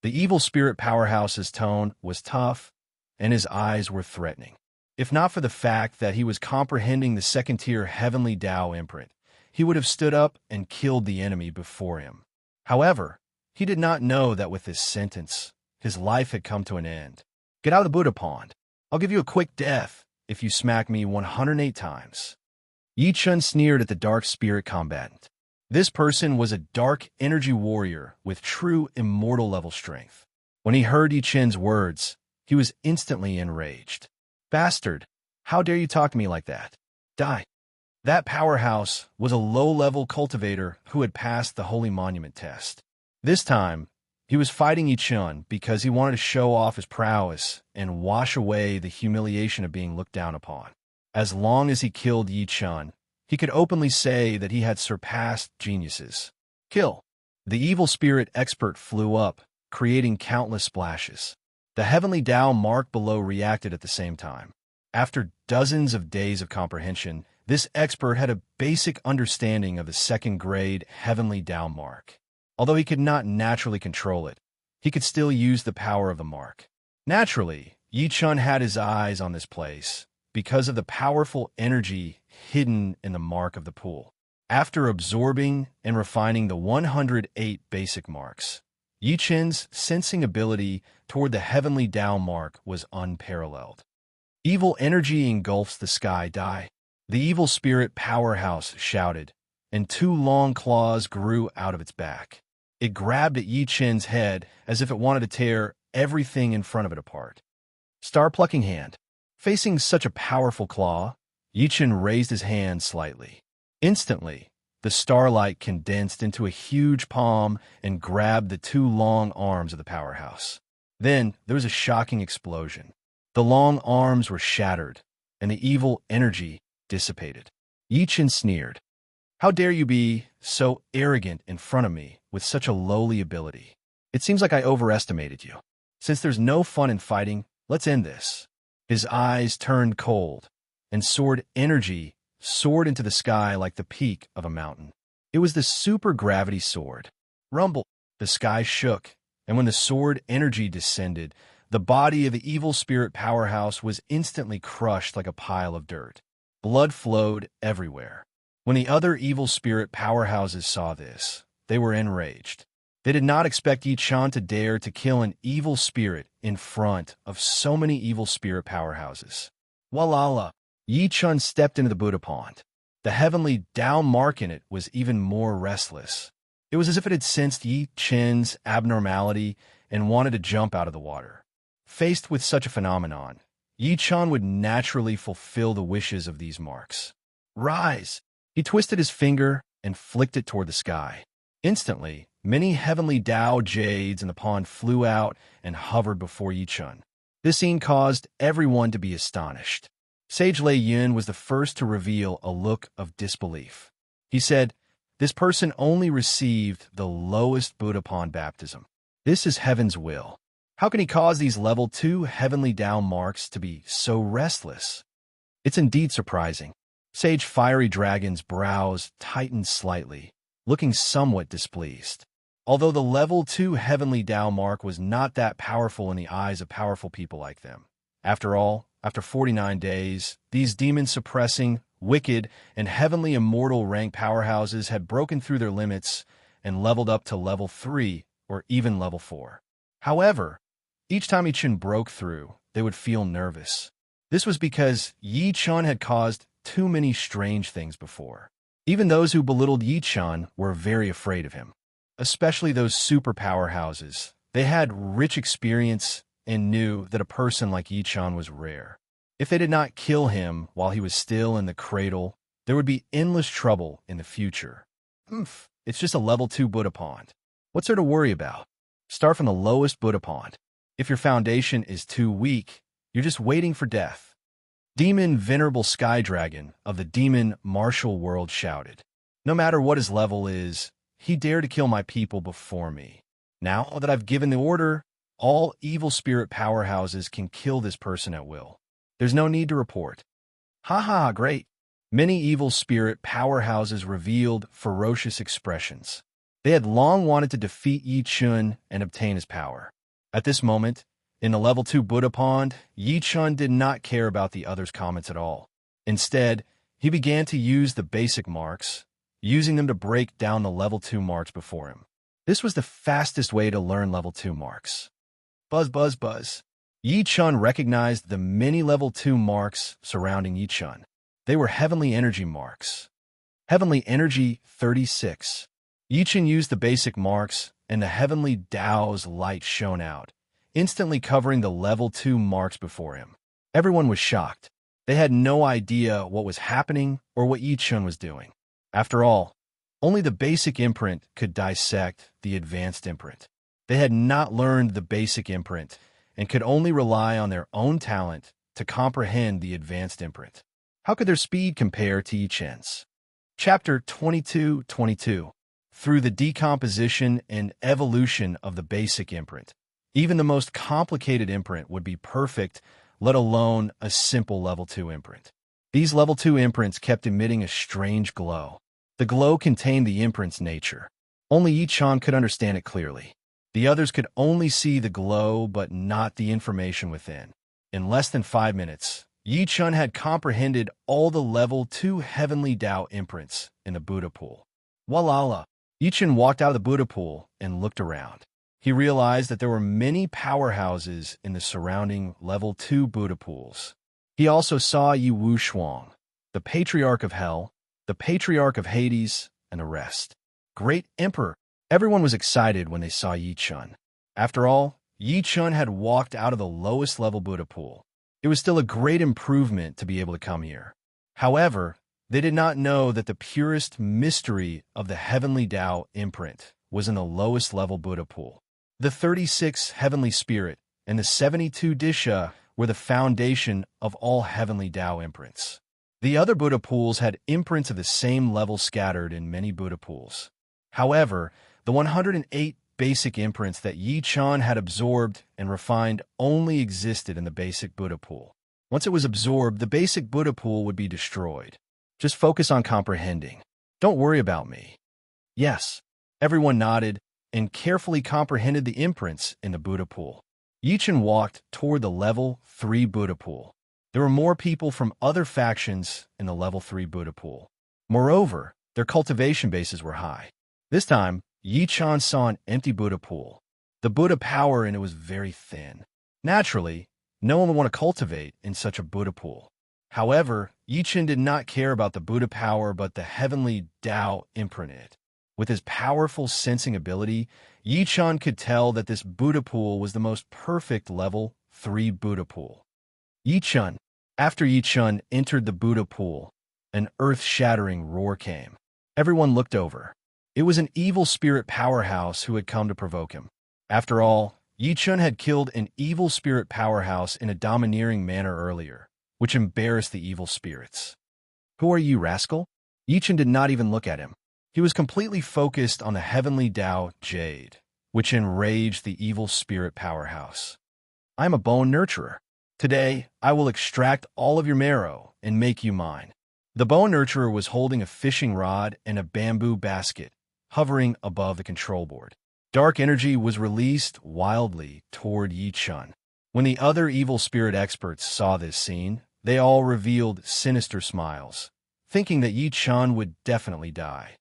The evil spirit powerhouse's tone was tough, and his eyes were threatening. If not for the fact that he was comprehending the second-tier heavenly Tao imprint, he would have stood up and killed the enemy before him. However, he did not know that with this sentence, his life had come to an end. "Get out of the Buddha pond. I'll give you a quick death if you smack me 108 times. Yi Chun sneered at the dark spirit combatant. This person was a dark energy warrior with true immortal level strength. When he heard Yi Chun's words, he was instantly enraged. "Bastard! How dare you talk to me like that? Die. That powerhouse was a low-level cultivator who had passed the Holy Monument test. This time, he was fighting Yi Chun because he wanted to show off his prowess and wash away the humiliation of being looked down upon. As long as he killed Yi Chun, he could openly say that he had surpassed geniuses. Kill. The evil spirit expert flew up, creating countless splashes. The heavenly Tao mark below reacted at the same time. After dozens of days of comprehension, this expert had a basic understanding of the second-grade heavenly Tao mark. Although he could not naturally control it, he could still use the power of the mark. Naturally, Yi Chun had his eyes on this place because of the powerful energy hidden in the mark of the pool. After absorbing and refining the 108 basic marks, Yi Chun's sensing ability toward the heavenly Tao mark was unparalleled. Evil energy engulfs the sky die. The evil spirit powerhouse shouted, and two long claws grew out of its back. It grabbed at Yi Chun's head as if it wanted to tear everything in front of it apart. Star-plucking hand. Facing such a powerful claw, Yi Chun raised his hand slightly. Instantly, the starlight condensed into a huge palm and grabbed the two long arms of the powerhouse. Then there was a shocking explosion. The long arms were shattered, and the evil energy dissipated. Yi Chun sneered. How dare you be so arrogant in front of me with such a lowly ability? It seems like I overestimated you. Since there's no fun in fighting, let's end this. His eyes turned cold, and sword energy soared into the sky like the peak of a mountain. It was the super-gravity sword. Rumble. The sky shook, and when the sword energy descended, the body of the evil spirit powerhouse was instantly crushed like a pile of dirt. Blood flowed everywhere. When the other evil spirit powerhouses saw this, they were enraged. They did not expect Yi Chun to dare to kill an evil spirit in front of so many evil spirit powerhouses. Walala! Yi Chun stepped into the Buddha pond. The heavenly Tao mark in it was even more restless. It was as if it had sensed Yi Chun's abnormality and wanted to jump out of the water. Faced with such a phenomenon, Yi Chun would naturally fulfill the wishes of these marks. Rise! He twisted his finger and flicked it toward the sky. Instantly, many heavenly Tao jades in the pond flew out and hovered before Yi Chun. This scene caused everyone to be astonished. Sage Lei Yun was the first to reveal a look of disbelief. He said, "This person only received the lowest Buddha pond baptism. This is heaven's will. How can he cause these level 2 heavenly Tao marks to be so restless?" It's indeed surprising. Sage Fiery Dragon's brows tightened slightly, looking somewhat displeased. Although the level 2 heavenly Tao mark was not that powerful in the eyes of powerful people like them. After all, after 49 days, these demon-suppressing, wicked, and heavenly immortal rank powerhouses had broken through their limits and leveled up to level 3 or even level 4. However, each time Yi Chun broke through, they would feel nervous. This was because Yi Chun had caused too many strange things before. Even those who belittled Yi Chun were very afraid of him, especially those super powerhouses. They had rich experience and knew that a person like Yi Chun was rare. If they did not kill him while he was still in the cradle, there would be endless trouble in the future. It's just a level 2 Buddha pond. What's there to worry about? Start from the lowest Buddha pond. If your foundation is too weak, you're just waiting for death. Demon Venerable Sky Dragon of the Demon Martial World shouted, "No matter what his level is, he dared to kill my people before me. Now that I've given the order, all evil spirit powerhouses can kill this person at will. There's no need to report." Ha, great. Many evil spirit powerhouses revealed ferocious expressions. They had long wanted to defeat Yi Chun and obtain his power. At this moment, in the level 2 Buddha pond, Yi Chun did not care about the others' comments at all. Instead, he began to use the basic marks, using them to break down the level 2 marks before him. This was the fastest way to learn level 2 marks. Buzz, buzz, buzz. Yi Chun recognized the many level 2 marks surrounding Yi Chun. They were heavenly energy marks. Heavenly energy 36. Yi Chun used the basic marks, and the heavenly Tao's light shone out, instantly covering the level 2 marks before him. Everyone was shocked. They had no idea what was happening or what Yi Chun was doing. After all, only the basic imprint could dissect the advanced imprint. They had not learned the basic imprint and could only rely on their own talent to comprehend the advanced imprint. How could their speed compare to Yi Chun's? Chapter 22:22. Through the decomposition and evolution of the basic imprint, even the most complicated imprint would be perfect, let alone a simple level 2 imprint. These level 2 imprints kept emitting a strange glow. The glow contained the imprint's nature. Only Yi Chun could understand it clearly. The others could only see the glow but not the information within. In less than 5 minutes, Yi Chun had comprehended all the level 2 heavenly Tao imprints in the Buddha pool. Walala! Yi Chun walked out of the Buddha pool and looked around. He realized that there were many powerhouses in the surrounding level 2 Buddha pools. He also saw Yi Wushuang, the Patriarch of Hell, the Patriarch of Hades, and the rest. Great Emperor! Everyone was excited when they saw Yi Chun. After all, Yi Chun had walked out of the lowest level Buddha pool. It was still a great improvement to be able to come here. However, they did not know that the purest mystery of the heavenly Tao imprint was in the lowest level Buddha pool. The 36 heavenly spirit and the 72 Disha were the foundation of all heavenly Tao imprints. The other Buddha pools had imprints of the same level scattered in many Buddha pools. However, the 108 basic imprints that Yi Chun had absorbed and refined only existed in the basic Buddha pool. Once it was absorbed, the basic Buddha pool would be destroyed. Just focus on comprehending. Don't worry about me. Yes, everyone nodded and carefully comprehended the imprints in the Buddha pool. Yi Chun walked toward the level 3 Buddha pool. There were more people from other factions in the level 3 Buddha pool. Moreover, their cultivation bases were high. This time, Yi Chun saw an empty Buddha pool. The Buddha power in it was very thin. Naturally, no one would want to cultivate in such a Buddha pool. However, Yi Chun did not care about the Buddha power but the heavenly Tao imprint in it. With his powerful sensing ability, Yi Chun could tell that this Buddha pool was the most perfect level 3 Buddha pool. Yi Chun. After Yi Chun entered the Buddha pool, an earth-shattering roar came. Everyone looked over. It was an evil spirit powerhouse who had come to provoke him. After all, Yi Chun had killed an evil spirit powerhouse in a domineering manner earlier, which embarrassed the evil spirits. Who are you, rascal? Yi Chun did not even look at him. He was completely focused on the heavenly Tao jade, which enraged the evil spirit powerhouse. I am a bone nurturer. Today, I will extract all of your marrow and make you mine. The bone nurturer was holding a fishing rod and a bamboo basket, hovering above the control board. Dark energy was released wildly toward Yi Chun. When the other evil spirit experts saw this scene, they all revealed sinister smiles, thinking that Yi Chun would definitely die.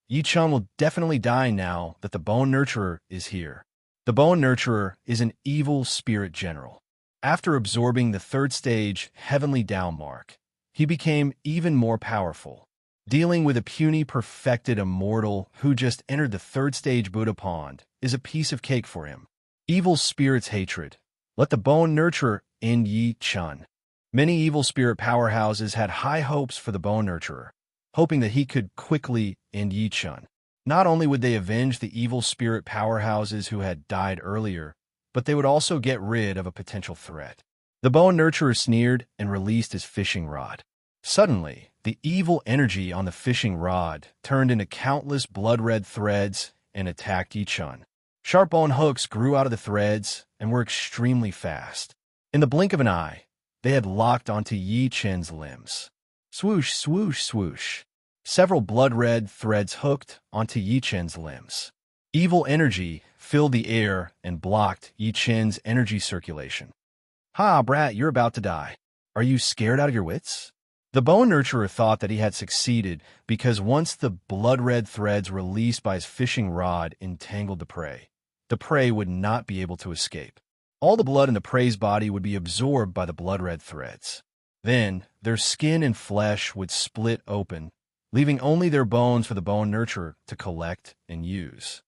Yi Chun will definitely die now that the bone nurturer is here. The bone nurturer is an evil spirit general. After absorbing the 3rd stage heavenly Tao mark, he became even more powerful. Dealing with a puny perfected immortal who just entered the 3rd stage Buddha pond is a piece of cake for him. Evil spirit's hatred. Let the bone nurturer end Yi Chun. Many evil spirit powerhouses had high hopes for the bone nurturer, hoping that he could quickly end Yi Chun. Not only would they avenge the evil spirit powerhouses who had died earlier, but they would also get rid of a potential threat. The bone nurturer sneered and released his fishing rod. Suddenly, the evil energy on the fishing rod turned into countless blood-red threads and attacked Yi Chun. Sharp bone hooks grew out of the threads and were extremely fast. In the blink of an eye, they had locked onto Yi Chun's limbs. Swoosh, swoosh, swoosh. Several blood-red threads hooked onto Yi Chun's limbs. Evil energy filled the air and blocked Yi Chun's energy circulation. Ha, brat, you're about to die. Are you scared out of your wits? The bone nurturer thought that he had succeeded because once the blood-red threads released by his fishing rod entangled the prey would not be able to escape. All the blood in the prey's body would be absorbed by the blood-red threads. Then, their skin and flesh would split open, leaving only their bones for the bone nurturer to collect and use.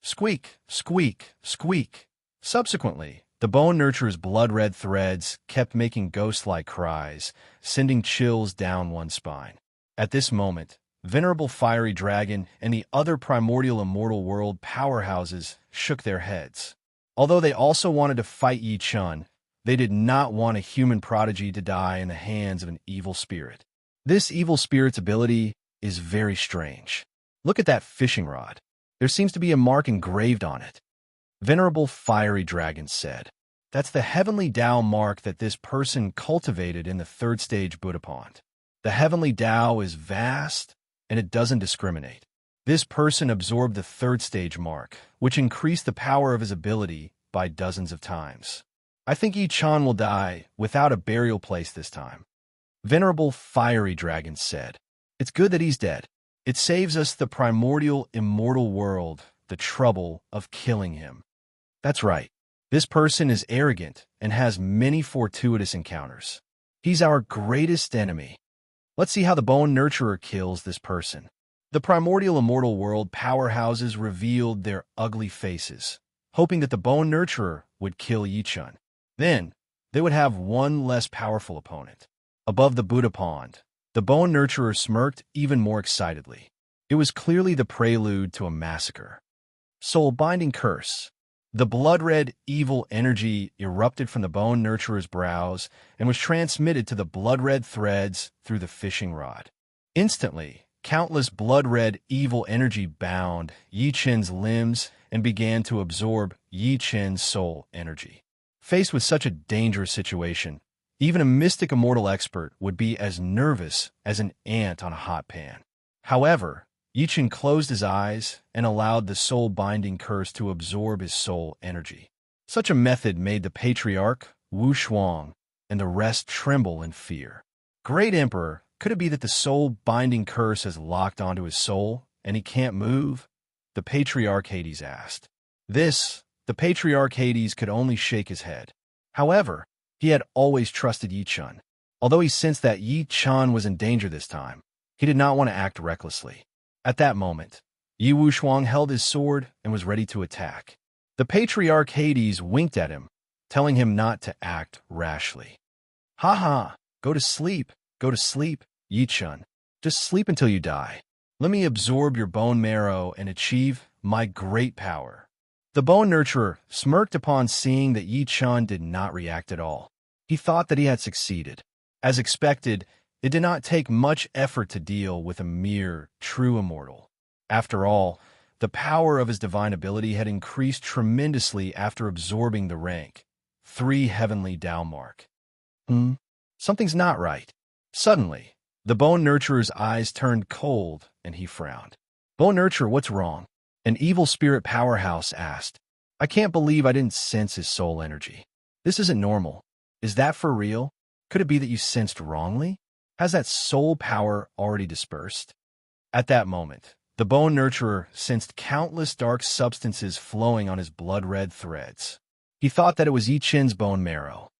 Squeak, squeak, squeak. Subsequently, The bone nurturer's blood-red threads kept making ghost-like cries, sending chills down one's spine. At this moment, Venerable Fiery Dragon and the other primordial immortal world powerhouses shook their heads. Although they also wanted to fight Yi Chun, they did not want a human prodigy to die in the hands of an evil spirit. This evil spirit's ability is very strange. Look at that fishing rod. There seems to be a mark engraved on it. Venerable Fiery Dragon said, "That's the heavenly Tao mark that this person cultivated in the third stage Buddha pond. The heavenly Tao is vast, and it doesn't discriminate. This person absorbed the third stage mark, which increased the power of his ability by dozens of times. I think Yi Chan will die without a burial place this time." Venerable Fiery Dragon said, "It's good that he's dead. It saves us the primordial immortal world the trouble of killing him." That's right. This person is arrogant and has many fortuitous encounters. He's our greatest enemy. Let's see how the Bone Nurturer kills this person. The primordial immortal world powerhouses revealed their ugly faces, hoping that the Bone Nurturer would kill Yi Chun. Then, they would have one less powerful opponent. Above the Buddha pond, the Bone Nurturer smirked even more excitedly. It was clearly the prelude to a massacre. Soul-binding curse. The blood-red, evil energy erupted from the Bone Nurturer's brows and was transmitted to the blood-red threads through the fishing rod. Instantly, countless blood-red, evil energy bound Yi Chen's limbs and began to absorb Yi Chen's soul energy. Faced with such a dangerous situation, even a mystic immortal expert would be as nervous as an ant on a hot pan. However, Yi Chen closed his eyes and allowed the soul-binding curse to absorb his soul energy. Such a method made the Patriarch, Wu Shuang, and the rest tremble in fear. Great Emperor, could it be that the soul-binding curse has locked onto his soul, and he can't move? The Patriarch Hades asked. The Patriarch Hades could only shake his head. However, he had always trusted Yi Chun. Although he sensed that Yi Chun was in danger this time, he did not want to act recklessly. At that moment, Yi Wuxuang held his sword and was ready to attack. The Patriarch Hades winked at him, telling him not to act rashly. "Ha ha, go to sleep, Yi Chun. Just sleep until you die. Let me absorb your bone marrow and achieve my great power." The Bone Nurturer smirked upon seeing that Yi Chun did not react at all. He thought that he had succeeded. As expected, it did not take much effort to deal with a mere true immortal. After all, the power of his divine ability had increased tremendously after absorbing the rank 3 heavenly Tao mark. Something's not right. Suddenly, the Bone Nurturer's eyes turned cold and he frowned. "Bone Nurturer, what's wrong?" An evil spirit powerhouse asked. "I can't believe I didn't sense his soul energy. This isn't normal. Is that for real? Could it be that you sensed wrongly? Has that soul power already dispersed?" At that moment, the Bone Nurturer sensed countless dark substances flowing on his blood-red threads. He thought that it was Yi Chen's bone marrow.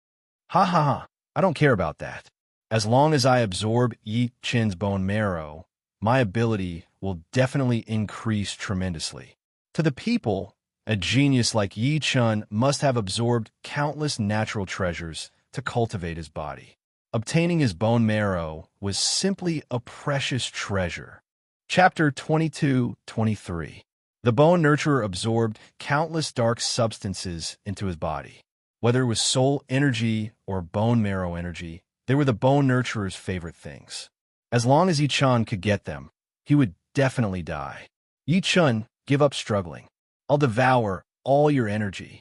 "Ha ha ha, I don't care about that. As long as I absorb Yi Chen's bone marrow, my ability will definitely increase tremendously." To the people, a genius like Yi Chun must have absorbed countless natural treasures to cultivate his body. Obtaining his bone marrow was simply a precious treasure. Chapter 22-23. The Bone Nurturer absorbed countless dark substances into his body. Whether it was soul energy or bone marrow energy, they were the Bone Nurturer's favorite things. As long as Yi Chun could get them, he would definitely die. "Yi Chun, give up struggling. I'll devour all your energy."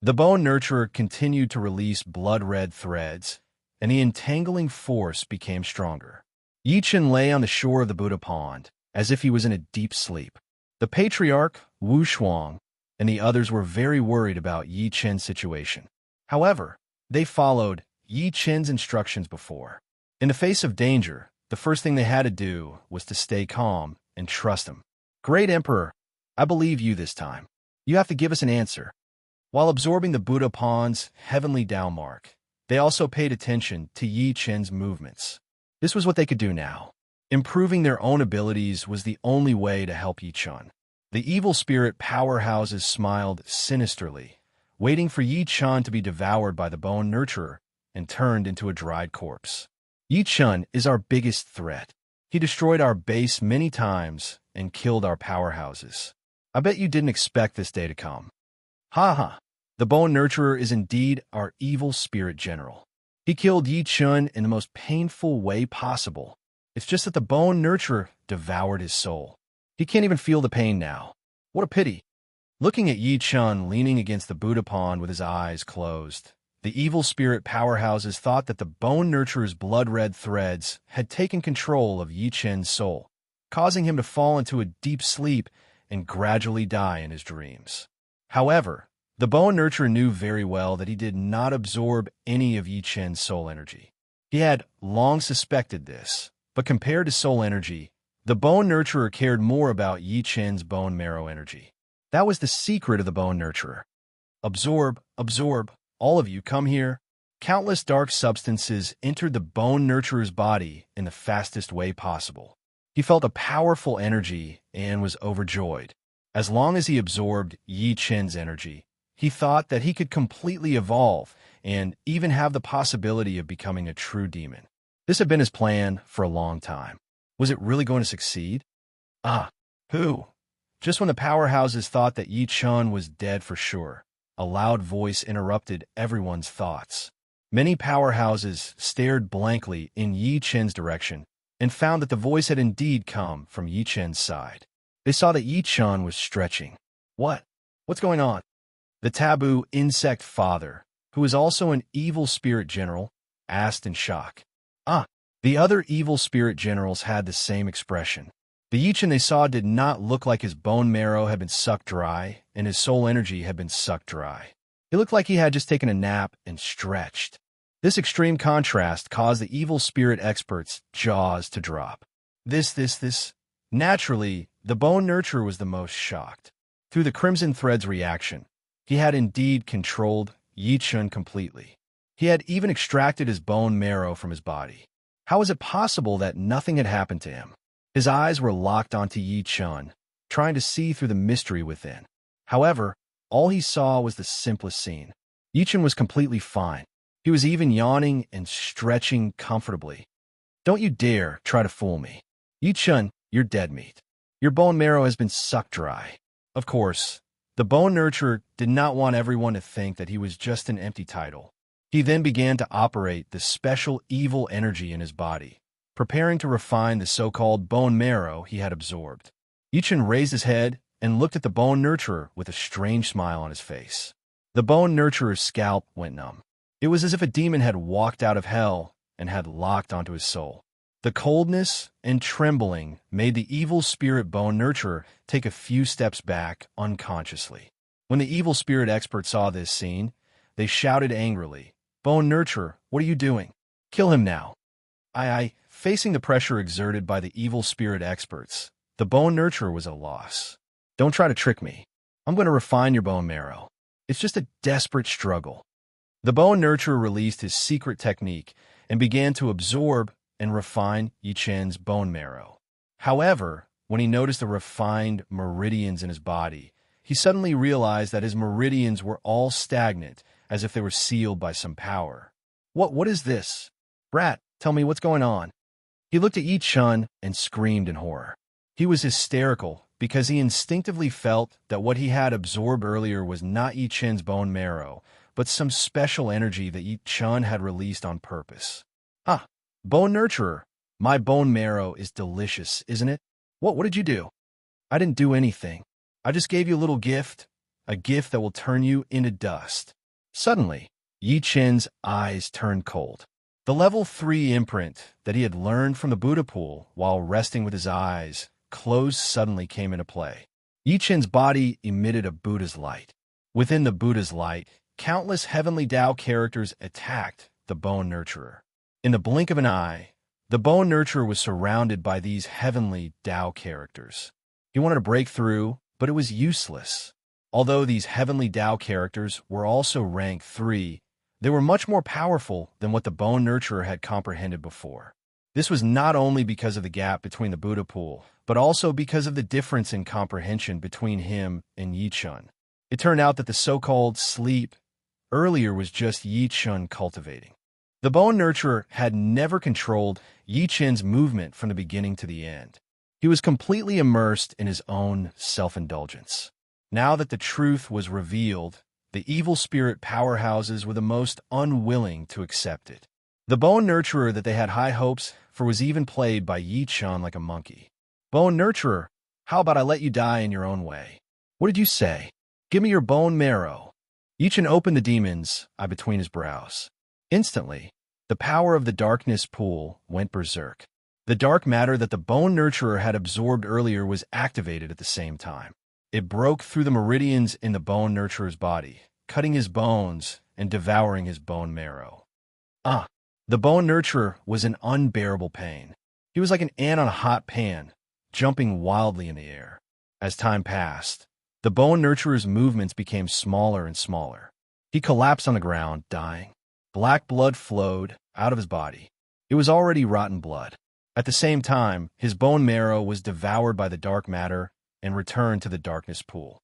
The Bone Nurturer continued to release blood-red threads, and the entangling force became stronger. Yi Chun lay on the shore of the Buddha pond, as if he was in a deep sleep. The Patriarch, Wu Shuang, and the others were very worried about Yi Chen's situation. However, they followed Yi Chen's instructions before. In the face of danger, the first thing they had to do was to stay calm and trust him. "Great Emperor, I believe you this time. You have to give us an answer." While absorbing the Buddha pond's heavenly Tao mark, they also paid attention to Yi Chen's movements. This was what they could do now. Improving their own abilities was the only way to help Yi Chun. The evil spirit powerhouses smiled sinisterly, waiting for Yi Chun to be devoured by the bone nurturer and turned into a dried corpse. Yi Chun is our biggest threat. He destroyed our base many times and killed our powerhouses. I bet you didn't expect this day to come. Ha ha! The bone nurturer is indeed our evil spirit general. He killed Yi Chun in the most painful way possible. It's just that the bone nurturer devoured his soul. He can't even feel the pain now. What a pity. Looking at Yi Chun leaning against the Buddha pond with his eyes closed, the evil spirit powerhouses thought that the bone nurturer's blood-red threads had taken control of Yi Chun's soul, causing him to fall into a deep sleep and gradually die in his dreams. However, the bone nurturer knew very well that he did not absorb any of Yi Chun's soul energy. He had long suspected this, but compared to soul energy, the bone nurturer cared more about Yi Chun's bone marrow energy. That was the secret of the bone nurturer. Absorb, absorb, all of you come here. Countless dark substances entered the bone nurturer's body in the fastest way possible. He felt a powerful energy and was overjoyed. As long as he absorbed Yi Chun's energy, he thought that he could completely evolve and even have the possibility of becoming a true demon. This had been his plan for a long time. Was it really going to succeed? Who? Just when the powerhouses thought that Yi Chun was dead for sure, a loud voice interrupted everyone's thoughts. Many powerhouses stared blankly in Yi Chun's direction and found that the voice had indeed come from Yi Chun's side. They saw that Yi Chun was stretching. What's going on? The taboo insect father, who is also an evil spirit general, asked in shock. The other evil spirit generals had the same expression. The Yi Chun they saw did not look like his bone marrow had been sucked dry and his soul energy had been sucked dry. He looked like he had just taken a nap and stretched. This extreme contrast caused the evil spirit experts' jaws to drop. This. Naturally, the bone nurturer was the most shocked. Through the Crimson Thread's reaction, he had indeed controlled Yi Chun completely. He had even extracted his bone marrow from his body. How was it possible that nothing had happened to him? His eyes were locked onto Yi Chun, trying to see through the mystery within. However, all he saw was the simplest scene. Yi Chun was completely fine. He was even yawning and stretching comfortably. Don't you dare try to fool me. Yi Chun, you're dead meat. Your bone marrow has been sucked dry. Of course, the bone nurturer did not want everyone to think that he was just an empty title. He then began to operate the special evil energy in his body, preparing to refine the so-called bone marrow he had absorbed. Yi Chun raised his head and looked at the bone nurturer with a strange smile on his face. The bone nurturer's scalp went numb. It was as if a demon had walked out of hell and had locked onto his soul. The coldness and trembling made the evil spirit bone nurturer take a few steps back unconsciously. When the evil spirit expert saw this scene, they shouted angrily, "Bone nurturer, what are you doing? Kill him now." Facing the pressure exerted by the evil spirit experts, the bone nurturer was at a loss. Don't try to trick me. I'm going to refine your bone marrow. It's just a desperate struggle. The bone nurturer released his secret technique and began to absorb and refine Yi Chun's bone marrow. However, when he noticed the refined meridians in his body, he suddenly realized that his meridians were all stagnant, as if they were sealed by some power. What is this? Brat, tell me what's going on. He looked at Yi Chun and screamed in horror. He was hysterical because he instinctively felt that what he had absorbed earlier was not Yi Chun's bone marrow, but some special energy that Yi Chun had released on purpose. Bone nurturer, my bone marrow is delicious, isn't it? What did you do? I didn't do anything. I just gave you a little gift, a gift that will turn you into dust. Suddenly, Yi Chun's eyes turned cold. The level 3 imprint that he had learned from the Buddha pool while resting with his eyes closed suddenly came into play. Yi Chun's body emitted a Buddha's light. Within the Buddha's light, countless heavenly Tao characters attacked the bone nurturer. In the blink of an eye, the bone nurturer was surrounded by these heavenly Tao characters. He wanted to break through, but it was useless. Although these heavenly Tao characters were also rank 3, they were much more powerful than what the bone nurturer had comprehended before. This was not only because of the gap between the Buddha pool, but also because of the difference in comprehension between him and Yi Chun. It turned out that the so-called sleep earlier was just Yi Chun cultivating. The Bone Nurturer had never controlled Yi Chun's movement from the beginning to the end. He was completely immersed in his own self-indulgence. Now that the truth was revealed, the evil spirit powerhouses were the most unwilling to accept it. The Bone Nurturer that they had high hopes for was even played by Yi Chun like a monkey. Bone Nurturer, how about I let you die in your own way? What did you say? Give me your bone marrow. Yi Chun opened the demon's eye between his brows. Instantly, the power of the darkness pool went berserk. The dark matter that the Bone Nurturer had absorbed earlier was activated at the same time. It broke through the meridians in the Bone Nurturer's body, cutting his bones and devouring his bone marrow. The Bone Nurturer was in unbearable pain. He was like an ant on a hot pan, jumping wildly in the air. As time passed, the Bone Nurturer's movements became smaller and smaller. He collapsed on the ground, dying. Black blood flowed out of his body. It was already rotten blood. At the same time, his bone marrow was devoured by the dark matter and returned to the darkness pool.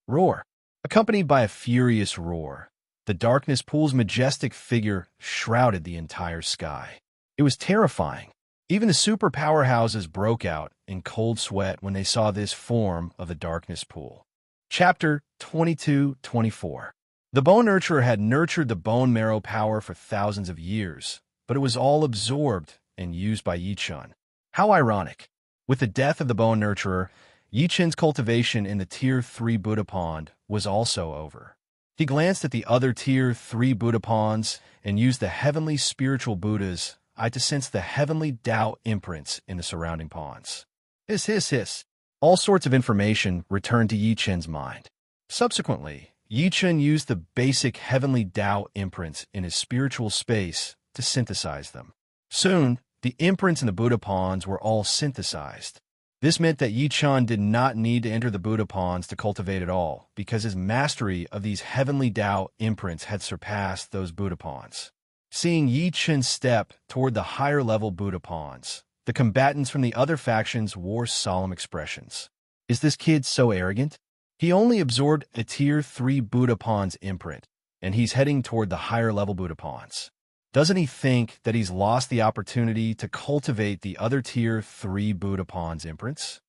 Roar! Accompanied by a furious roar, the darkness pool's majestic figure shrouded the entire sky. It was terrifying. Even the super powerhouses broke out in cold sweat when they saw this form of the darkness pool. Chapter 22-24. The Bone Nurturer had nurtured the bone marrow power for thousands of years, but it was all absorbed and used by Yi Chun. How ironic. With the death of the Bone Nurturer, Yi Chun's cultivation in the Tier 3 Buddha pond was also over. He glanced at the other Tier 3 Buddha ponds and used the heavenly spiritual Buddhas to sense the heavenly Tao imprints in the surrounding ponds. Hiss, hiss, hiss. All sorts of information returned to Yi Chun's mind. Subsequently, Yi Chun used the basic heavenly Tao imprints in his spiritual space to synthesize them. Soon, the imprints in the Buddha ponds were all synthesized. This meant that Yi Chun did not need to enter the Buddha ponds to cultivate at all, because his mastery of these heavenly Tao imprints had surpassed those Buddha ponds. Seeing Yi Chun step toward the higher-level Buddha ponds, the combatants from the other factions wore solemn expressions. Is this kid so arrogant? He only absorbed a Tier 3 Buddha ponds imprint, and he's heading toward the higher-level Buddha ponds. Doesn't he think that he's lost the opportunity to cultivate the other Tier 3 Buddha ponds imprints?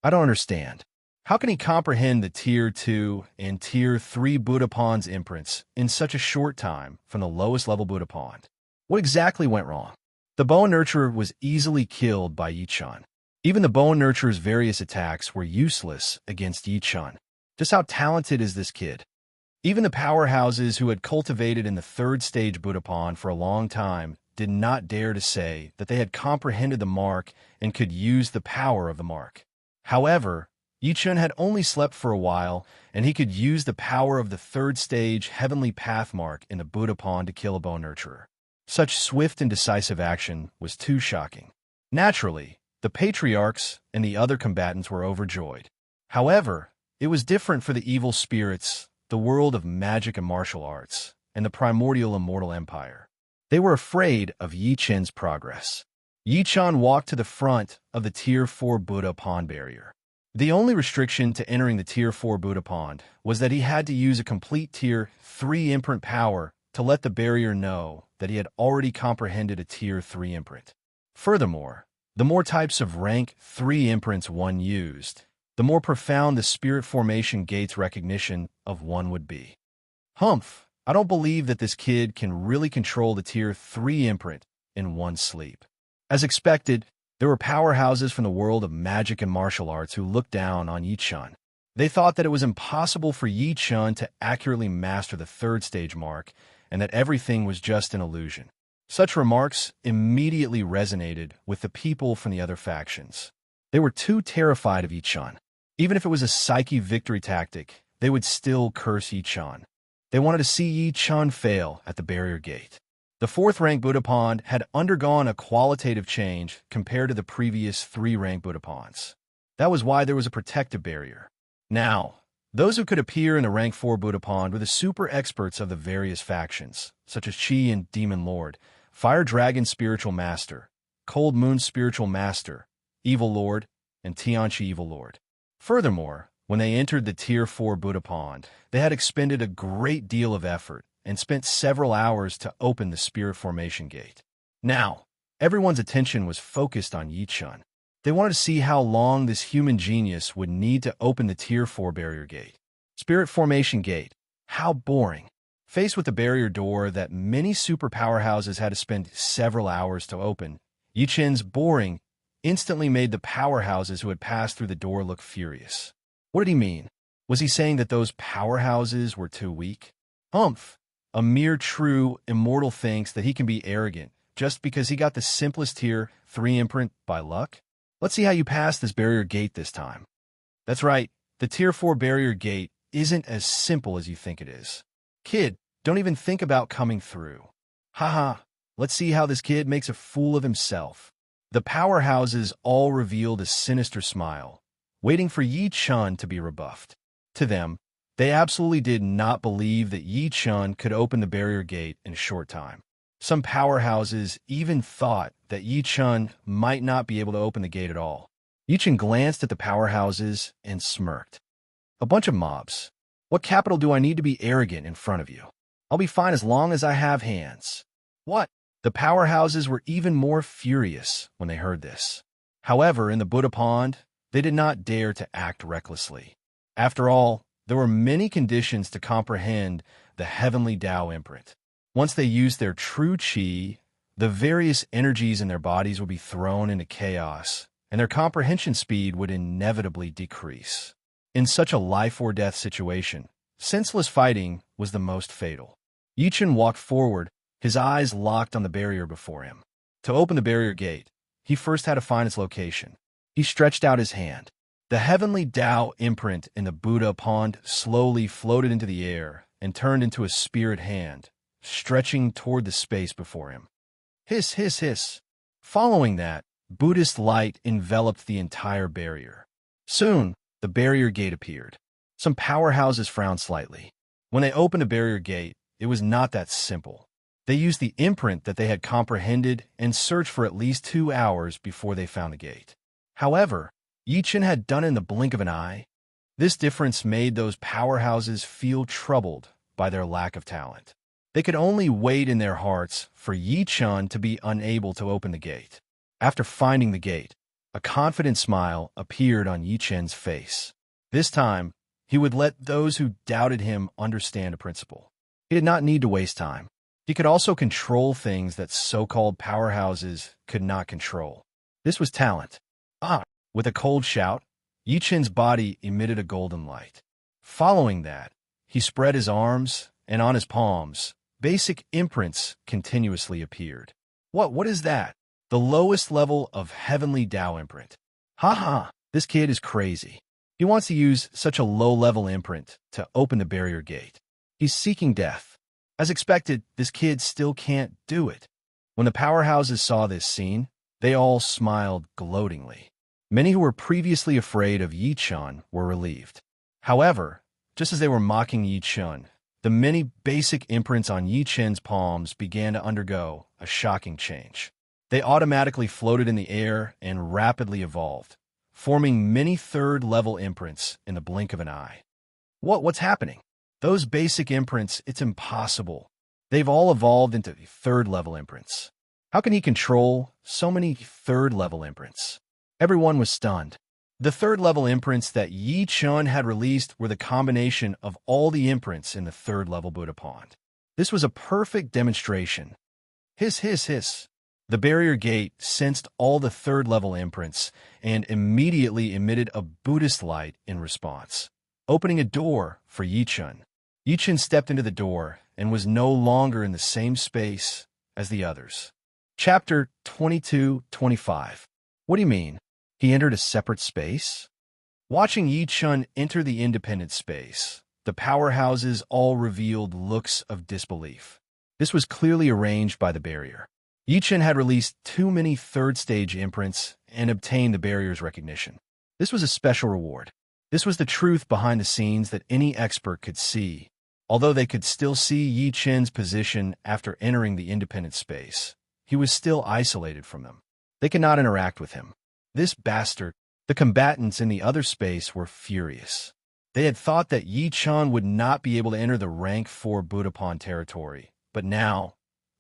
I don't understand. How can he comprehend the Tier 2 and Tier 3 Buddha ponds imprints in such a short time from the lowest level Buddha pond? What exactly went wrong? The Bone Nurturer was easily killed by Yi Chun. Even the Bone Nurturer's various attacks were useless against Yi Chun. Just how talented is this kid? Even the powerhouses who had cultivated in the third stage Buddha pond for a long time did not dare to say that they had comprehended the mark and could use the power of the mark. However, Yi Chun had only slept for a while, and he could use the power of the third stage heavenly path mark in the Buddha pond to kill a Bone Nurturer. Such swift and decisive action was too shocking. Naturally, the patriarchs and the other combatants were overjoyed. However, it was different for the evil spirits, the world of magic and martial arts, and the primordial immortal empire. They were afraid of Yi Chun's progress. Yi Chun walked to the front of the Tier 4 Buddha pond barrier. The only restriction to entering the Tier 4 Buddha pond was that he had to use a complete Tier 3 imprint power to let the barrier know that he had already comprehended a Tier 3 imprint. Furthermore, the more types of rank 3 imprints one used, the more profound the spirit formation gate's recognition of one would be. Humph, I don't believe that this kid can really control the Tier 3 imprint in one sleep. As expected, there were powerhouses from the world of magic and martial arts who looked down on Yi Chun. They thought that it was impossible for Yi Chun to accurately master the third stage mark and that everything was just an illusion. Such remarks immediately resonated with the people from the other factions. They were too terrified of Yi Chun. Even if it was a psyche victory tactic, they would still curse Yi Chun. They wanted to see Yi Chun fail at the barrier gate. The 4th rank Buddha pond had undergone a qualitative change compared to the previous 3 rank Buddha ponds. That was why there was a protective barrier. Now, those who could appear in the rank 4 Buddha pond were the super experts of the various factions, such as Qi and Demon Lord, Fire Dragon Spiritual Master, Cold Moon Spiritual Master, Evil Lord, and Tianchi Evil Lord. Furthermore, when they entered the Tier 4 Buddha Pond, they had expended a great deal of effort and spent several hours to open the Spirit Formation Gate. Now, everyone's attention was focused on Yi-chun. They wanted to see how long this human genius would need to open the Tier 4 barrier gate. Spirit Formation Gate. How boring. Faced with the barrier door that many super powerhouses had to spend several hours to open, Yi-chun's boring instantly made the powerhouses who had passed through the door look furious. What did he mean? Was he saying that those powerhouses were too weak? Humph! A mere true, immortal thinks that he can be arrogant just because he got the simplest Tier 3 imprint by luck? Let's see how you pass this barrier gate this time. That's right, the Tier 4 barrier gate isn't as simple as you think it is. Kid, don't even think about coming through. Haha, let's see how this kid makes a fool of himself. The powerhouses all revealed a sinister smile, waiting for Yi-chun to be rebuffed. To them, they absolutely did not believe that Yi-chun could open the barrier gate in a short time. Some powerhouses even thought that Yi-chun might not be able to open the gate at all. Yi-chun glanced at the powerhouses and smirked. A bunch of mobs. What capital do I need to be arrogant in front of you? I'll be fine as long as I have hands. What? The powerhouses were even more furious when they heard this. However, in the Buddha Pond, they did not dare to act recklessly. After all, there were many conditions to comprehend the heavenly Tao imprint. Once they used their true chi, the various energies in their bodies would be thrown into chaos, and their comprehension speed would inevitably decrease. In such a life-or-death situation, senseless fighting was the most fatal. Yi-chun walked forward, his eyes locked on the barrier before him. To open the barrier gate, he first had to find its location. He stretched out his hand. The heavenly Tao imprint in the Buddha Pond slowly floated into the air and turned into a spirit hand, stretching toward the space before him. Hiss, hiss, hiss. Following that, Buddhist light enveloped the entire barrier. Soon, the barrier gate appeared. Some powerhouses frowned slightly. When they opened the barrier gate, it was not that simple. They used the imprint that they had comprehended and searched for at least 2 hours before they found the gate. However, Yi-chun had done it in the blink of an eye. This difference made those powerhouses feel troubled by their lack of talent. They could only wait in their hearts for Yi-chun to be unable to open the gate. After finding the gate, a confident smile appeared on Yi-chun's face. This time, he would let those who doubted him understand a principle. He did not need to waste time. He could also control things that so-called powerhouses could not control. This was talent. With a cold shout, Yi-chun's body emitted a golden light. Following that, he spread his arms, and on his palms, basic imprints continuously appeared. What is that? The lowest level of heavenly Tao imprint. Haha, this kid is crazy. He wants to use such a low-level imprint to open the barrier gate. He's seeking death. As expected, this kid still can't do it. When the powerhouses saw this scene, they all smiled gloatingly. Many who were previously afraid of Yi-chun were relieved. However, just as they were mocking Yi-chun, the many basic imprints on Yi-chun's palms began to undergo a shocking change. They automatically floated in the air and rapidly evolved, forming many third-level imprints in the blink of an eye. What's happening? Those basic imprints, it's impossible. They've all evolved into third-level imprints. How can he control so many third-level imprints? Everyone was stunned. The third-level imprints that Yi-chun had released were the combination of all the imprints in the third-level Buddha Pond. This was a perfect demonstration. Hiss, hiss, hiss. The barrier gate sensed all the third-level imprints and immediately emitted a Buddhist light in response, opening a door for Yi-chun. Yi-chun stepped into the door and was no longer in the same space as the others. Chapter 22-25. What do you mean? He entered a separate space? Watching Yi-chun enter the independent space, the powerhouses all revealed looks of disbelief. This was clearly arranged by the barrier. Yi-chun had released too many third-stage imprints and obtained the barrier's recognition. This was a special reward. This was the truth behind the scenes that any expert could see. Although they could still see Yi-chun's position after entering the independent space, he was still isolated from them. They could not interact with him. This bastard, The combatants in the other space were furious. They had thought that Yi Chun would not be able to enter the rank 4 Budapan territory, but now,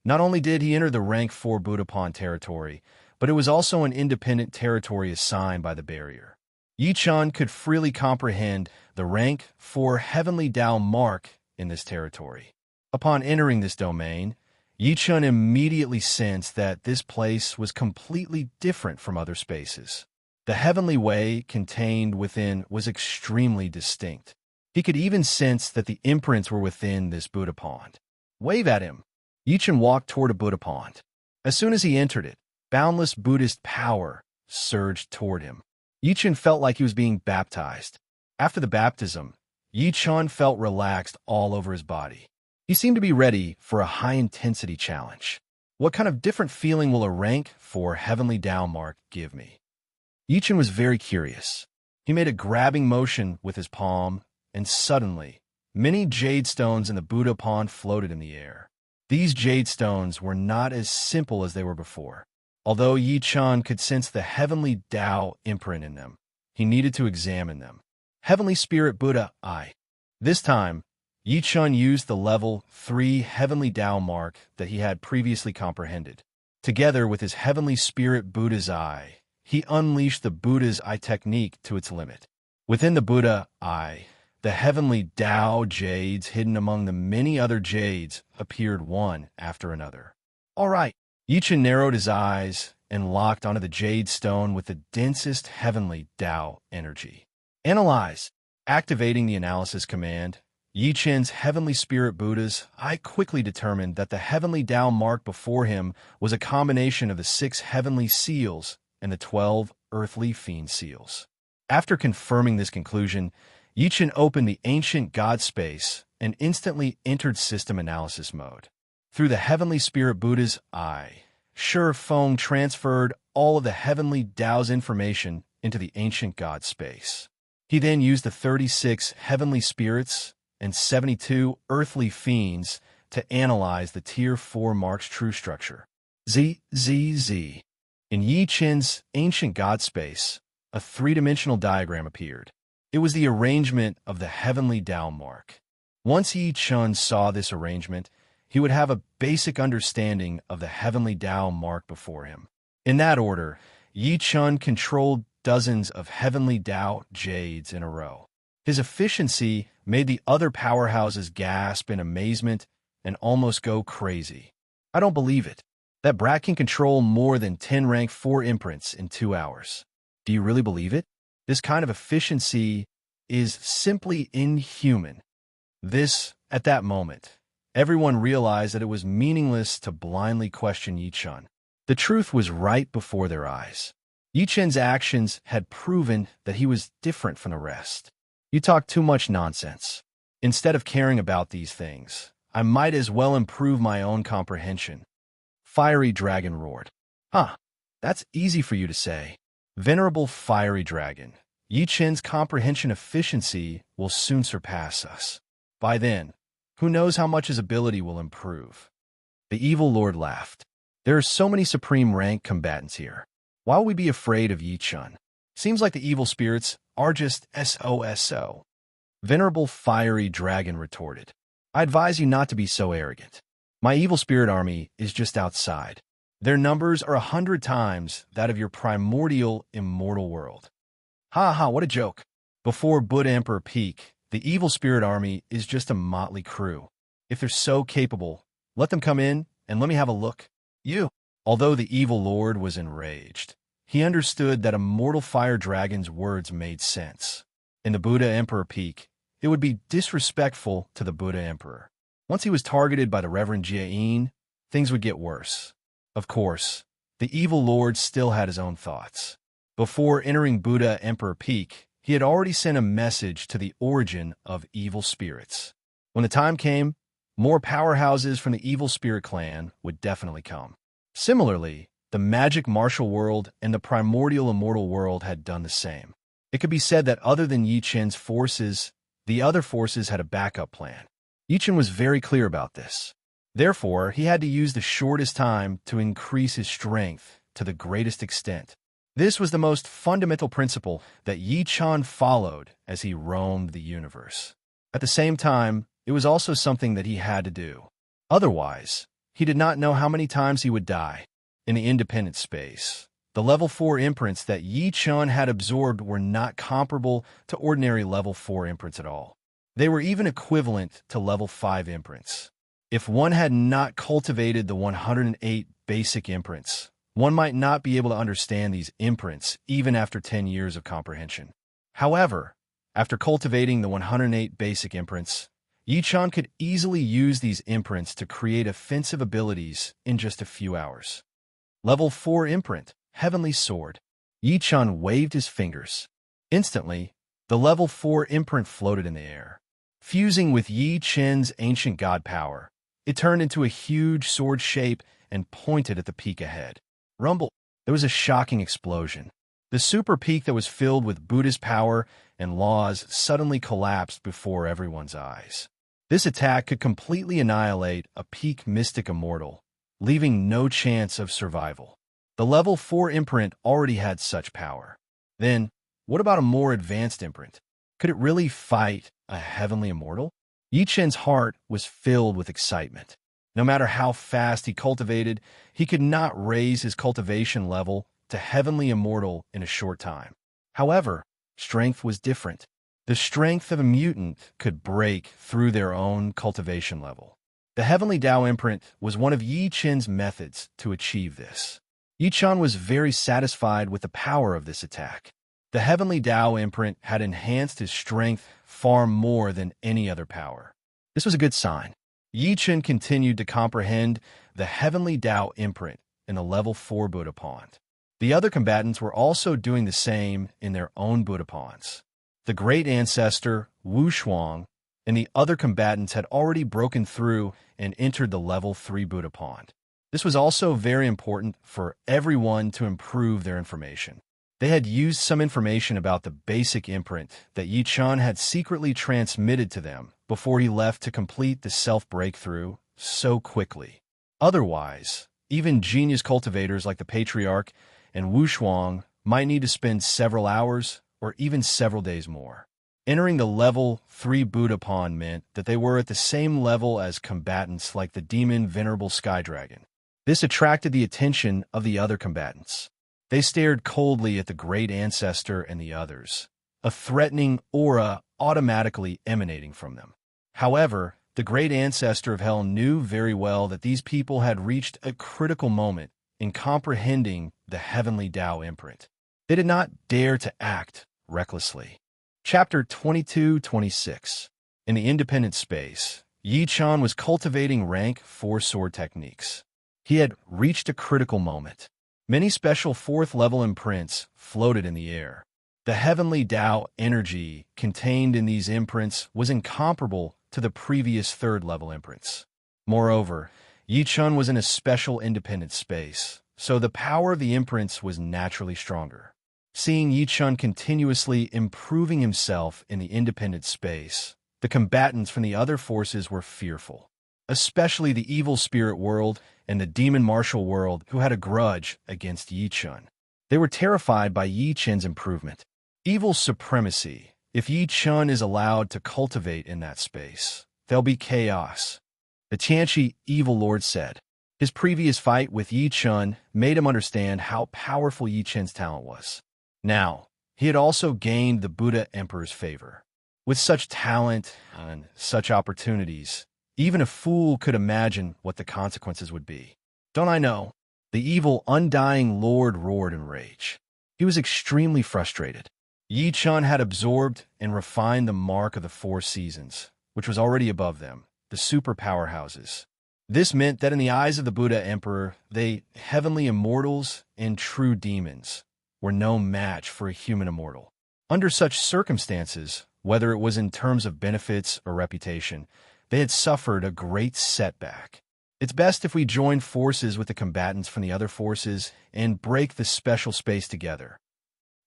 not only did he enter the rank 4 Budapan territory, but it was also an independent territory assigned by the barrier. Yi Chun could freely comprehend the rank 4 heavenly Tao mark in this territory. Upon entering this domain, Yi Chun immediately sensed that this place was completely different from other spaces. The heavenly way contained within was extremely distinct. He could even sense that the imprints were within this Buddha pond. Wave at him. Yi Chun walked toward a Buddha pond. As soon as he entered it, boundless Buddhist power surged toward him. Yi Chun felt like he was being baptized. After the baptism, Yi Chun felt relaxed all over his body. He seemed to be ready for a high-intensity challenge. What kind of different feeling will a rank 4 heavenly Tao mark give me? Yi Chun was very curious. He made a grabbing motion with his palm, and suddenly, many jade stones in the Buddha pond floated in the air. These jade stones were not as simple as they were before. Although Yi Chun could sense the heavenly Tao imprint in them, he needed to examine them. Heavenly Spirit Buddha I. This time, Yi Chun used the level 3 heavenly Tao mark that he had previously comprehended. Together with his Heavenly Spirit Buddha's Eye, he unleashed the Buddha's Eye technique to its limit. Within the Buddha Eye, the heavenly Tao jades hidden among the many other jades appeared one after another. All right. Yi Chun narrowed his eyes and locked onto the jade stone with the densest heavenly Tao energy. Analyze. Activating the analysis command, Yi Chun's Heavenly Spirit Buddha's Eye quickly determined that the heavenly Tao mark before him was a combination of the 6 heavenly seals and the 12 earthly fiend seals. After confirming this conclusion, Yi Chun opened the ancient God space and instantly entered system analysis mode. Through the Heavenly Spirit Buddha's Eye, Shi Feng transferred all of the heavenly Tao's information into the ancient God space. He then used the 36 heavenly spirits and 72 earthly fiends to analyze the Tier 4 mark's true structure. Z. In Yi Chun's ancient God space, a 3-dimensional diagram appeared. It was the arrangement of the heavenly Tao mark. Once Yi Chun saw this arrangement, he would have a basic understanding of the heavenly Tao mark before him. In that order, Yi Chun controlled dozens of heavenly Tao jades in a row. His efficiency made the other powerhouses gasp in amazement and almost go crazy. I don't believe it. That brat can control more than 10 rank 4 imprints in 2 hours. Do you really believe it? This kind of efficiency is simply inhuman. At that moment, everyone realized that it was meaningless to blindly question Yi Chun. The truth was right before their eyes. Yi Chun's actions had proven that he was different from the rest. You talk too much nonsense. Instead of caring about these things, I might as well improve my own comprehension. Fiery Dragon roared. That's easy for you to say. Venerable Fiery Dragon, Yi Chun's comprehension efficiency will soon surpass us. By then, who knows how much his ability will improve. The evil lord laughed. There are so many supreme rank combatants here. Why will we be afraid of Yi Chun? Seems like the evil spirits are just SOSO. Venerable Fiery Dragon retorted. I advise you not to be so arrogant. My evil spirit army is just outside. Their numbers are 100 times that of your primordial immortal world. What a joke. Before Buddha Emperor Peak, the evil spirit army is just a motley crew. If they're so capable, let them come in and let me have a look. Although the evil lord was enraged, he understood that Immortal Fire Dragon's words made sense. In the Buddha Emperor Peak, it would be disrespectful to the Buddha Emperor. Once he was targeted by the Reverend Jia-in, things would get worse. Of course, the evil lord still had his own thoughts. Before entering Buddha Emperor Peak, he had already sent a message to the origin of evil spirits. When the time came, more powerhouses from the evil spirit clan would definitely come. Similarly, the magic martial world and the primordial immortal world had done the same. It could be said that other than Yi Chun's forces, the other forces had a backup plan. Yi Chun was very clear about this. Therefore, he had to use the shortest time to increase his strength to the greatest extent. This was the most fundamental principle that Yi Chan followed as he roamed the universe. At the same time, it was also something that he had to do. Otherwise, he did not know how many times he would die. In the independent space, the level 4 imprints that Yi Chan had absorbed were not comparable to ordinary level 4 imprints at all. They were even equivalent to level 5 imprints. If one had not cultivated the 108 basic imprints, one might not be able to understand these imprints even after 10 years of comprehension. However, after cultivating the 108 basic imprints, Yi Chan could easily use these imprints to create offensive abilities in just a few hours. Level 4 imprint, Heavenly Sword. Yi Chan waved his fingers. Instantly, the level 4 imprint floated in the air. Fusing with Yi Chen's ancient god power, it turned into a huge sword shape and pointed at the peak ahead. Rumble! There was a shocking explosion. The super peak that was filled with Buddha's power and laws suddenly collapsed before everyone's eyes. This attack could completely annihilate a peak mystic immortal, leaving no chance of survival. The level 4 imprint already had such power. Then, what about a more advanced imprint? Could it really fight a heavenly immortal? Yi Chen's heart was filled with excitement. No matter how fast he cultivated, he could not raise his cultivation level to heavenly immortal in a short time. However, strength was different. The strength of a mutant could break through their own cultivation level. The heavenly Tao imprint was one of Yi Chen's methods to achieve this. Yi Chan was very satisfied with the power of this attack. The heavenly Tao imprint had enhanced his strength far more than any other power. This was a good sign. Yi Chen continued to comprehend the heavenly Tao imprint in the level 4 Buddha pond. The other combatants were also doing the same in their own Buddha ponds. The great ancestor, Wu Shuang, and the other combatants had already broken through and entered the level 3 Buddha pond. This was also very important for everyone to improve their information. They had used some information about the basic imprint that Yi Chan had secretly transmitted to them before he left to complete the self-breakthrough so quickly. Otherwise, even genius cultivators like the Patriarch and Wu Shuang might need to spend several hours or even several days more. Entering the level 3 Buddha pond meant that they were at the same level as combatants like the demon Venerable Sky Dragon. This attracted the attention of the other combatants. They stared coldly at the great ancestor and the others, a threatening aura automatically emanating from them. However, the great ancestor of hell knew very well that these people had reached a critical moment in comprehending the heavenly Tao imprint. They did not dare to act recklessly. Chapter 22-26. In the independent space, Yi Chan was cultivating rank 4 sword techniques. He had reached a critical moment. Many special 4th level imprints floated in the air. The heavenly Tao energy contained in these imprints was incomparable to the previous 3rd level imprints. Moreover, Yi Chan was in a special independent space, so the power of the imprints was naturally stronger. Seeing Yi Chan continuously improving himself in the independent space, the combatants from the other forces were fearful, especially the evil spirit world and the demon martial world who had a grudge against Yi Chan. They were terrified by Yi Chen's improvement. Evil supremacy. If Yi Chan is allowed to cultivate in that space, there'll be chaos. The Tianqi evil lord said. His previous fight with Yi Chan made him understand how powerful Yi Chen's talent was. Now, he had also gained the Buddha Emperor's favor. With such talent and such opportunities, even a fool could imagine what the consequences would be. Don't I know? The evil, undying lord roared in rage. He was extremely frustrated. Yi Chan had absorbed and refined the mark of the 4 seasons, which was already above them, the super powerhouses. This meant that in the eyes of the Buddha Emperor, they, heavenly immortals and true demons, were no match for a human immortal. Under such circumstances, whether it was in terms of benefits or reputation, they had suffered a great setback. It's best if we join forces with the combatants from the other forces and break the special space together.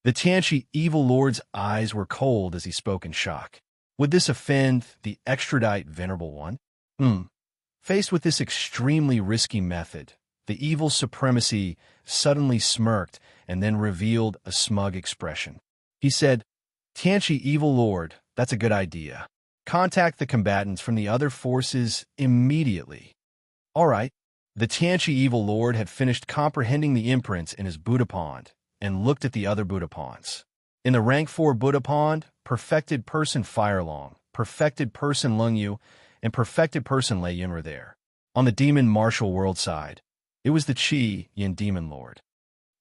The Tianqi evil lord's eyes were cold as he spoke in shock. Would this offend the extradite Venerable One? Faced with this extremely risky method, The evil supremacy suddenly smirked and then revealed a smug expression. He said, "Tianchi, evil lord, that's a good idea. Contact the combatants from the other forces immediately." All right. The Tianchi evil lord had finished comprehending the imprints in his Buddha pond and looked at the other Buddha ponds. In the rank 4 Buddha pond, perfected person Firelong, perfected person Lungyu, and perfected person Lei Yun were there. On the demon martial world side, it was the Qi Yin demon lord.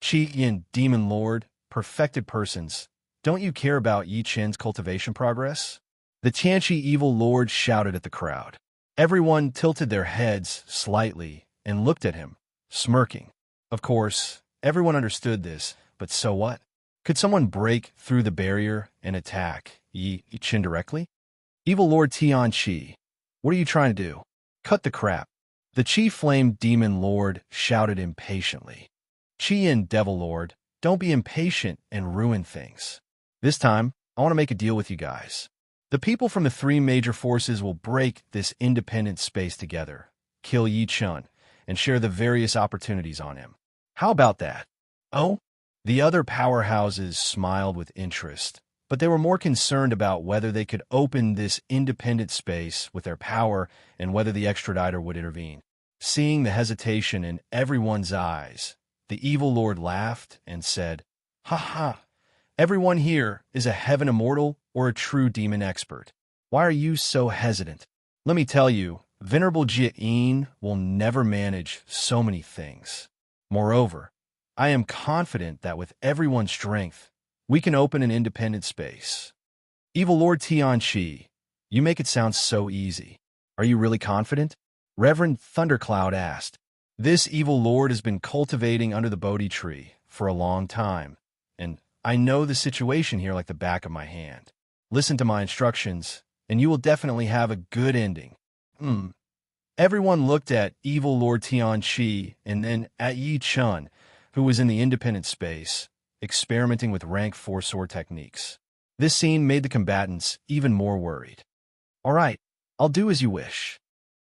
Qi Yin demon lord, perfected persons, don't you care about Yi Chen's cultivation progress? The Tianchi evil lord shouted at the crowd. Everyone tilted their heads slightly and looked at him, smirking. Of course, everyone understood this, but so what? Could someone break through the barrier and attack Yi Chen directly? Evil Lord Tianchi, what are you trying to do? Cut the crap. The Qi Flame Demon Lord shouted impatiently. Qi Yin Devil Lord, don't be impatient and ruin things. This time, I want to make a deal with you guys. The people from the 3 major forces will break this independent space together, kill Yi Chun, and share the various opportunities on him. How about that? Oh? The other powerhouses smiled with interest, but they were more concerned about whether they could open this independent space with their power and whether the extraditer would intervene. Seeing the hesitation in everyone's eyes, the evil lord laughed and said, "Ha ha! Everyone here is a heaven immortal or a true demon expert. Why are you so hesitant? Let me tell you, Venerable Jie Yin will never manage so many things. Moreover, I am confident that with everyone's strength, we can open an independent space." Evil Lord Tianchi, you make it sound so easy. Are you really confident? Reverend Thundercloud asked. This evil lord has been cultivating under the Bodhi tree for a long time, and I know the situation here like the back of my hand. Listen to my instructions, and you will definitely have a good ending. Everyone looked at evil Lord Tianchi and then at Yi Chun, who was in the independent space, experimenting with rank 4 sword techniques. This scene made the combatants even more worried. All right, I'll do as you wish.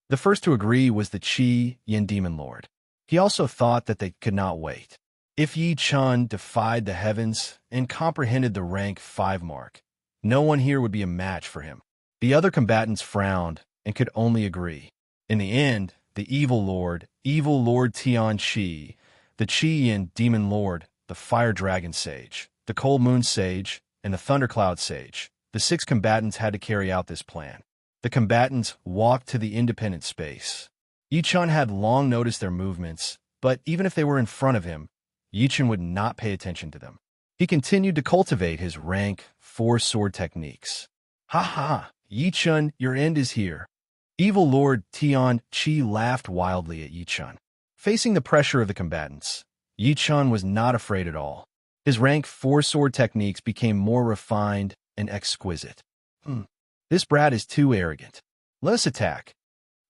The first to agree was the Qi Yin Demon Lord. He also thought that they could not wait. If Yi Chun defied the heavens and comprehended the rank 5 mark, no one here would be a match for him. The other combatants frowned and could only agree. In the end, the evil Lord Tianchi, the Qi Yin Demon Lord, the Fire Dragon Sage, the Cold Moon Sage, and the Thundercloud Sage, the 6 combatants had to carry out this plan. The combatants walked to the independent space. Yi Chun had long noticed their movements, but even if they were in front of him, Yi Chun would not pay attention to them. He continued to cultivate his rank 4 sword techniques. Ha ha, Yi Chun, your end is here. Evil Lord Tianchi laughed wildly at Yi Chun. Facing the pressure of the combatants, Yi Chun was not afraid at all. His rank 4 sword techniques became more refined and exquisite. This brat is too arrogant. Let us attack.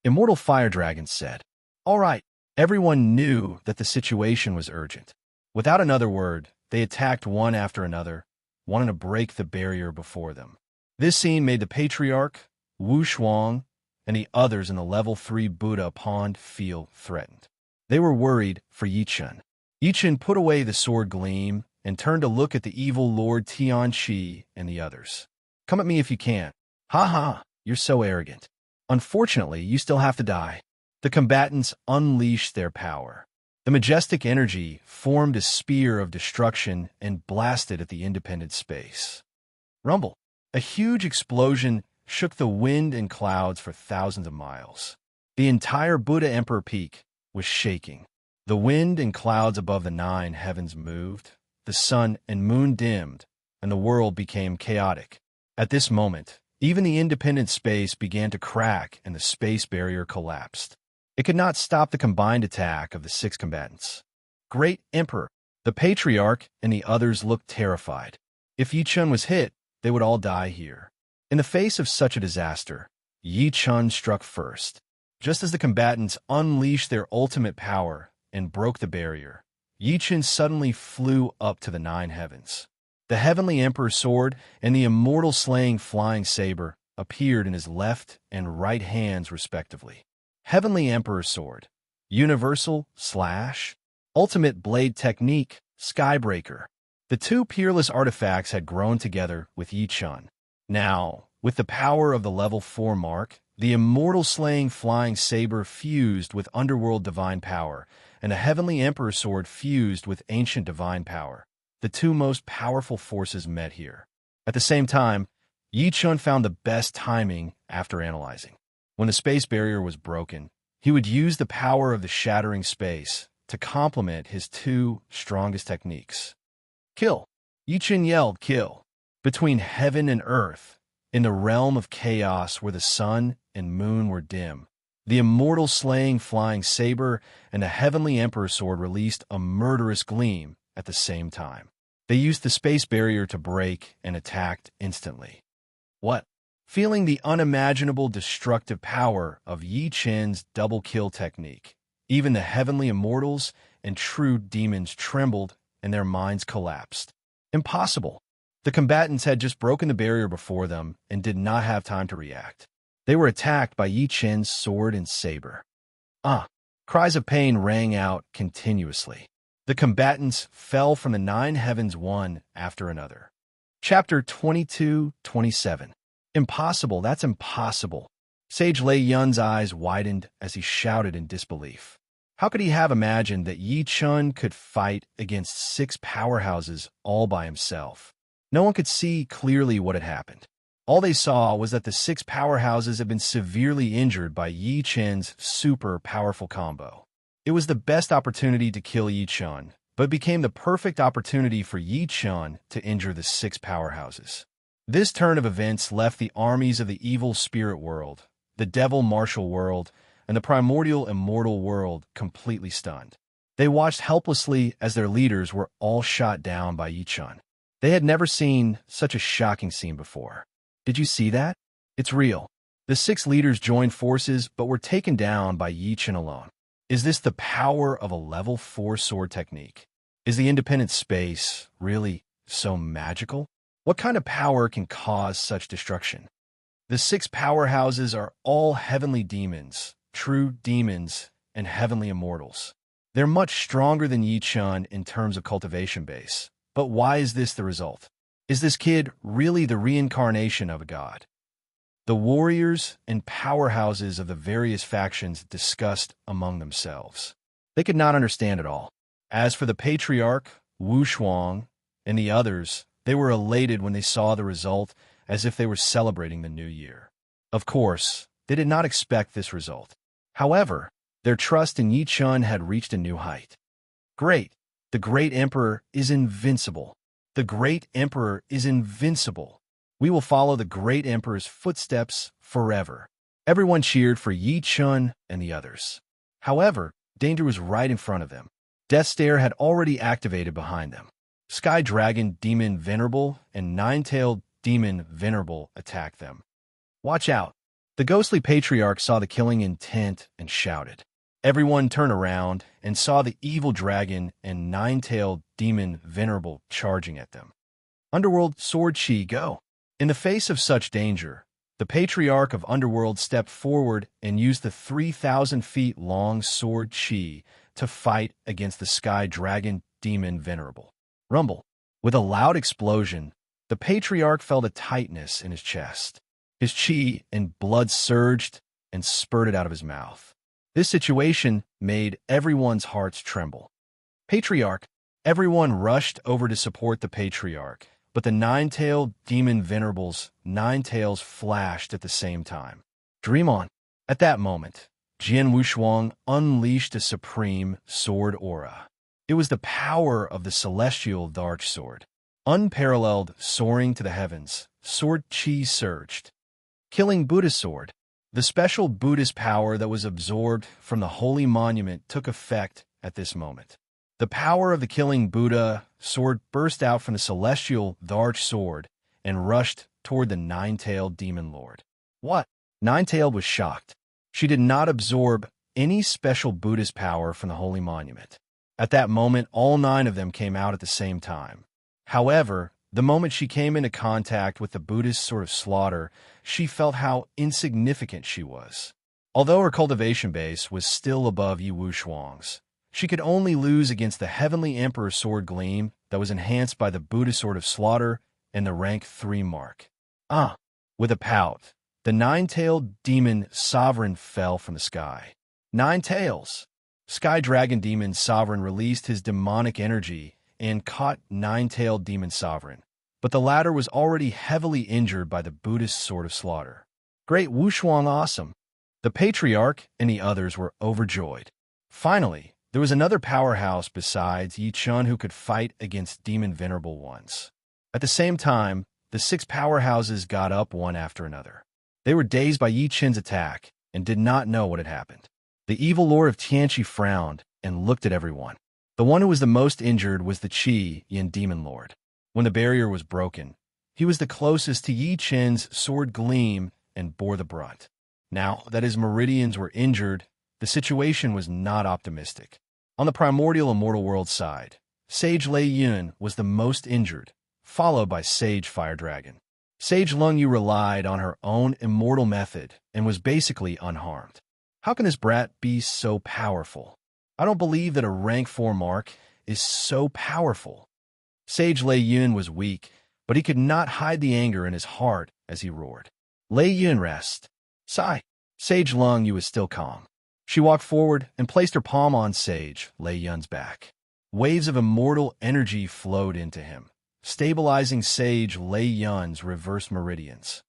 Immortal Fire Dragon said. All right. Everyone knew that the situation was urgent. Without another word, they attacked one after another, wanting to break the barrier before them. This scene made the Patriarch, Wu Shuang, and the others in the level 3 Buddha pond feel threatened. They were worried for Yi Chun. Yi Chun put away the sword gleam and turned to look at the evil Lord Tianchi and the others. Come at me if you can. Ha ha, you're so arrogant. Unfortunately, you still have to die. The combatants unleashed their power. The majestic energy formed a spear of destruction and blasted at the independent space. Rumble. A huge explosion shook the wind and clouds for thousands of miles. The entire Buddha Emperor Peak was shaking. The wind and clouds above the 9 heavens moved, the sun and moon dimmed, and the world became chaotic. At this moment, even the independent space began to crack and the space barrier collapsed. It could not stop the combined attack of the 6 combatants. Great Emperor, the Patriarch, and the others looked terrified. If Yi Chun was hit, they would all die here. In the face of such a disaster, Yi Chun struck first. Just as the combatants unleashed their ultimate power and broke the barrier, Yi Chun suddenly flew up to the 9 heavens. The Heavenly Emperor's sword and the immortal slaying flying saber appeared in his left and right hands respectively. Heavenly Emperor's sword. universal slash, ultimate blade technique, skybreaker. The two peerless artifacts had grown together with Yi Chun. Now, with the power of the level 4 mark, the immortal slaying flying saber fused with underworld divine power, and a heavenly emperor sword fused with ancient divine power. The two most powerful forces met here. At the same time, Yi Chun found the best timing after analyzing. When the space barrier was broken, he would use the power of the shattering space to complement his two strongest techniques. Kill. Yi Chun yelled, "Kill!" Between heaven and earth, in the realm of chaos where the sun and moon were dim, the immortal slaying flying saber and the heavenly emperor sword released a murderous gleam at the same time. They used the space barrier to break and attacked instantly. What? Feeling the unimaginable destructive power of Yi Chun's double kill technique, even the heavenly immortals and true demons trembled and their minds collapsed. Impossible. The combatants had just broken the barrier before them and did not have time to react. They were attacked by Yi Chun's sword and saber. Cries of pain rang out continuously. The combatants fell from the 9 heavens one after another. Chapter 22-27. Impossible, that's impossible. Sage Lei Yun's eyes widened as he shouted in disbelief. How could he have imagined that Yi Chun could fight against 6 powerhouses all by himself? No one could see clearly what had happened. All they saw was that the 6 powerhouses had been severely injured by Yi Chun's super powerful combo. It was the best opportunity to kill Yi Chun, but became the perfect opportunity for Yi Chun to injure the 6 powerhouses. This turn of events left the armies of the evil spirit world, the devil martial world, and the primordial immortal world completely stunned. They watched helplessly as their leaders were all shot down by Yi Chun. They had never seen such a shocking scene before. Did you see that? It's real. The 6 leaders joined forces but were taken down by Yi Chun alone. Is this the power of a level 4 sword technique? Is the independent space really so magical? What kind of power can cause such destruction? The 6 powerhouses are all heavenly demons, true demons, and heavenly immortals. They're much stronger than Yi Chun in terms of cultivation base. But why is this the result? Is this kid really the reincarnation of a god? The warriors and powerhouses of the various factions discussed among themselves. They could not understand it all. As for the patriarch, Wu Shuang, and the others, they were elated when they saw the result as if they were celebrating the new year. Of course, they did not expect this result. However, their trust in Yi Chun had reached a new height. Great! The great emperor is invincible. The great emperor is invincible. We will follow the great emperor's footsteps forever. Everyone cheered for Yi Chun and the others. However, danger was right in front of them. Death Stare had already activated behind them. Sky Dragon Demon Venerable and Nine-Tailed Demon Venerable attacked them. Watch out! The ghostly patriarch saw the killing intent and shouted. Everyone turned around and saw the evil dragon and Nine-Tailed Demon Venerable charging at them. Underworld Sword Chi, go! In the face of such danger, the Patriarch of Underworld stepped forward and used the 3,000 feet long Sword Chi to fight against the Sky Dragon Demon Venerable. Rumble. With a loud explosion, the Patriarch felt a tightness in his chest. His chi and blood surged and spurted out of his mouth. This situation made everyone's hearts tremble. Patriarch. Everyone rushed over to support the Patriarch, but the Nine-Tailed Demon Venerable's 9 tails flashed at the same time. Dream on. At that moment, Jian Wushuang unleashed a supreme sword aura. It was the power of the celestial dark sword. Unparalleled, soaring to the heavens, sword chi surged. Killing Buddha sword. The special Buddhist power that was absorbed from the holy monument took effect at this moment. The power of the killing Buddha sword burst out from the celestial dark sword and rushed toward the Nine-Tailed Demon Lord. What? Nine-Tailed was shocked. She did not absorb any special Buddhist power from the holy monument. At that moment, all 9 of them came out at the same time. However, the moment she came into contact with the Buddhist sword of slaughter, she felt how insignificant she was. Although her cultivation base was still above Yi Wushuang's, she could only lose against the Heavenly Emperor's sword gleam that was enhanced by the Buddha Sword of Slaughter and the rank 3 mark. With a pout, the nine-tailed demon sovereign fell from the sky. 9 tails! Sky Dragon Demon Sovereign released his demonic energy and caught nine-tailed demon sovereign, but the latter was already heavily injured by the Buddhist Sword of Slaughter. Great Wushuang awesome! The Patriarch and the others were overjoyed. Finally, there was another powerhouse besides Yi Chun who could fight against demon venerable ones. At the same time, the 6 powerhouses got up one after another. They were dazed by Yi Chun's attack and did not know what had happened. The evil lord of Tianqi frowned and looked at everyone. The one who was the most injured was the Qi Yin Demon Lord. When the barrier was broken, he was the closest to Yi Chun's sword gleam and bore the brunt. Now that his meridians were injured, the situation was not optimistic. On the primordial immortal world side, Sage Lei Yun was the most injured, followed by Sage Fire Dragon. Sage Lung Yu relied on her own immortal method and was basically unharmed. How can this brat be so powerful? I don't believe that a rank 4 mark is so powerful. Sage Lei Yun was weak, but he could not hide the anger in his heart as he roared. Lei Yun rest. Sigh. Sage Lung Yu was still calm. She walked forward and placed her palm on Sage Lei Yun's back. Waves of immortal energy flowed into him, stabilizing Sage Lei Yun's reverse meridians.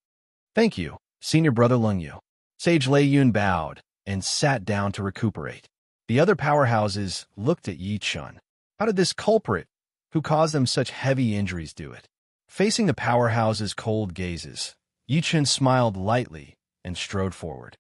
Thank you, Senior Brother Lung Yu. Sage Lei Yun bowed and sat down to recuperate. The other powerhouses looked at Yi Chun. How did this culprit, who caused them such heavy injuries, do it? Facing the powerhouses' cold gazes, Yi Chun smiled lightly and strode forward.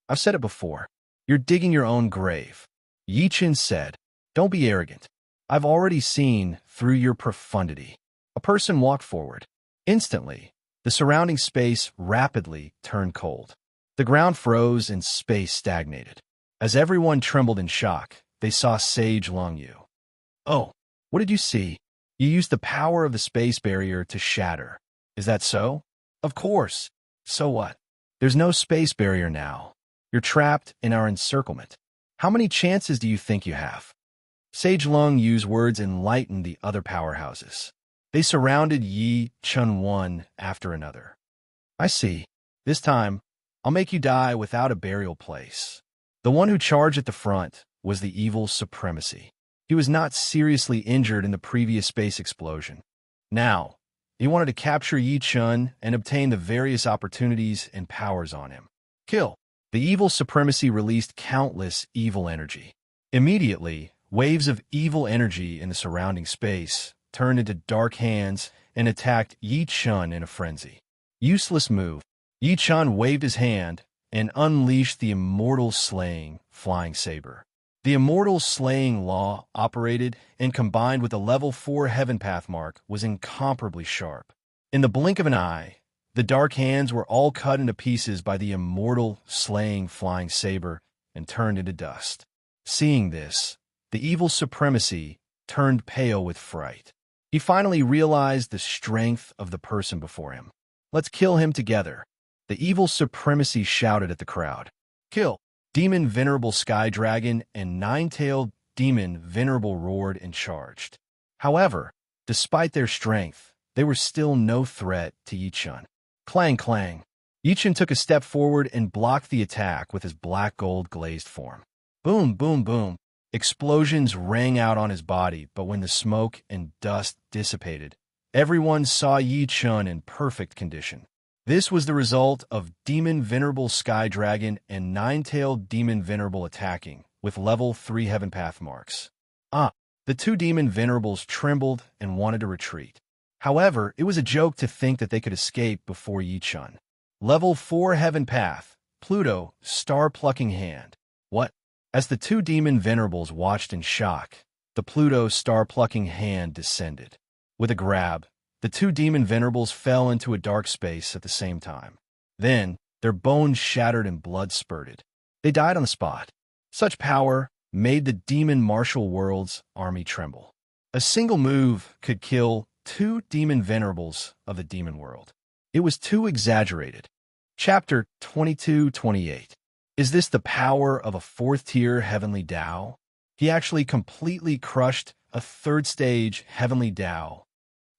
I've said it before. You're digging your own grave. Yi Chun said, don't be arrogant. I've already seen through your profundity. A person walked forward. Instantly, the surrounding space rapidly turned cold. The ground froze and space stagnated. As everyone trembled in shock, they saw Sage Lung Yu. Oh, what did you see? You used the power of the space barrier to shatter. Is that so? Of course. So what? There's no space barrier now. You're trapped in our encirclement. How many chances do you think you have? Sage Lung Yu's words enlightened the other powerhouses. They surrounded Yi Chun one after another. I see. This time, I'll make you die without a burial place. The one who charged at the front was the evil supremacy. He was not seriously injured in the previous space explosion. Now, he wanted to capture Yi Chun and obtain the various opportunities and powers on him. Kill. The evil supremacy released countless evil energy. Immediately, waves of evil energy in the surrounding space turned into dark hands and attacked Yi Chun in a frenzy. Useless move. Yi Chun waved his hand and unleashed the immortal slaying flying saber. The immortal slaying law operated and combined with the level 4 heaven path mark was incomparably sharp. In the blink of an eye, the dark hands were all cut into pieces by the immortal slaying flying saber and turned into dust. Seeing this, the evil supremacy turned pale with fright. He finally realized the strength of the person before him. Let's kill him together. The evil supremacy shouted at the crowd. Kill! Demon Venerable Sky Dragon and Nine-Tailed Demon Venerable roared and charged. However, despite their strength, they were still no threat to Yi Chun. Clang, clang. Yi Chun took a step forward and blocked the attack with his black gold glazed form. Boom, boom, boom. Explosions rang out on his body, but when the smoke and dust dissipated, everyone saw Yi Chun in perfect condition. This was the result of Demon Venerable Sky Dragon and Nine-Tailed Demon Venerable attacking, with level 3 Heaven Path marks. The 2 Demon Venerables trembled and wanted to retreat. However, it was a joke to think that they could escape before Yi Chun. Level 4 Heaven Path, Pluto, Star-Plucking Hand. What? As the 2 Demon Venerables watched in shock, the Pluto Star-Plucking Hand descended. With a grab, the 2 Demon Venerables fell into a dark space at the same time. Then, their bones shattered and blood spurted. They died on the spot. Such power made the Demon Martial World's army tremble. A single move could kill 2 Demon Venerables of the Demon World. It was too exaggerated. Chapter 22-28. Is this the power of a fourth-tier heavenly Tao? He actually completely crushed a third-stage heavenly Tao.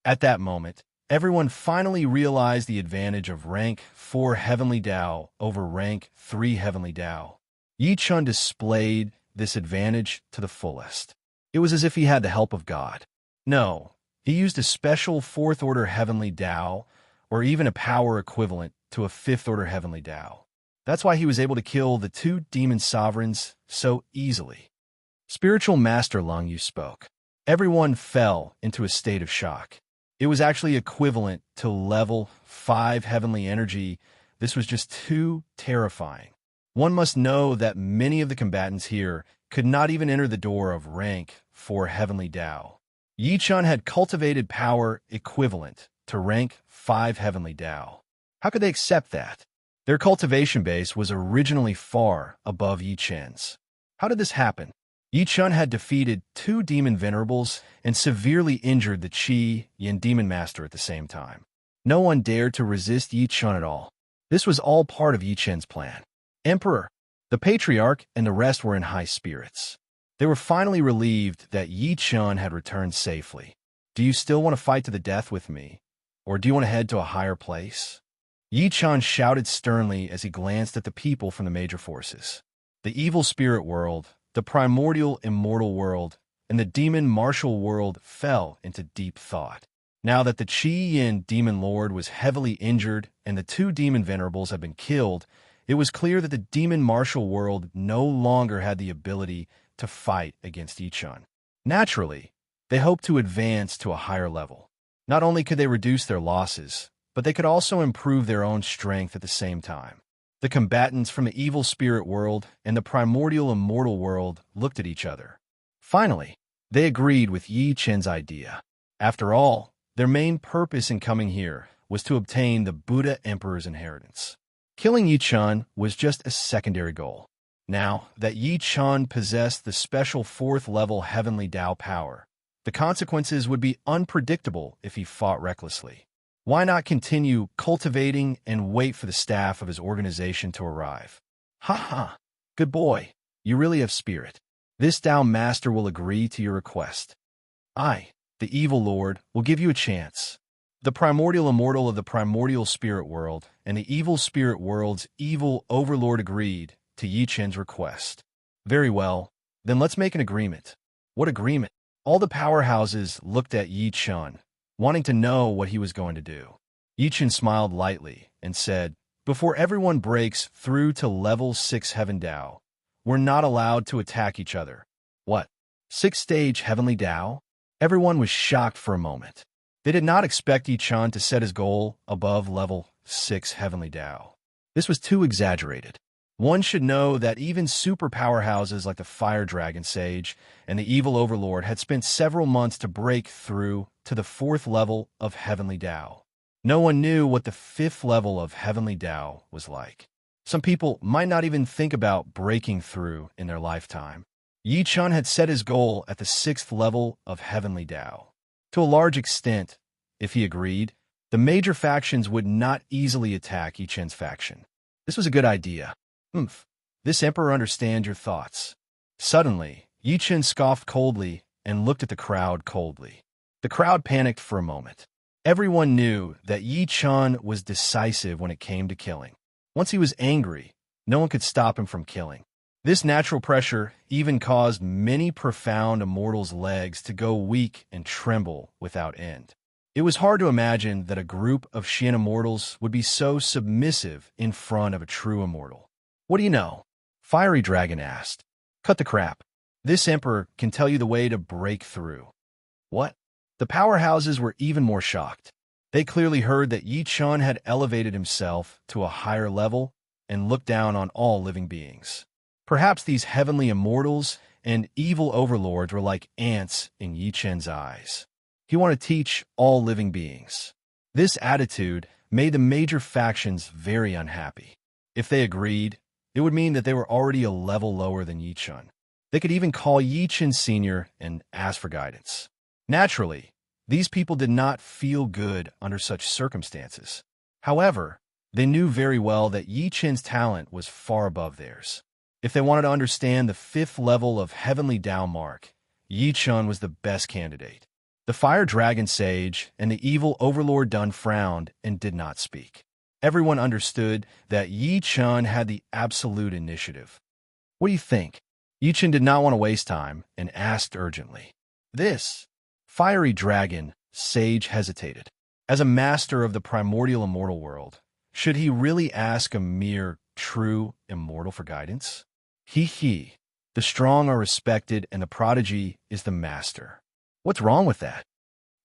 At that moment, everyone finally realized the advantage of rank 4 heavenly Tao over rank 3 heavenly Tao. Yi Chun displayed this advantage to the fullest. It was as if he had the help of God. No, he used a special 4th-order heavenly Tao, or even a power equivalent to a 5th-order heavenly Tao. That's why he was able to kill the 2 demon sovereigns so easily. Spiritual Master Lung Yu spoke. Everyone fell into a state of shock. It was actually equivalent to level 5 heavenly energy. This was just too terrifying. One must know that many of the combatants here could not even enter the door of rank 4 heavenly Tao. Yi Chun had cultivated power equivalent to rank 5 heavenly Tao. How could they accept that? Their cultivation base was originally far above Yi Chun's. How did this happen? Yi Chun had defeated 2 demon venerables and severely injured the Qi Yin demon master at the same time. No one dared to resist Yi Chun at all. This was all part of Yi Chun's plan. Emperor, the patriarch, and the rest were in high spirits. They were finally relieved that Yi Chun had returned safely. Do you still want to fight to the death with me? Or do you want to head to a higher place? Yi Chun shouted sternly as he glanced at the people from the major forces. The evil spirit world, the primordial immortal world, and the demon martial world fell into deep thought. Now that the Qi Yin demon lord was heavily injured and the 2 demon venerables had been killed, it was clear that the demon martial world no longer had the ability to fight against Yi Chun. Naturally, they hoped to advance to a higher level. Not only could they reduce their losses, but they could also improve their own strength at the same time. The combatants from the evil spirit world and the primordial immortal world looked at each other. Finally, they agreed with Yi Chun's idea. After all, their main purpose in coming here was to obtain the Buddha Emperor's inheritance. Killing Yi Chun was just a secondary goal. Now that Yi Chun possessed the special 4th-level heavenly Tao power, the consequences would be unpredictable if he fought recklessly. Why not continue cultivating and wait for the staff of his organization to arrive? Ha ha! Good boy. You really have spirit. This Tao Master will agree to your request. I, the Evil Lord, will give you a chance. The primordial immortal of the primordial spirit world and the evil spirit world's evil overlord agreed to Yi Chun's request. Very well, then let's make an agreement. What agreement? All the powerhouses looked at Yi Chun, wanting to know what he was going to do. Yi Chun smiled lightly and said, before everyone breaks through to level 6 Heaven Tao, we're not allowed to attack each other. What? 6th-stage Heavenly Tao? Everyone was shocked for a moment. They did not expect Yi Chun to set his goal above level 6 Heavenly Tao. This was too exaggerated. One should know that even super powerhouses like the Fire Dragon Sage and the Evil Overlord had spent several months to break through to the 4th level of Heavenly Tao. No one knew what the 5th level of Heavenly Tao was like. Some people might not even think about breaking through in their lifetime. Yi Chun had set his goal at the 6th level of Heavenly Tao. To a large extent, if he agreed, the major factions would not easily attack Yi Chun's faction. This was a good idea. This emperor understands your thoughts. Suddenly, Yi Chun scoffed coldly and looked at the crowd coldly. The crowd panicked for a moment. Everyone knew that Yi Chun was decisive when it came to killing. Once he was angry, no one could stop him from killing. This natural pressure even caused many profound immortals' legs to go weak and tremble without end. It was hard to imagine that a group of Xian immortals would be so submissive in front of a true immortal. What do you know? Fiery Dragon asked. Cut the crap. This emperor can tell you the way to break through. What? The powerhouses were even more shocked. They clearly heard that Yi Chun had elevated himself to a higher level and looked down on all living beings. Perhaps these heavenly immortals and evil overlords were like ants in Yi Chun's eyes. He wanted to teach all living beings. This attitude made the major factions very unhappy. If they agreed, it would mean that they were already a level lower than Yi Chun. They could even call Yi Chun Sr. and ask for guidance. Naturally, these people did not feel good under such circumstances. However, They knew very well that Yi Chen's talent was far above theirs. If they wanted to understand the fifth level of Heavenly Tao Mark, Yi Chen was the best candidate. The Fire Dragon Sage and the evil Overlord Dun frowned and did not speak. Everyone understood that Yi Chen had the absolute initiative. What do you think? Yi Chen did not want to waste time and asked urgently. This fiery dragon sage hesitated. As a master of the primordial immortal world, should he really ask a mere true immortal for guidance? He. The strong are respected and the prodigy is the master. What's wrong with that?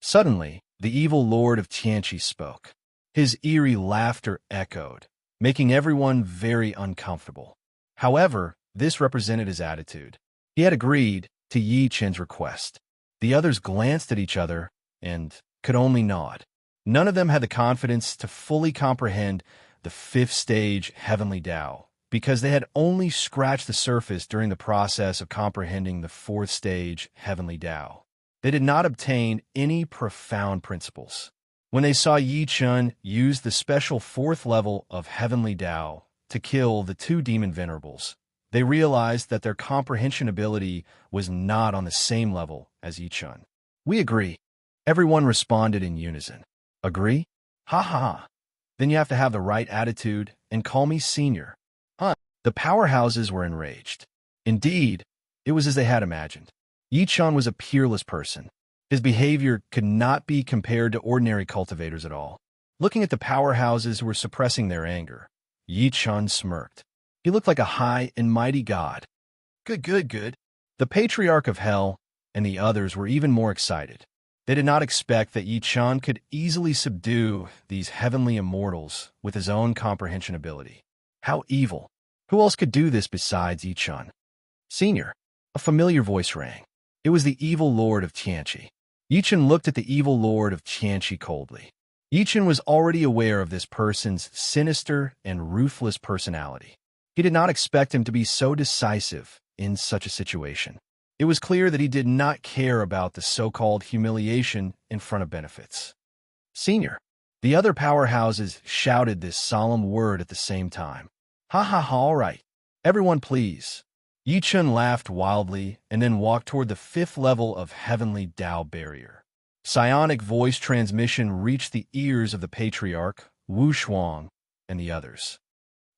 Suddenly, the evil lord of Tianqi spoke. His eerie laughter echoed, making everyone very uncomfortable. However, this represented his attitude. He had agreed to Yi Chen's request. The others glanced at each other and could only nod. None of them had the confidence to fully comprehend the fifth stage Heavenly Tao, because they had only scratched the surface during the process of comprehending the fourth stage Heavenly Tao. They did not obtain any profound principles. When they saw Yi Chen use the special fourth level of Heavenly Tao to kill the two demon venerables, they realized that their comprehension ability was not on the same level as Yi Chen. We agree. Everyone responded in unison. Agree? Ha ha ha. Then you have to have the right attitude and call me senior. The powerhouses were enraged. Indeed, it was as they had imagined. Yi Chen was a peerless person. His behavior could not be compared to ordinary cultivators at all. Looking at the powerhouses who were suppressing their anger, Yi Chen smirked. He looked like a high and mighty god. Good. The Patriarch of Hell and the others were even more excited. They did not expect that Yi Chen could easily subdue these heavenly immortals with his own comprehension ability. How evil! Who else could do this besides Yi Chen? Senior, a familiar voice rang. It was the evil lord of Tianqi. Yi Chen looked at the evil lord of Tianqi coldly. Yi Chen was already aware of this person's sinister and ruthless personality. He did not expect him to be so decisive in such a situation. It was clear that he did not care about the so-called humiliation in front of benefits. Senior. The other powerhouses shouted this solemn word at the same time. Ha, all right. Everyone please. Yi Chen laughed wildly and then walked toward the fifth level of Heavenly Tao barrier. Psionic voice transmission reached the ears of the Patriarch, Wu Shuang, and the others.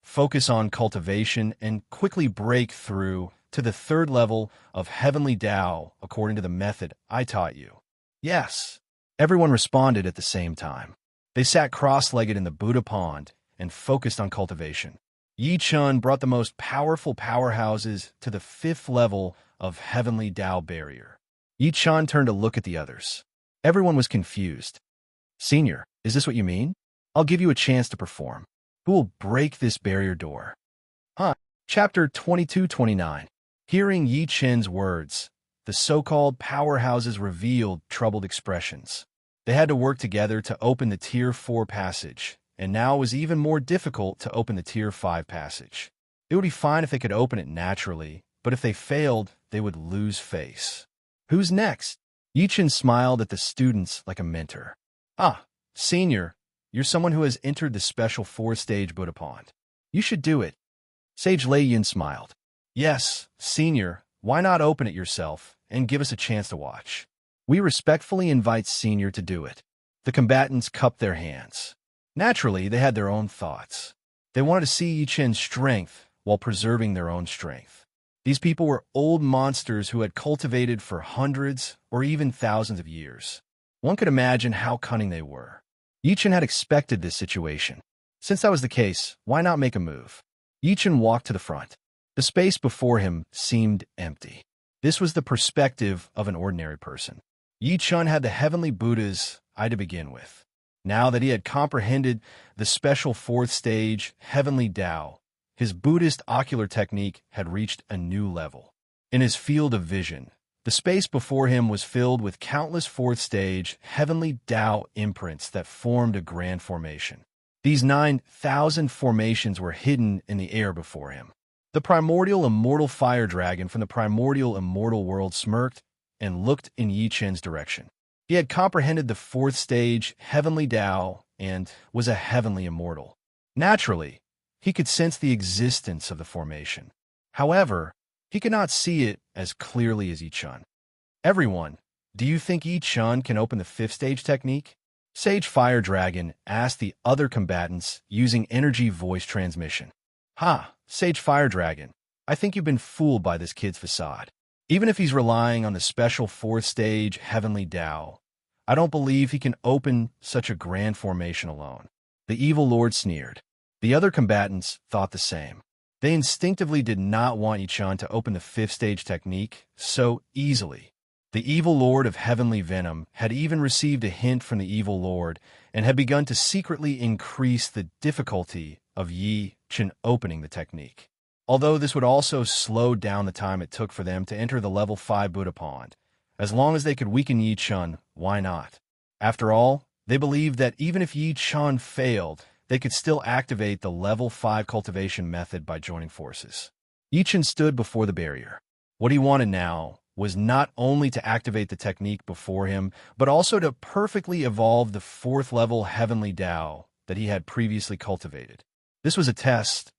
Focus on cultivation and quickly break through to the third level of Heavenly Tao according to the method I taught you. Yes. Everyone responded at the same time. They sat cross-legged in the Buddha pond and focused on cultivation. Yi Chen brought the most powerful powerhouses to the fifth level of Heavenly Tao barrier. Yi Chen turned to look at the others. Everyone was confused. Senior, is this what you mean? I'll give you a chance to perform. Who will break this barrier door? Chapter 22-29. Hearing Yi Chen's words, the so-called powerhouses revealed troubled expressions. They had to work together to open the Tier 4 passage, and now it was even more difficult to open the Tier 5 passage. It would be fine if they could open it naturally, but if they failed, they would lose face. Who's next? Yi Chen smiled at the students like a mentor. Senior, you're someone who has entered the special 4-stage Buddha pond. You should do it. Sage Lei Yin smiled. Yes, Senior, why not open it yourself and give us a chance to watch? We respectfully invite Senior to do it. The combatants cupped their hands. Naturally, they had their own thoughts. They wanted to see Yi Chen's strength while preserving their own strength. These people were old monsters who had cultivated for hundreds or even thousands of years. One could imagine how cunning they were. Yi Chen had expected this situation. Since that was the case, why not make a move? Yi Chen walked to the front. The space before him seemed empty. This was the perspective of an ordinary person. Yi Chen had the heavenly Buddha's eye to begin with. Now that he had comprehended the special 4th stage, Heavenly Tao, his Buddhist ocular technique had reached a new level. In his field of vision, the space before him was filled with countless 4th stage, Heavenly Tao imprints that formed a grand formation. These 9,000 formations were hidden in the air before him. The primordial immortal fire dragon from the primordial immortal world smirked and looked in Yi Chen's direction. He had comprehended the 4th stage, Heavenly Tao, and was a heavenly immortal. Naturally, he could sense the existence of the formation. However, he could not see it as clearly as Yi Chun. Everyone, do you think Yi Chun can open the fifth stage technique? Sage Fire Dragon asked the other combatants using energy voice transmission. Ha, Sage Fire Dragon, I think you've been fooled by this kid's facade. Even if he's relying on the special fourth stage Heavenly Tao, I don't believe he can open such a grand formation alone. The evil lord sneered. The other combatants thought the same. They instinctively did not want Yi Chun to open the fifth stage technique so easily. The evil lord of heavenly venom had even received a hint from the evil lord and had begun to secretly increase the difficulty of Yi Chun opening the technique. Although this would also slow down the time it took for them to enter the level 5 Buddha pond. As long as they could weaken Yi Chun, why not? After all, they believed that even if Yi Chun failed, they could still activate the level 5 cultivation method by joining forces. Yi Chun stood before the barrier. What he wanted now was not only to activate the technique before him, but also to perfectly evolve the 4th level Heavenly Tao that he had previously cultivated. This was a test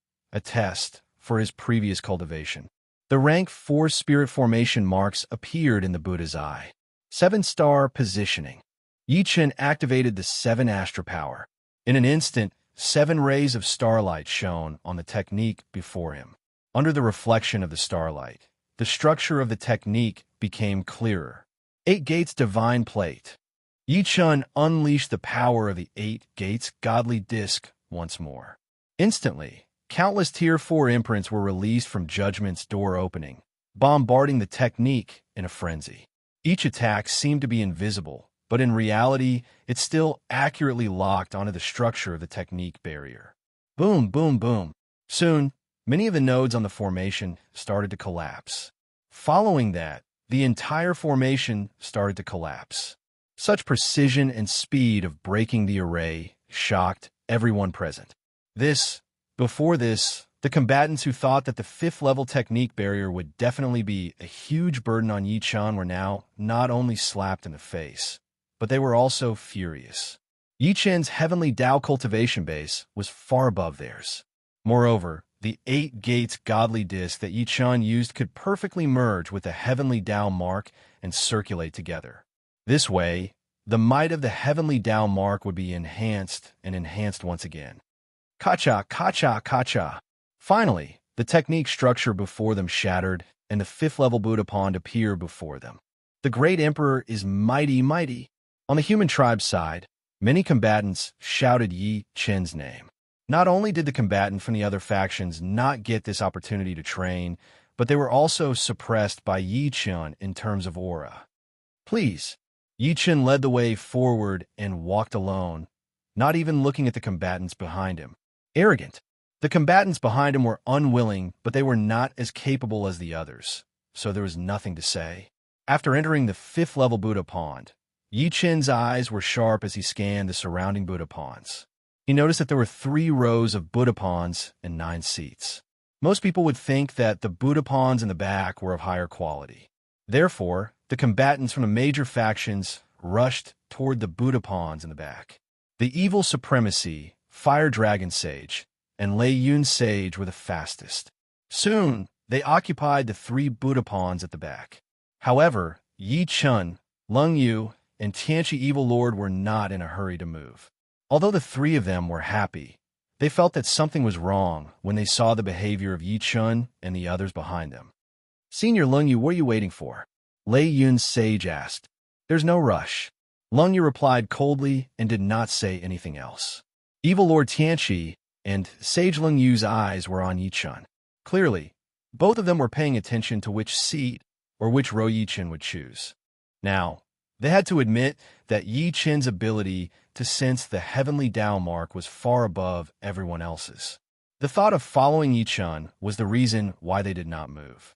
for his previous cultivation. The rank 4 spirit formation marks appeared in the Buddha's eye. 7-star positioning. Yi Chun activated the 7 Astra power. In an instant, 7 rays of starlight shone on the technique before him. Under the reflection of the starlight, the structure of the technique became clearer. 8 Gates Divine Plate. Yi Chun unleashed the power of the 8 Gates Godly Disc once more. Instantly, countless Tier 4 imprints were released from Judgment's door opening, bombarding the technique in a frenzy. Each attack seemed to be invisible, but in reality, it still accurately locked onto the structure of the technique barrier. Boom, boom, boom. Soon, many of the nodes on the formation started to collapse. Following that, the entire formation started to collapse. Such precision and speed of breaking the array shocked everyone present. Before this, the combatants who thought that the 5th level technique barrier would definitely be a huge burden on Yi Chun were now not only slapped in the face, but they were also furious. Yi Chun's Heavenly Tao cultivation base was far above theirs. Moreover, the 8 Gates Godly Disc that Yi Chun used could perfectly merge with the Heavenly Tao mark and circulate together. This way, the might of the Heavenly Tao mark would be enhanced and enhanced once again. Kacha, kacha, kacha. Finally, the technique structure before them shattered, and the 5th level Buddha pond appeared before them. The Great Emperor is mighty, mighty. On the human tribe's side, many combatants shouted Yi Chun's name. Not only did the combatant from the other factions not get this opportunity to train, but they were also suppressed by Yi Chun in terms of aura. Please. Yi Chun led the way forward and walked alone, not even looking at the combatants behind him. Arrogant. The combatants behind him were unwilling, but they were not as capable as the others, so there was nothing to say. After entering the 5th level Buddha pond, Yi Chun's eyes were sharp as he scanned the surrounding Buddha ponds. He noticed that there were 3 rows of Buddha ponds and 9 seats. Most people would think that the Buddha ponds in the back were of higher quality. Therefore, the combatants from the major factions rushed toward the Buddha ponds in the back. The Evil Supremacy, Fire Dragon Sage, and Lei Yun Sage were the fastest. Soon, they occupied the 3 Buddha ponds at the back. However, Yi Chun, Lung Yu, and Tianchi Evil Lord were not in a hurry to move. Although the 3 of them were happy, they felt that something was wrong when they saw the behavior of Yi Chun and the others behind them. Senior Lung Yu, what are you waiting for? Lei Yun's Sage asked. There's no rush. Lung Yu replied coldly and did not say anything else. Evil Lord Tianchi and Sage Lung Yu's eyes were on Yi Chun. Clearly, both of them were paying attention to which seat or which row Yi Chun would choose. Now, they had to admit that Yi Chun's ability to sense the Heavenly Tao mark was far above everyone else's. The thought of following Yi Chun was the reason why they did not move.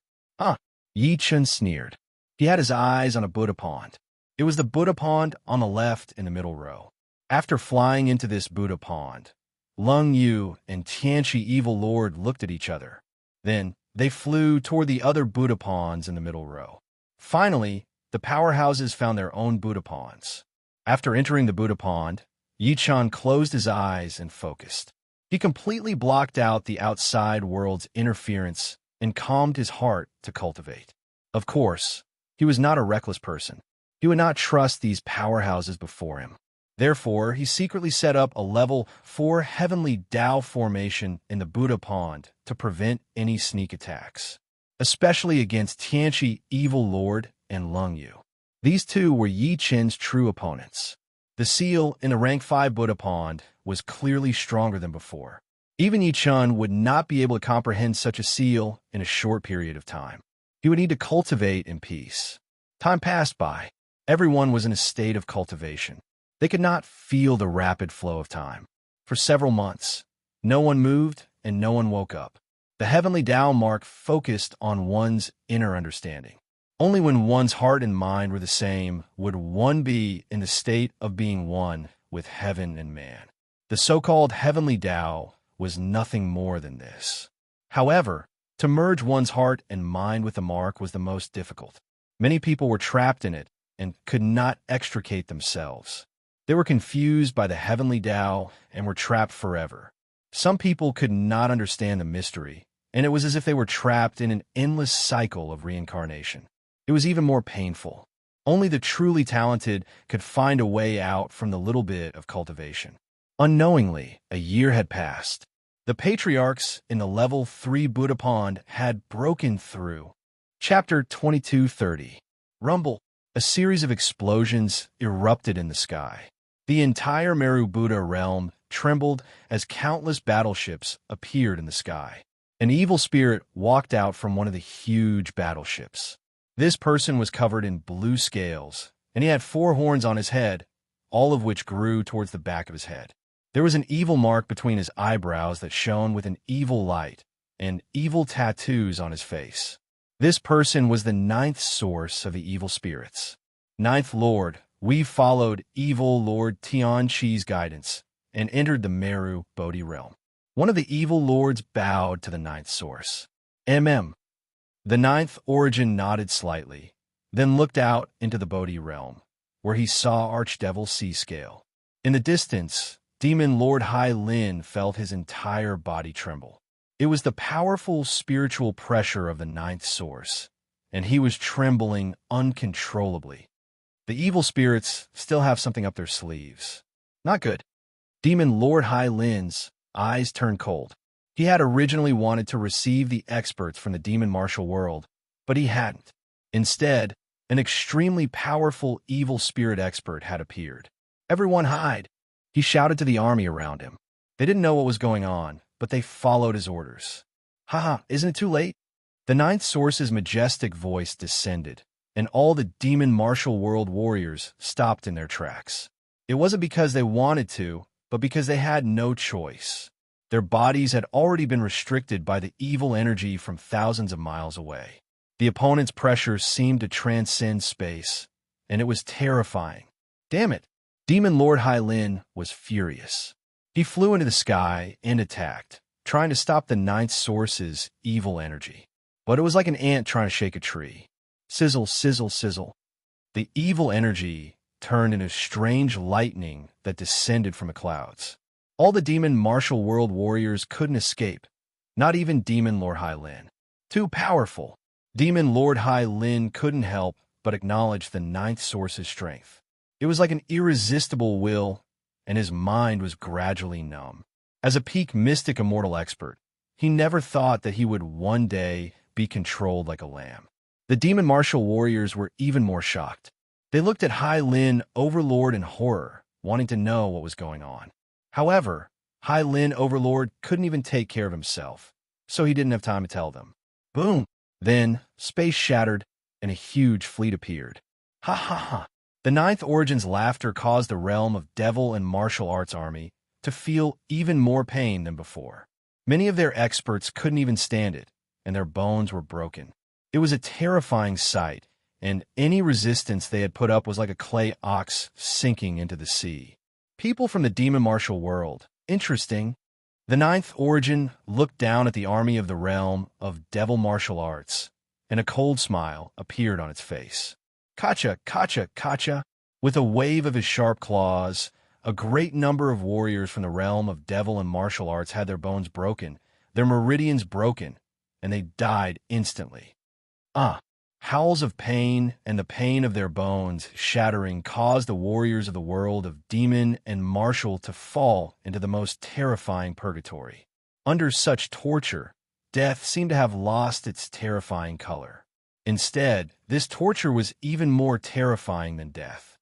Yi Chun sneered. He had his eyes on a Buddha pond. It was the Buddha pond on the left in the middle row. After flying into this Buddha pond, Lung Yu and Tianchi Evil Lord looked at each other. Then, they flew toward the other Buddha ponds in the middle row. Finally, the powerhouses found their own Buddha ponds. After entering the Buddha pond, Yi Chun closed his eyes and focused. He completely blocked out the outside world's interference and calmed his heart to cultivate. Of course, he was not a reckless person. He would not trust these powerhouses before him. Therefore, he secretly set up a level 4 heavenly Tao formation in the Buddha Pond to prevent any sneak attacks, especially against Tianchi, Evil Lord, and Lung Yu. These two were Yi Qin's true opponents. The seal in the rank 5 Buddha Pond was clearly stronger than before. Even Yi Qin would not be able to comprehend such a seal in a short period of time. He would need to cultivate in peace. Time passed by. Everyone was in a state of cultivation. They could not feel the rapid flow of time. For several months, no one moved and no one woke up. The heavenly Tao mark focused on one's inner understanding. Only when one's heart and mind were the same would one be in the state of being one with heaven and man. The so-called heavenly Tao was nothing more than this. However, to merge one's heart and mind with the mark was the most difficult. Many people were trapped in it and could not extricate themselves. They were confused by the heavenly Tao and were trapped forever. Some people could not understand the mystery, and it was as if they were trapped in an endless cycle of reincarnation. It was even more painful. Only the truly talented could find a way out from the little bit of cultivation. Unknowingly, a year had passed. The patriarchs in the level 3 Buddha Pond had broken through. Chapter 2230. Rumble. A series of explosions erupted in the sky. The entire Meru Buddha realm trembled as countless battleships appeared in the sky. An evil spirit walked out from one of the huge battleships. This person was covered in blue scales, and he had 4 horns on his head, all of which grew towards the back of his head. There was an evil mark between his eyebrows that shone with an evil light, and evil tattoos on his face. This person was the 9th source of the evil spirits. 9th Lord, we followed evil Lord Tianqi's guidance and entered the Meru Bodhi realm. One of the evil lords bowed to the 9th source. The 9th origin nodded slightly, then looked out into the Bodhi realm, where he saw Archdevil Seascale. In the distance, Demon Lord Hai Lin felt his entire body tremble. It was the powerful spiritual pressure of the 9th source, and he was trembling uncontrollably. The evil spirits still have something up their sleeves. Not good. Demon Lord Hai Lin's eyes turned cold. He had originally wanted to receive the experts from the demon martial world, but he hadn't. Instead, an extremely powerful evil spirit expert had appeared. Everyone hide! He shouted to the army around him. They didn't know what was going on, but they followed his orders. Haha, isn't it too late? The 9th source's majestic voice descended, and all the demon martial world warriors stopped in their tracks. It wasn't because they wanted to, but because they had no choice. Their bodies had already been restricted by the evil energy from thousands of miles away. The opponent's pressure seemed to transcend space, and it was terrifying. Damn it! Demon Lord Hai Lin was furious. He flew into the sky and attacked, trying to stop the 9th source's evil energy. But it was like an ant trying to shake a tree. Sizzle, sizzle, sizzle. The evil energy turned into strange lightning that descended from the clouds. All the demon martial world warriors couldn't escape, not even Demon Lord Hai Lin. Too powerful. Demon Lord Hai Lin couldn't help but acknowledge the 9th source's strength. It was like an irresistible will, and his mind was gradually numb. As a peak mystic immortal expert, he never thought that he would one day be controlled like a lamb. The demon martial warriors were even more shocked. They looked at Hai Lin Overlord in horror, wanting to know what was going on. However, Hai Lin Overlord couldn't even take care of himself, so he didn't have time to tell them. Boom! Then, space shattered, and a huge fleet appeared. Ha ha ha! The 9th Origin's laughter caused the realm of devil and martial arts army to feel even more pain than before. Many of their experts couldn't even stand it, and their bones were broken. It was a terrifying sight, and any resistance they had put up was like a clay ox sinking into the sea. People from the demon martial world. Interesting. The 9th Origin looked down at the army of the realm of devil martial arts, and a cold smile appeared on its face. Kacha, kacha, kacha. With a wave of his sharp claws, a great number of warriors from the realm of devil and martial arts had their bones broken, their meridians broken, and they died instantly. Howls of pain and the pain of their bones shattering caused the warriors of the world of demon and martial to fall into the most terrifying purgatory. Under such torture, death seemed to have lost its terrifying color. Instead, this torture was even more terrifying than death.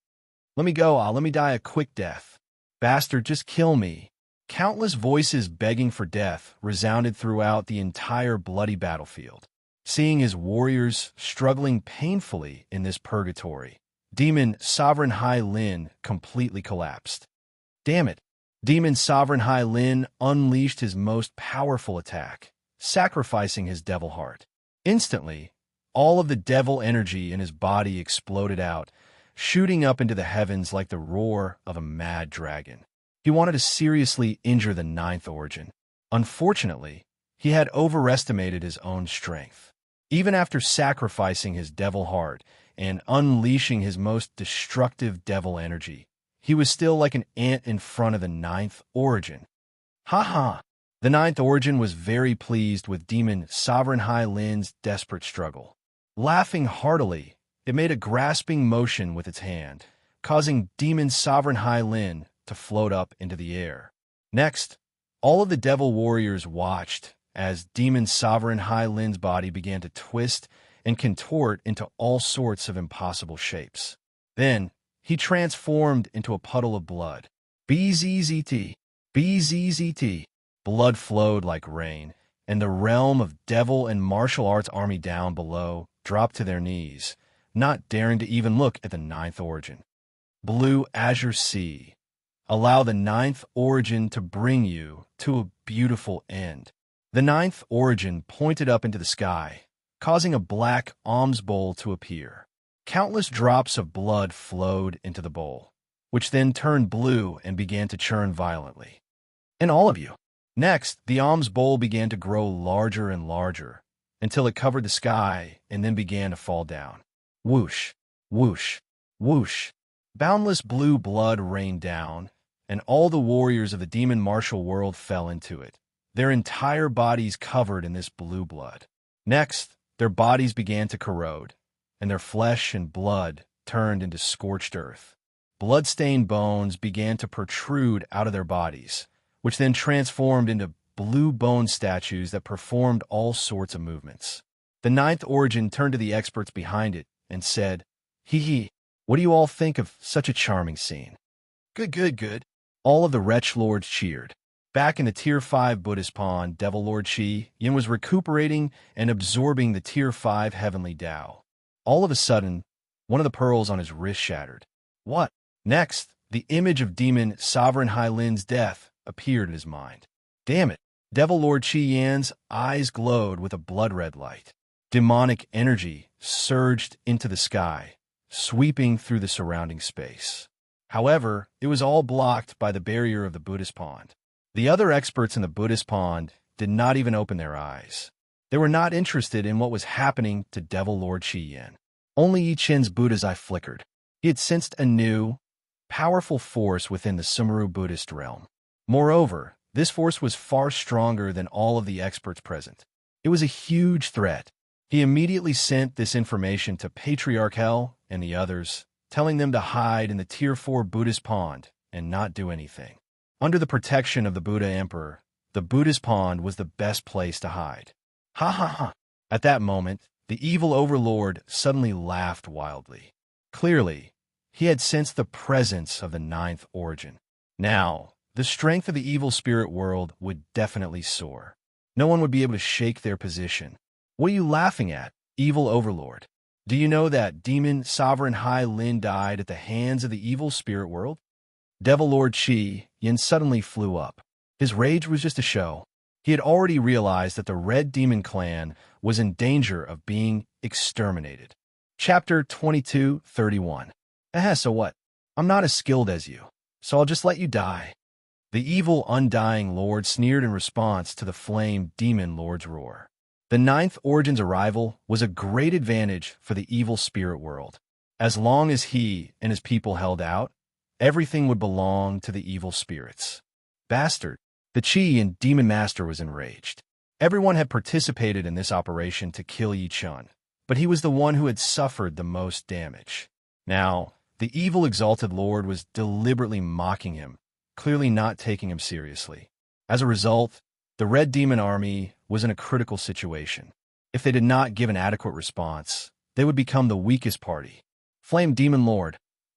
Let me go, let me die a quick death. Bastard, just kill me. Countless voices begging for death resounded throughout the entire bloody battlefield. Seeing his warriors struggling painfully in this purgatory, Demon Sovereign Hai Lin completely collapsed. Damn it! Demon Sovereign Hai Lin unleashed his most powerful attack, sacrificing his devil heart. Instantly, all of the devil energy in his body exploded out, shooting up into the heavens like the roar of a mad dragon. He wanted to seriously injure the ninth origin. Unfortunately, he had overestimated his own strength. Even after sacrificing his devil heart and unleashing his most destructive devil energy, he was still like an ant in front of the ninth origin. Ha! The ninth origin was very pleased with Demon Sovereign Hai Lin's desperate struggle. Laughing heartily, it made a grasping motion with its hand, causing Demon Sovereign Hai Lin to float up into the air. Next, all of the devil warriors watched as Demon Sovereign Hai Lin's body began to twist and contort into all sorts of impossible shapes. Then, he transformed into a puddle of blood. BZZT, BZZT. Blood flowed like rain, and the realm of devil and martial arts army down below dropped to their knees, not daring to even look at the ninth origin. Blue Azure Sea. Allow the ninth origin to bring you to a beautiful end. The ninth origin pointed up into the sky, causing a black alms bowl to appear. Countless drops of blood flowed into the bowl, which then turned blue and began to churn violently. And all of you. Next, the alms bowl began to grow larger and larger, until it covered the sky and then began to fall down. Whoosh, whoosh, whoosh. Boundless blue blood rained down, and all the warriors of the demon martial world fell into it, their entire bodies covered in this blue blood. Next, their bodies began to corrode, and their flesh and blood turned into scorched earth. Blood-stained bones began to protrude out of their bodies, which then transformed into blue bone statues that performed all sorts of movements. The ninth origin turned to the experts behind it and said, "Hee, what do you all think of such a charming scene?" Good. All of the wretch lords cheered. Back in the Tier 5 Buddhist pond, Devil Lord Qi Yin was recuperating and absorbing the Tier 5 heavenly Tao. All of a sudden, one of the pearls on his wrist shattered. What? Next, the image of Demon Sovereign Hai Lin's death appeared in his mind. Damn it! Devil Lord Qi Yan's eyes glowed with a blood-red light. Demonic energy surged into the sky, sweeping through the surrounding space. However, it was all blocked by the barrier of the Buddhist pond. The other experts in the Buddhist pond did not even open their eyes. They were not interested in what was happening to Devil Lord Qi Yan. Only Yi Chen's Buddha's eye flickered. He had sensed a new, powerful force within the Sumeru Buddhist realm. Moreover, this force was far stronger than all of the experts present. It was a huge threat. He immediately sent this information to Patriarch Hell and the others, telling them to hide in the Tier 4 Buddhist pond and not do anything. Under the protection of the Buddha Emperor, the Buddhist pond was the best place to hide. Ha! At that moment, the evil overlord suddenly laughed wildly. Clearly, he had sensed the presence of the ninth origin. Now, the strength of the evil spirit world would definitely soar. No one would be able to shake their position. What are you laughing at, evil overlord? Do you know that Demon Sovereign Hai Lin died at the hands of the evil spirit world? Devil Lord Qi Yin suddenly flew up. His rage was just a show. He had already realized that the Red Demon Clan was in danger of being exterminated. Chapter 22:31. So what? I'm not as skilled as you, so I'll just let you die. The evil Undying Lord sneered in response to the flame Demon Lord's roar. The ninth origin's arrival was a great advantage for the evil spirit world. As long as he and his people held out, Everything would belong to the evil spirits. Bastard! The Chi and Demon Master was enraged. Everyone had participated in this operation to kill Yi Chun, but he was the one who had suffered the most damage. Now, the evil exalted lord was deliberately mocking him, clearly not taking him seriously. As a result, the Red Demon Army was in a critical situation. If they did not give an adequate response, they would become the weakest party. Flame Demon Lord,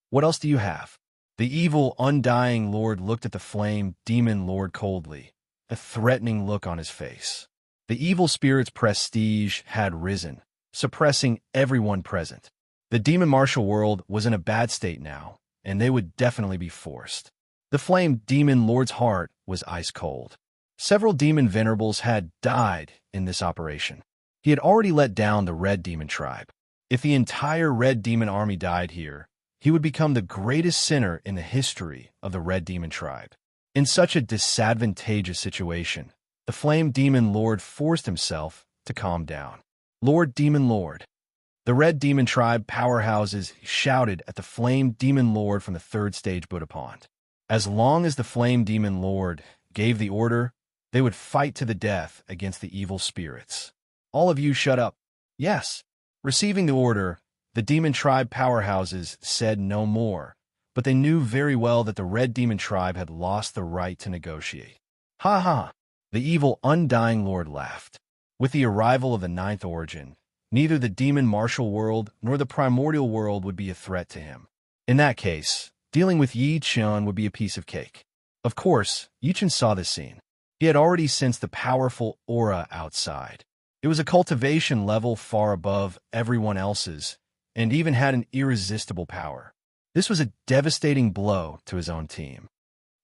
what else do you have? The evil, undying lord looked at the Flame Demon Lord coldly, a threatening look on his face. The evil spirit's prestige had risen, suppressing everyone present. The demon martial world was in a bad state now, and they would definitely be forced. The Flame Demon Lord's heart was ice cold. Several demon venerables had died in this operation. He had already let down the Red Demon tribe. If the entire Red Demon army died here, he would become the greatest sinner in the history of the Red Demon tribe. In such a disadvantageous situation, the Flame Demon Lord forced himself to calm down. Lord Demon Lord. The Red Demon tribe powerhouses shouted at the Flame Demon Lord from the third stage Buddha Pond. As long as the Flame Demon Lord gave the order, they would fight to the death against the evil spirits. All of you shut up. Yes. Receiving the order, the Demon Tribe powerhouses said no more, but they knew very well that the Red Demon Tribe had lost the right to negotiate. Ha ha! The evil Undying Lord laughed. With the arrival of the ninth origin, neither the demon martial world nor the primordial world would be a threat to him. In that case, dealing with Yi Chun would be a piece of cake. Of course, Yi Chun saw this scene. He had already sensed the powerful aura outside. It was a cultivation level far above everyone else's, and even had an irresistible power. This was a devastating blow to his own team.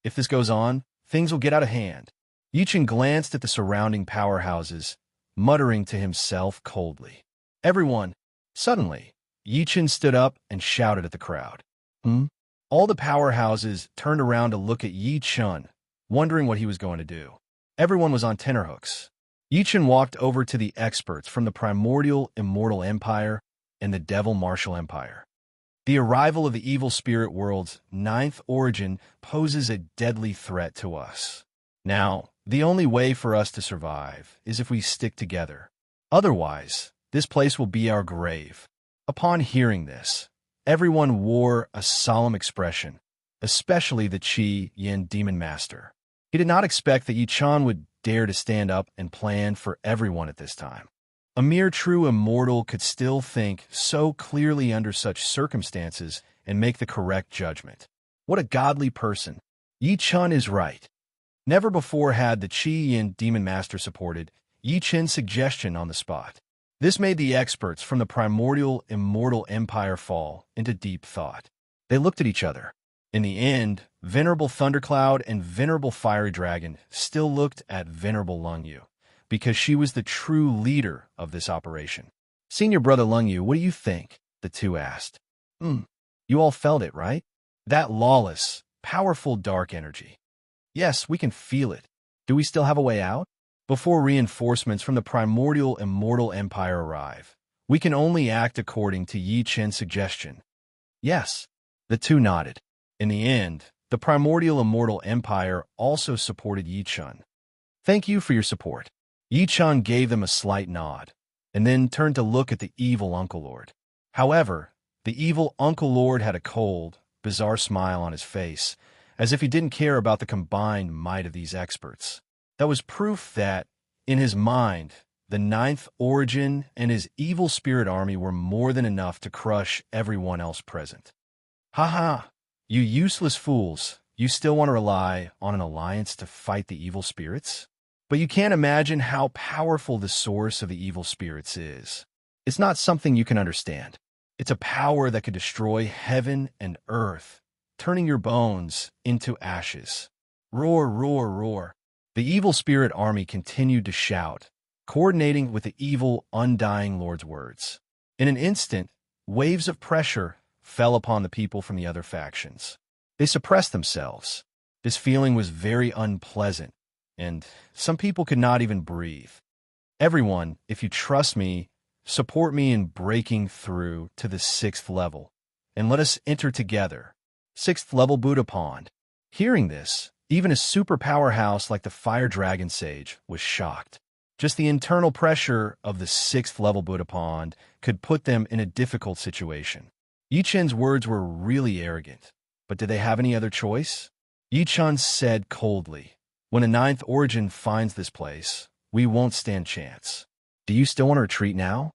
If this goes on, things will get out of hand. Yi Chun glanced at the surrounding powerhouses, muttering to himself coldly. Everyone! Suddenly, Yi Chun stood up and shouted at the crowd. All the powerhouses turned around to look at Yi Chun, wondering what he was going to do. Everyone was on tenterhooks. Yi Chun walked over to the experts from the Primordial Immortal Empire and the Devil Martial Empire. The arrival of the evil spirit world's ninth origin poses a deadly threat to us. Now, the only way for us to survive is if we stick together. Otherwise, this place will be our grave. Upon hearing this, everyone wore a solemn expression, especially the Qi Yin Demon Master. He did not expect that Yi Chun would dare to stand up and plan for everyone at this time. A mere true immortal could still think so clearly under such circumstances and make the correct judgment. What a godly person. Yi Chun is right. Never before had the Qi Yin Demon Master supported Yi Chun's suggestion on the spot. This made the experts from the Primordial Immortal Empire fall into deep thought. They looked at each other. In the end, Venerable Thundercloud and Venerable Fiery Dragon still looked at Venerable Lung Yu, because she was the true leader of this operation. Senior Brother Lung Yu, what do you think? The two asked. You all felt it, right? That lawless, powerful dark energy. Yes, we can feel it. Do we still have a way out? Before reinforcements from the Primordial Immortal Empire arrive, we can only act according to Yi Chun's suggestion. Yes. The two nodded. In the end, the Primordial Immortal Empire also supported Yi Chun. Thank you for your support. Yi Chun gave them a slight nod, and then turned to look at the evil Uncle Lord. However, the evil Uncle Lord had a cold, bizarre smile on his face, as if he didn't care about the combined might of these experts. That was proof that, in his mind, the ninth origin and his evil spirit army were more than enough to crush everyone else present. Ha! You useless fools, you still want to rely on an alliance to fight the evil spirits? But you can't imagine how powerful the source of the evil spirits is. It's not something you can understand. It's a power that could destroy heaven and earth, turning your bones into ashes. Roar, roar, roar. The evil spirit army continued to shout, coordinating with the evil Undying Lord's words. In an instant, waves of pressure fell upon the people from the other factions. They suppressed themselves. This feeling was very unpleasant, and some people could not even breathe. Everyone, if you trust me, support me in breaking through to the 6th level, and let us enter together. 6th level Buddha Pond. Hearing this, even a super powerhouse like the Fire Dragon Sage was shocked. Just the internal pressure of the 6th level Buddha Pond could put them in a difficult situation. Yi Chen's words were really arrogant, but did they have any other choice? Yi Chen said coldly, "When a 9th origin finds this place, we won't stand chance. Do you still want to retreat now?"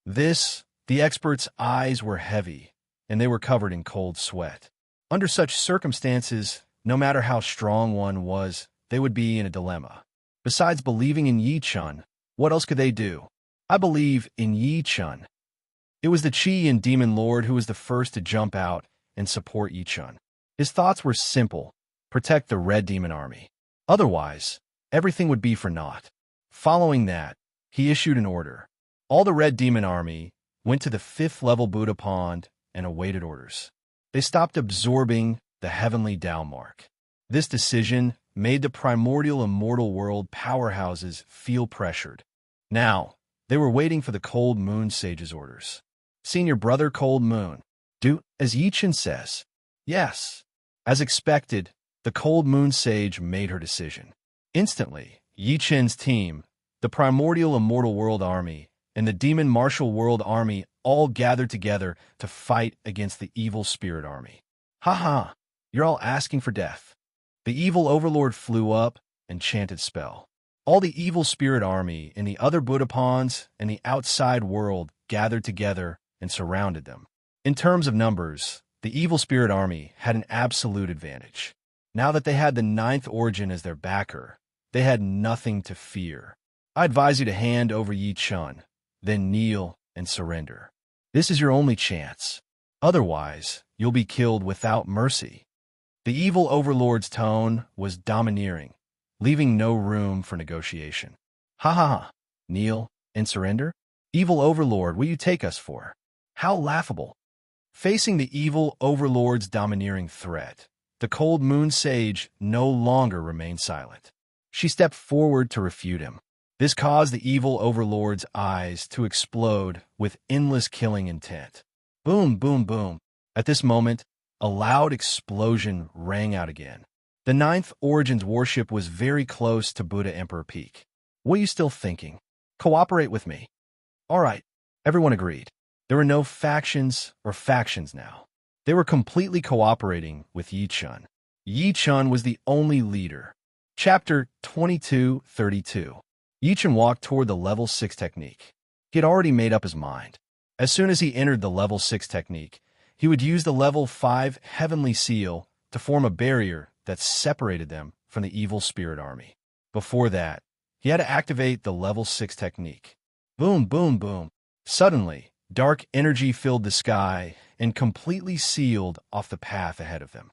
The expert's eyes were heavy, and they were covered in cold sweat. Under such circumstances, no matter how strong one was, they would be in a dilemma. Besides believing in Yi Chen, what else could they do? I believe in Yi Chen. It was the Qi and Demon Lord who was the first to jump out and support Yi Chen. His thoughts were simple: protect the Red Demon Army. Otherwise, everything would be for naught. Following that, he issued an order. All the Red Demon Army went to the 5th level Buddha Pond and awaited orders. They stopped absorbing the heavenly Tao mark. This decision made the primordial immortal world powerhouses feel pressured. Now, they were waiting for the Cold Moon Sage's orders. "Senior brother Cold Moon, do as Yi Chen says." Yes. As expected, the Cold Moon Sage made her decision. Instantly, Yi Chen's team, the primordial immortal world army, and the demon martial world army all gathered together to fight against the evil spirit army. "Ha! You're all asking for death." The evil overlord flew up and chanted spell. All the evil spirit army and the other Buddha Ponds and the outside world gathered together and surrounded them. In terms of numbers, the evil spirit army had an absolute advantage. Now that they had the 9th origin as their backer, they had nothing to fear. I advise you to hand over Yi Chen, then kneel and surrender. This is your only chance. Otherwise, you'll be killed without mercy. The evil overlord's tone was domineering, leaving no room for negotiation. Ha! Kneel and surrender? Evil overlord, will you take us for? How laughable. Facing the evil overlord's domineering threat, the Cold Moon Sage no longer remained silent. She stepped forward to refute him. This caused the evil overlord's eyes to explode with endless killing intent. Boom, boom, boom. At this moment, a loud explosion rang out again. The 9th Origin's warship was very close to Buddha Emperor Peak. "What are you still thinking? Cooperate with me." All right, everyone agreed. There were no factions now. They were completely cooperating with Yi Chen. Yi Chen was the only leader. Chapter 2232. Yi Chen walked toward the level 6 technique. He had already made up his mind. As soon as he entered the level 6 technique, he would use the level 5 heavenly seal to form a barrier that separated them from the evil spirit army. Before that, he had to activate the level 6 technique. Boom, boom, boom. Suddenly, dark energy filled the sky and completely sealed off the path ahead of them.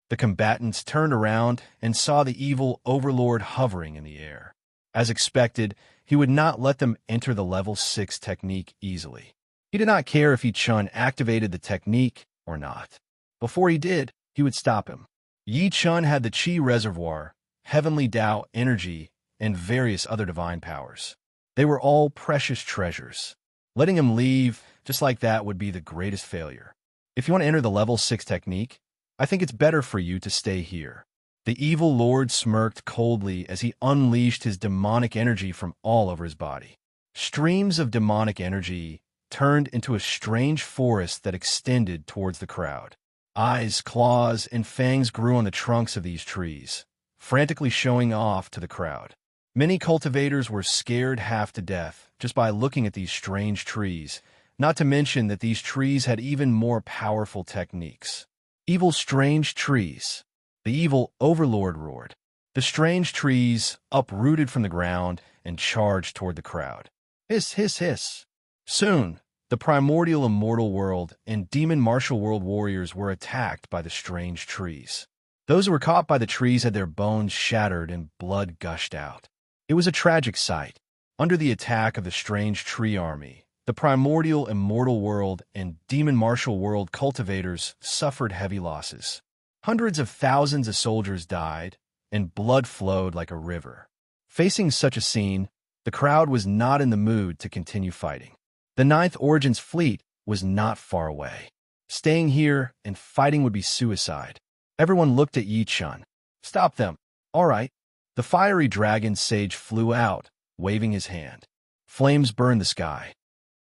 The combatants turned around and saw the evil overlord hovering in the air. As expected, he would not let them enter the level 6 technique easily. He did not care if Yi Chen activated the technique or not. Before he did, he would stop him. Yi Chen had the Qi Reservoir, heavenly Tao energy, and various other divine powers. They were all precious treasures. Letting him leave just like that would be the greatest failure. If you want to enter the level 6 technique, I think it's better for you to stay here. The evil lord smirked coldly as he unleashed his demonic energy from all over his body. Streams of demonic energy turned into a strange forest that extended towards the crowd. Eyes, claws, and fangs grew on the trunks of these trees, frantically showing off to the crowd. Many cultivators were scared half to death just by looking at these strange trees, not to mention that these trees had even more powerful techniques. Evil strange trees. The evil overlord roared. The strange trees uprooted from the ground and charged toward the crowd. Hiss, hiss, hiss. Soon, the primordial immortal world and demon martial world warriors were attacked by the strange trees. Those who were caught by the trees had their bones shattered and blood gushed out. It was a tragic sight. Under the attack of the strange tree army, the primordial immortal world and demon martial world cultivators suffered heavy losses. Hundreds of thousands of soldiers died, and blood flowed like a river. Facing such a scene, the crowd was not in the mood to continue fighting. The 9th Origin's fleet was not far away. Staying here and fighting would be suicide. Everyone looked at Yi Chun. Stop them. All right. The fiery dragon sage flew out, waving his hand. Flames burned the sky.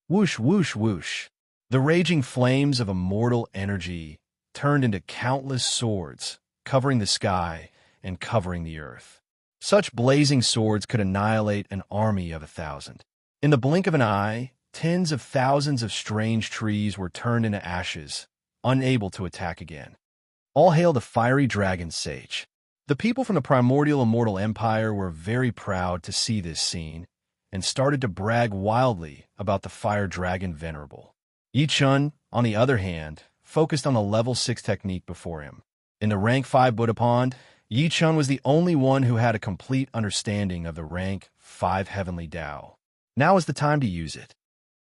Whoosh, whoosh, whoosh. The raging flames of immortal energy turned into countless swords, covering the sky and covering the earth. Such blazing swords could annihilate an army of 1,000. In the blink of an eye, tens of thousands of strange trees were turned into ashes, unable to attack again. All hail the fiery dragon sage. The people from the primordial immortal empire were very proud to see this scene and started to brag wildly about the fire dragon venerable. Yi Chun, on the other hand, focused on the level 6 technique before him. In the rank 5 Buddha pond, Yi Chun was the only one who had a complete understanding of the rank 5 heavenly Tao. Now is the time to use it.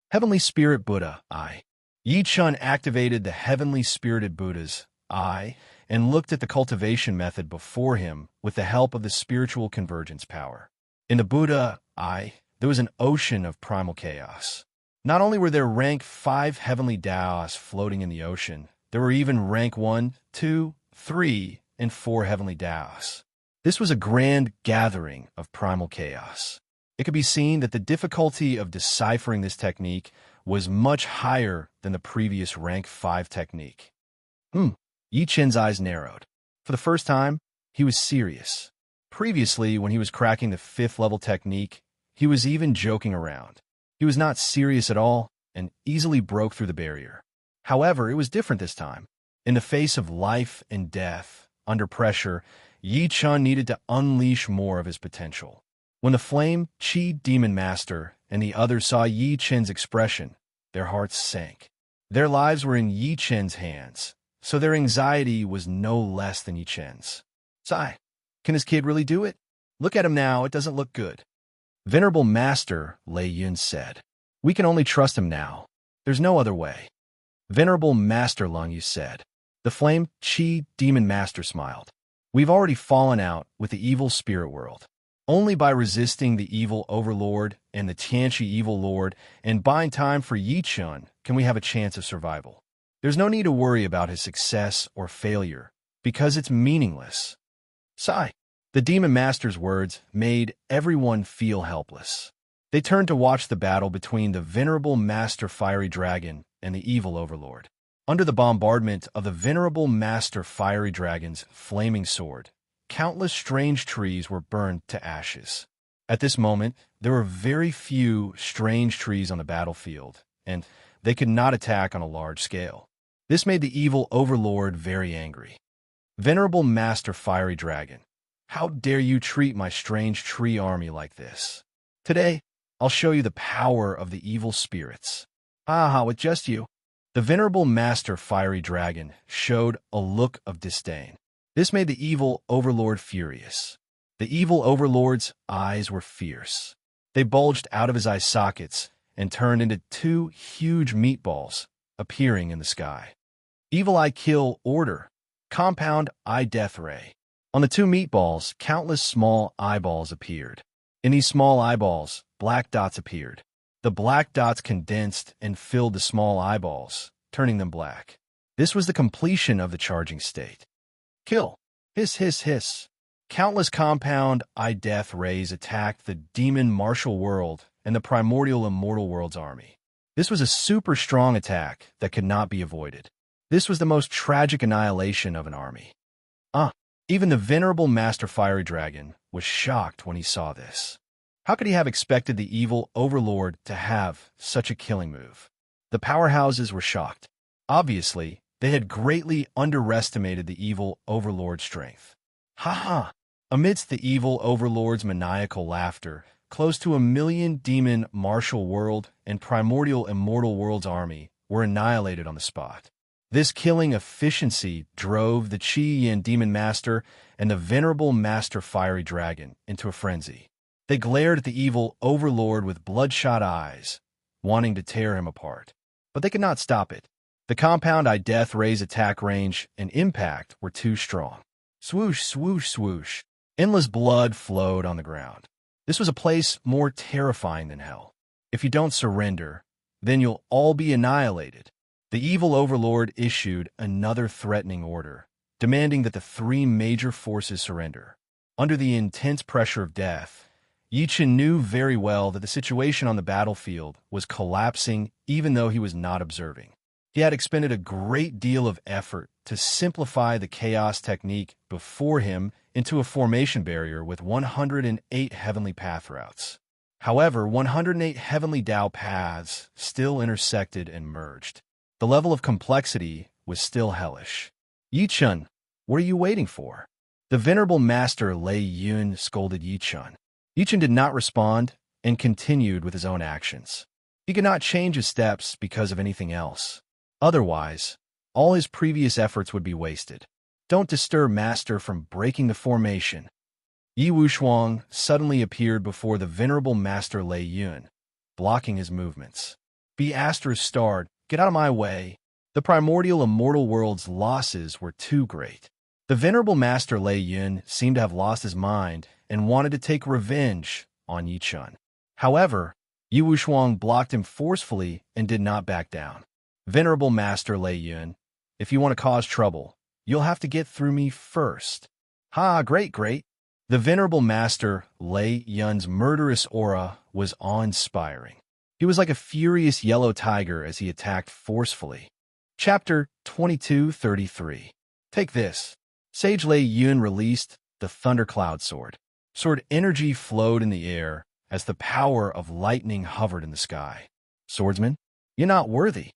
Heavenly Spirit Buddha, I. Yi Chun activated the Heavenly Spirited Buddha's I and looked at the cultivation method before him with the help of the spiritual convergence power. In the Buddha I, there was an ocean of primal chaos. Not only were there rank 5 heavenly Taos floating in the ocean, there were even rank 1, 2, 3, and 4 heavenly Taos. This was a grand gathering of primal chaos. It could be seen that the difficulty of deciphering this technique was much higher than the previous rank 5 technique. Yi Chun's eyes narrowed. For the first time, he was serious. Previously, when he was cracking the 5th level technique, he was even joking around. He was not serious at all and easily broke through the barrier. However, it was different this time. In the face of life and death, under pressure, Yi Chun needed to unleash more of his potential. When the Flame Chi Demon Master and the others saw Yi Chun's expression, their hearts sank. Their lives were in Yi Chun's hands, so their anxiety was no less than Yi Chun's. Sigh, can this kid really do it? Look at him now, it doesn't look good. Venerable Master, Lei Yun said. We can only trust him now. There's no other way. Venerable Master Lung Yu said. The Flame Chi Demon Master smiled. We've already fallen out with the evil spirit world. Only by resisting the evil overlord and the Tianchi evil lord and buying time for Yi Chun can we have a chance of survival. There's no need to worry about his success or failure, because it's meaningless. Sigh. The Demon Master's words made everyone feel helpless. They turned to watch the battle between the Venerable Master Fiery Dragon and the evil overlord. Under the bombardment of the Venerable Master Fiery Dragon's flaming sword, countless strange trees were burned to ashes. At this moment, there were very few strange trees on the battlefield, and they could not attack on a large scale. This made the evil overlord very angry. Venerable Master Fiery Dragon, how dare you treat my strange tree army like this? Today, I'll show you the power of the evil spirits. Ah, with just you. The Venerable Master Fiery Dragon showed a look of disdain. This made the evil overlord furious. The evil overlord's eyes were fierce. They bulged out of his eye sockets and turned into 2 huge meatballs appearing in the sky. Evil Eye Kill Order. Compound Eye Death Ray. On the 2 meatballs, countless small eyeballs appeared. In these small eyeballs, black dots appeared. The black dots condensed and filled the small eyeballs, turning them black. This was the completion of the charging state. Kill. Hiss, hiss, hiss. Countless compound Eye Death Rays attacked the Demon Martial World and the Primordial Immortal World's army. This was a super strong attack that could not be avoided. This was the most tragic annihilation of an army. Even the Venerable Master Fiery Dragon was shocked when he saw this. How could he have expected the evil overlord to have such a killing move? The powerhouses were shocked. Obviously, they had greatly underestimated the evil overlord's strength. Ha ha! Amidst the evil overlord's maniacal laughter, close to 1 million Demon Martial World and Primordial Immortal World's army were annihilated on the spot. This killing efficiency drove the Chi Yin Demon Master and the Venerable Master Fiery Dragon into a frenzy. They glared at the evil overlord with bloodshot eyes, wanting to tear him apart. But they could not stop it. The compound Eye Death Ray's attack range and impact were too strong. Swoosh, swoosh, swoosh. Endless blood flowed on the ground. This was a place more terrifying than hell. If you don't surrender, then you'll all be annihilated. The evil overlord issued another threatening order, demanding that the three major forces surrender. Under the intense pressure of death, Yi Chen knew very well that the situation on the battlefield was collapsing even though he was not observing. He had expended a great deal of effort to simplify the chaos technique before him into a formation barrier with 108 heavenly path routes. However, 108 heavenly Tao paths still intersected and merged. The level of complexity was still hellish. Yi Chen, what are you waiting for? The venerable master Lei Yun scolded Yi Chen. Yi Chen did not respond and continued with his own actions. He could not change his steps because of anything else. Otherwise, all his previous efforts would be wasted. Don't disturb master from breaking the formation. Yi Wushuang suddenly appeared before the venerable master Lei Yun, blocking his movements. Be starred, get out of my way. The primordial immortal world's losses were too great. The venerable master Lei Yun seemed to have lost his mind and wanted to take revenge on Yi Chen. However, Yi Wushuang blocked him forcefully and did not back down. Venerable master Lei Yun, if you want to cause trouble, you'll have to get through me first. Ha, great. The venerable master Lei Yun's murderous aura was awe-inspiring. He was like a furious yellow tiger as he attacked forcefully. Chapter 2233. Take this. Sage Lei Yun released the Thundercloud Sword. Sword energy flowed in the air as the power of lightning hovered in the sky. Swordsman, you're not worthy.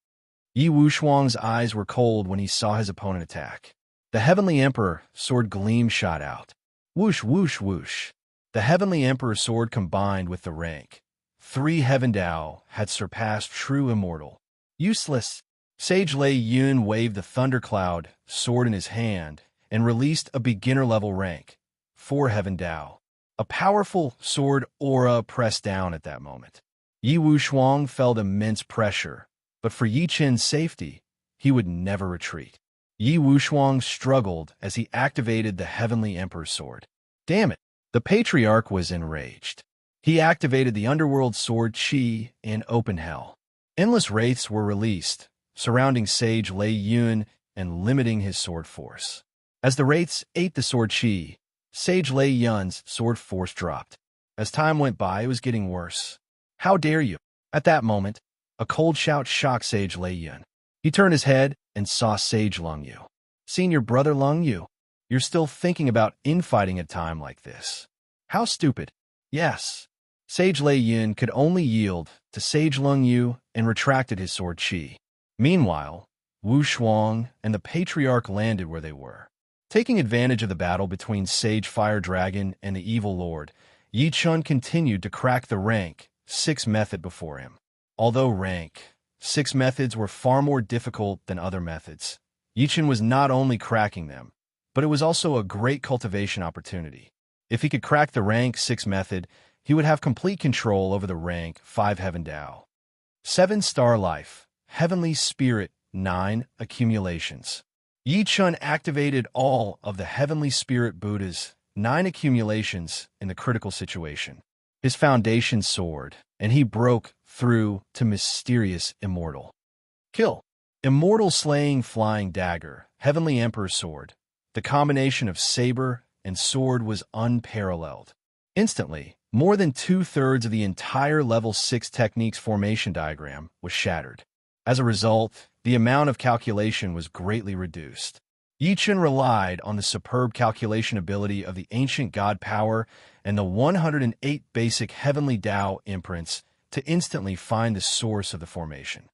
Yi Wushuang's eyes were cold when he saw his opponent attack. The Heavenly Emperor sword gleam shot out. Whoosh, whoosh, whoosh. The Heavenly Emperor's sword combined with the rank 3 Heaven Dao had surpassed true immortal. Useless. Sage Lei Yun waved the Thundercloud sword in his hand and released a beginner-level rank 4 Heaven Dao. A powerful sword aura pressed down at that moment. Yi Wushuang felt immense pressure, but for Yi Chen's safety, he would never retreat. Yi Wushuang struggled as he activated the Heavenly Emperor's sword. Damn it! The Patriarch was enraged. He activated the Underworld Sword Qi in Open Hell. Endless wraiths were released, surrounding Sage Lei Yun and limiting his sword force. As the wraiths ate the sword Qi, Sage Lei Yun's sword force dropped. As time went by, it was getting worse. How dare you? At that moment, a cold shout shocked Sage Lei Yun. He turned his head and saw Sage Lung Yu. Senior brother Lung Yu, you're still thinking about infighting at a time like this. How stupid. Yes. Sage Lei Yun could only yield to Sage Lung Yu and retracted his sword Qi. Meanwhile, Wu Shuang and the Patriarch landed where they were. Taking advantage of the battle between Sage Fire Dragon and the Evil Lord, Yi Chen continued to crack the rank 6 method before him. Although rank 6 methods were far more difficult than other methods, Yi Chen was not only cracking them, but it was also a great cultivation opportunity. If he could crack the rank 6 method, he would have complete control over the rank 5 Heaven Dao. 7 Star Life, Heavenly Spirit, 9 Accumulations. Yi Chen activated all of the Heavenly Spirit Buddha's 9 accumulations in the critical situation. His foundation soared, and he broke through to mysterious immortal. Kill. Immortal slaying flying dagger, Heavenly Emperor's sword. The combination of saber and sword was unparalleled. Instantly, more than 2/3 of the entire level 6 technique's formation diagram was shattered. As a result, the amount of calculation was greatly reduced. Yi Chen relied on the superb calculation ability of the ancient god power and the 108 basic Heavenly Dao imprints to instantly find the source of the formation.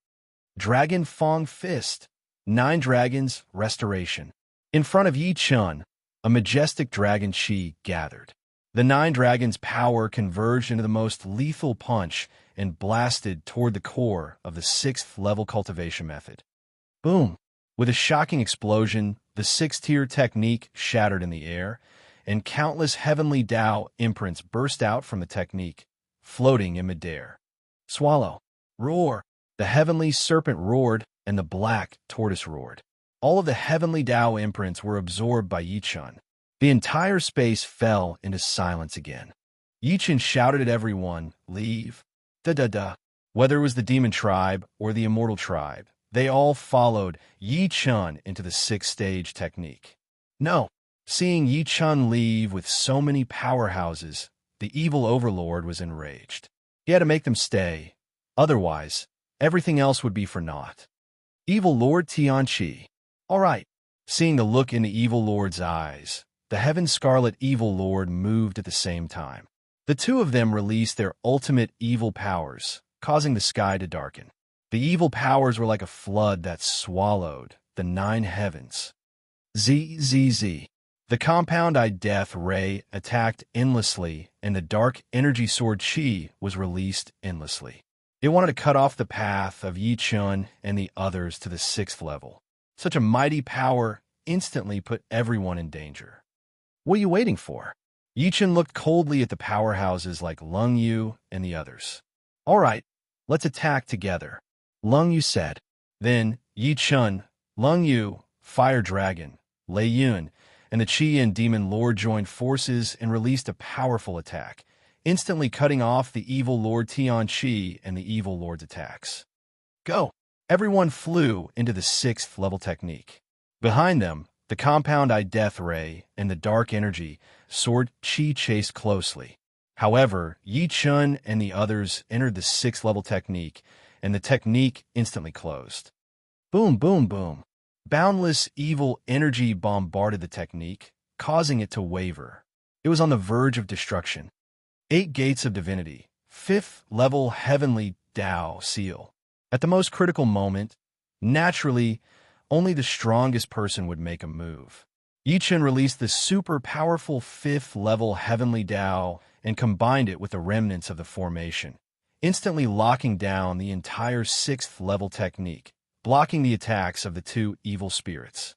Dragon Fong Fist, 9 Dragons, Restoration. In front of Yi Chen, a majestic dragon Qi gathered. The 9 dragons' power converged into the most lethal punch and blasted toward the core of the 6th level cultivation method. Boom! With a shocking explosion, the 6th-tier technique shattered in the air, and countless Heavenly Dao imprints burst out from the technique, floating in midair. Swallow. Roar. The Heavenly Serpent roared, and the Black Tortoise roared. All of the Heavenly Dao imprints were absorbed by Yi Chen. The entire space fell into silence again. Yi Chen shouted at everyone, "Leave." Da-da-da. Whether it was the demon tribe or the immortal tribe, They all followed Yi Chun into the 6th-stage technique. No, seeing Yi Chun leave with so many powerhouses, the evil overlord was enraged. He had to make them stay. Otherwise, everything else would be for naught. Evil Lord Tianqi. All right. Seeing the look in the evil lord's eyes, the Heaven Scarlet Evil Lord moved at the same time. The two of them released their ultimate evil powers, causing the sky to darken. The evil powers were like a flood that swallowed the 9 heavens. ZZZ. The compound-eyed death ray attacked endlessly, and the dark energy sword Qi was released endlessly. It wanted to cut off the path of Yi Chun and the others to the 6th level. Such a mighty power instantly put everyone in danger. What are you waiting for? Yi Chun looked coldly at the powerhouses like Lung Yu and the others. All right, let's attack together, Lung Yu said. Then Yi Chun, Lung Yu, Fire Dragon, Lei Yun, and the Qi and Demon Lord joined forces and released a powerful attack, instantly cutting off the evil Lord Tianqi and the evil Lord's attacks. Go! Everyone flew into the 6th level technique. Behind them, the compound-eyed death ray and the dark energy sword Qi chased closely. However, Yi Chun and the others entered the 6th level technique, and the technique instantly closed. Boom, boom, boom. Boundless evil energy bombarded the technique, causing it to waver. It was on the verge of destruction. 8 gates of divinity, 5th level heavenly Tao seal. At the most critical moment, naturally, only the strongest person would make a move. Yi Chun released the super powerful 5th level heavenly Tao and combined it with the remnants of the formation, instantly locking down the entire 6th level technique, blocking the attacks of the 2 evil spirits.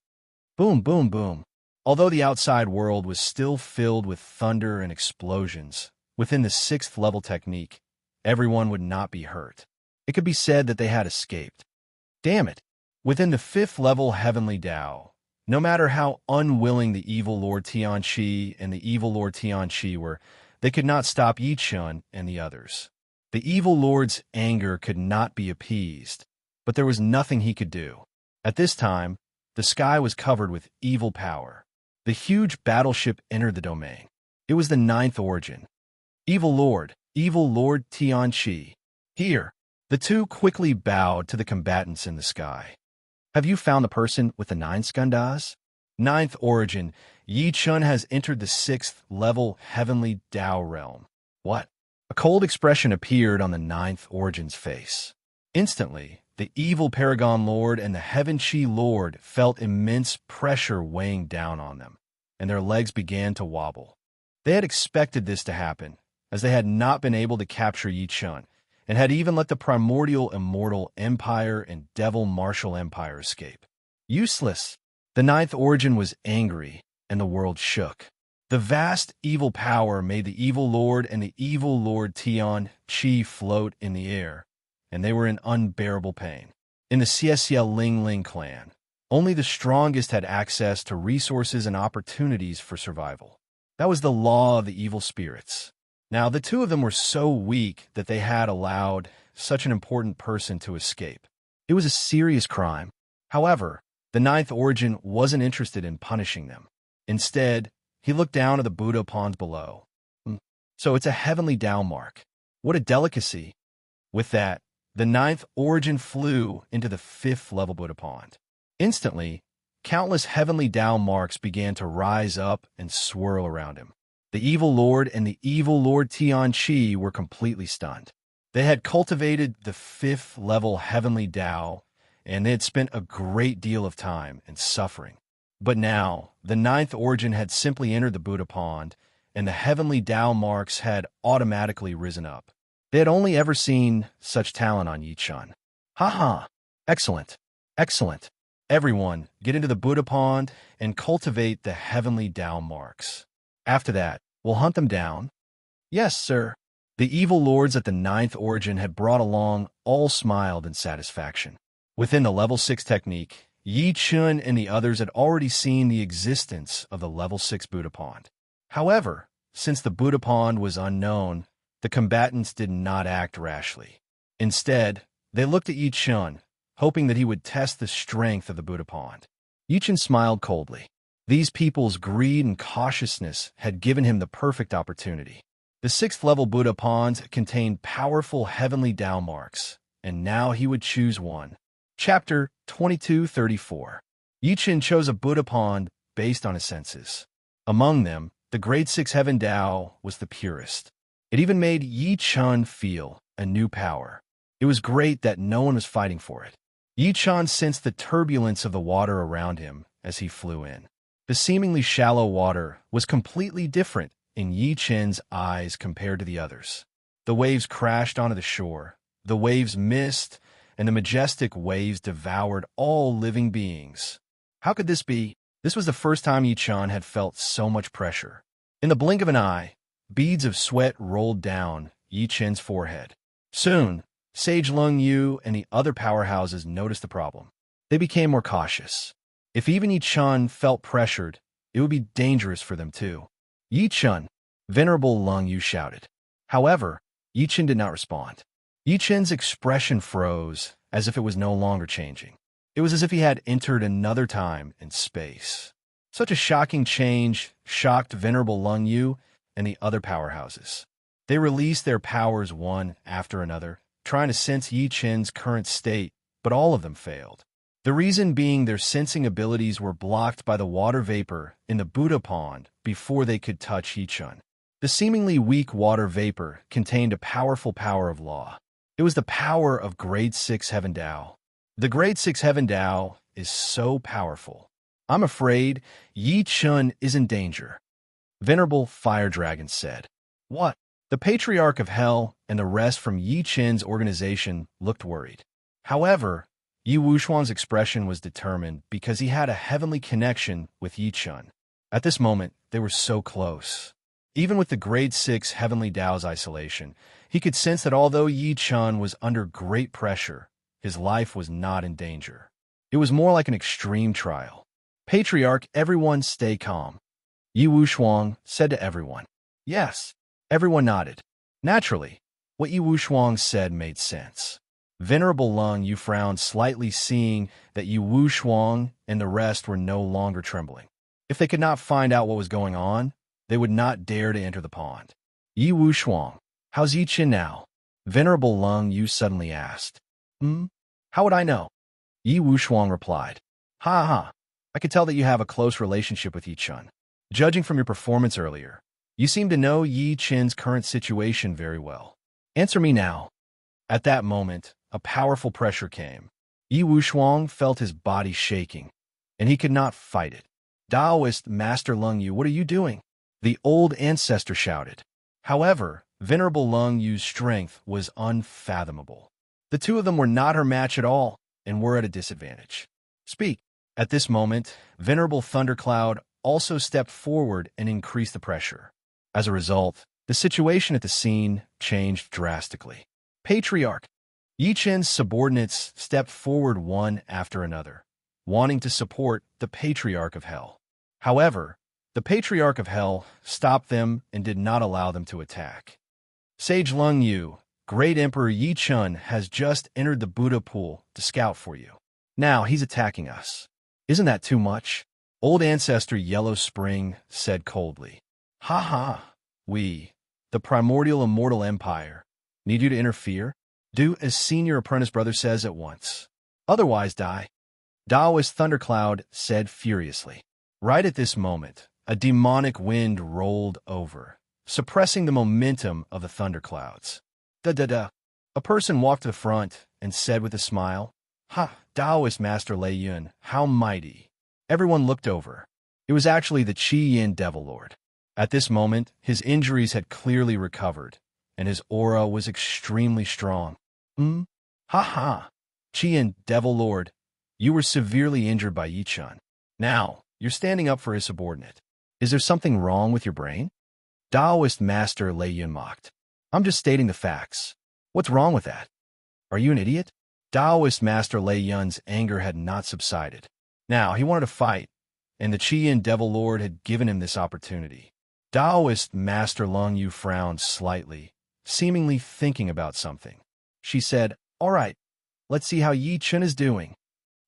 Boom, boom, boom. Although the outside world was still filled with thunder and explosions, within the 6th level technique, everyone would not be hurt. It could be said that they had escaped. Damn it! Within the 5th level heavenly Tao, no matter how unwilling the evil Lord Tianqi and the evil Lord Tianqi were, they could not stop Yi Chun and the others. The evil Lord's anger could not be appeased, but there was nothing he could do. At this time, the sky was covered with evil power. The huge battleship entered the domain. It was the 9th origin. Evil Lord Tianqi. Here. The two quickly bowed to the combatants in the sky. Have you found the person with the 9 skandhas? 9th origin, Yi Chun has entered the 6th level heavenly Tao realm. What? A cold expression appeared on the 9th origin's face. Instantly, the evil Paragon Lord and the Heaven Qi Lord felt immense pressure weighing down on them, and their legs began to wobble. They had expected this to happen, as they had not been able to capture Yi Chun, and had even let the primordial immortal empire and devil martial empire escape. Useless! The 9th origin was angry, and the world shook. The vast evil power made the evil Lord and the evil Lord Tianqi float in the air, and they were in unbearable pain. In the Xie Ling Ling clan, only the strongest had access to resources and opportunities for survival. That was the law of the evil spirits. Now, the two of them were so weak that they had allowed such an important person to escape. It was a serious crime. However, the 9th origin wasn't interested in punishing them. Instead, he looked down at the Buddha ponds below. So it's a heavenly Tao mark. What a delicacy. With that, the 9th origin flew into the 5th level Buddha pond. Instantly, countless heavenly Tao marks began to rise up and swirl around him. The evil Lord and the evil Lord Tianqi were completely stunned. They had cultivated the 5th level heavenly Tao, and they had spent a great deal of time and suffering. But now, the 9th origin had simply entered the Buddha pond, and the heavenly Tao marks had automatically risen up. They had only ever seen such talent on Yi Chun. Ha ha! Excellent! Excellent! Everyone, get into the Buddha pond and cultivate the heavenly Tao marks. After that, we'll hunt them down. Yes, sir. The evil lords at the 9th origin had brought along all smiled in satisfaction. Within the level 6 technique, Yi Chun and the others had already seen the existence of the level 6 Buddha pond. However, since the Buddha pond was unknown, the combatants did not act rashly. Instead, they looked at Yi Chun, hoping that he would test the strength of the Buddha pond. Yichen smiled coldly. These people's greed and cautiousness had given him the perfect opportunity. The sixth-level Buddha pond contained powerful heavenly Tao marks, and now he would choose one. Chapter 2234. Yichen chose a Buddha pond based on his senses. Among them, the grade 6 heaven Tao was the purest. It even made Yichen feel a new power. It was great that no one was fighting for it. Yichen sensed the turbulence of the water around him as he flew in. The seemingly shallow water was completely different in Yichen's eyes compared to the others. The waves crashed onto the shore. The waves missed, and the majestic waves devoured all living beings. How could this be? This was the first time Yichen had felt so much pressure. In the blink of an eye, beads of sweat rolled down Yichen's forehead. Soon, Sage Lung Yu and the other powerhouses noticed the problem. They became more cautious. If even Yichen felt pressured, it would be dangerous for them too. Yichen, Venerable Lung Yu shouted. However, Yichen did not respond. Yichen's expression froze, as if it was no longer changing. It was as if he had entered another time and space. Such a shocking change shocked Venerable Lung Yu and the other powerhouses. They released their powers one after another, trying to sense Yichen's current state, but all of them failed. The reason being their sensing abilities were blocked by the water vapor in the Buddha pond before they could touch Yichen. The seemingly weak water vapor contained a powerful power of law. It was the power of grade 6 heaven Tao. The grade 6 heaven Tao is so powerful. I'm afraid Yichen is in danger. Venerable Fire Dragon said. What? The Patriarch of Hell and the rest from Yichen's organization looked worried. However, Yi Wushuang's expression was determined because he had a heavenly connection with Yichen. At this moment, they were so close. Even with the grade 6 heavenly Tao's isolation, he could sense that although Yichen was under great pressure, his life was not in danger. It was more like an extreme trial. Patriarch, everyone stay calm. Yi Wushuang said to everyone. Yes, everyone nodded. Naturally, what Yi Wushuang said made sense. Venerable Lung Yu frowned slightly, seeing that Yi Wushuang and the rest were no longer trembling. If they could not find out what was going on, they would not dare to enter the pond. Yi Wushuang, how's Yichen now? Venerable Lung Yu suddenly asked. How would I know? Yi Wushuang replied. Ha ha, I could tell that you have a close relationship with Yichen. Judging from your performance earlier, you seem to know Yichen's current situation very well. Answer me now. At that moment, a powerful pressure came. Yi Wushuang felt his body shaking, and he could not fight it. Taoist Master Lung Yu, what are you doing? The old ancestor shouted. However, Venerable Lung Yu's strength was unfathomable. The two of them were not her match at all, and were at a disadvantage. Speak. At this moment, Venerable Thundercloud also stepped forward and increased the pressure. As a result, the situation at the scene changed drastically. Patriarch. Yichen's subordinates stepped forward one after another, wanting to support the Patriarch of Hell. However, the Patriarch of Hell stopped them and did not allow them to attack. Sage Lung Yu, Great Emperor Yichen has just entered the Buddha pool to scout for you. Now he's attacking us. Isn't that too much? Old Ancestor Yellow Spring said coldly. Ha ha, we, the primordial immortal empire, need you to interfere? Do as senior apprentice brother says at once. Otherwise die. Taoist Thundercloud said furiously. Right at this moment, a demonic wind rolled over, suppressing the momentum of the thunderclouds. Da-da-da. A person walked to the front and said with a smile, Ha, Taoist Master Lei Yun, how mighty. Everyone looked over. It was actually the Qi Yin Devil Lord. At this moment, his injuries had clearly recovered, and his aura was extremely strong. Ha ha. Qi Yin Devil Lord, you were severely injured by Yichen. Now, you're standing up for his subordinate. Is there something wrong with your brain? Taoist Master Lei Yun mocked. I'm just stating the facts. What's wrong with that? Are you an idiot? Taoist Master Lei Yun's anger had not subsided. Now, he wanted to fight, and the Qi Yin Devil Lord had given him this opportunity. Taoist Master Lung Yu frowned slightly, seemingly thinking about something. She said, All right, Let's see how Yi Chun is doing.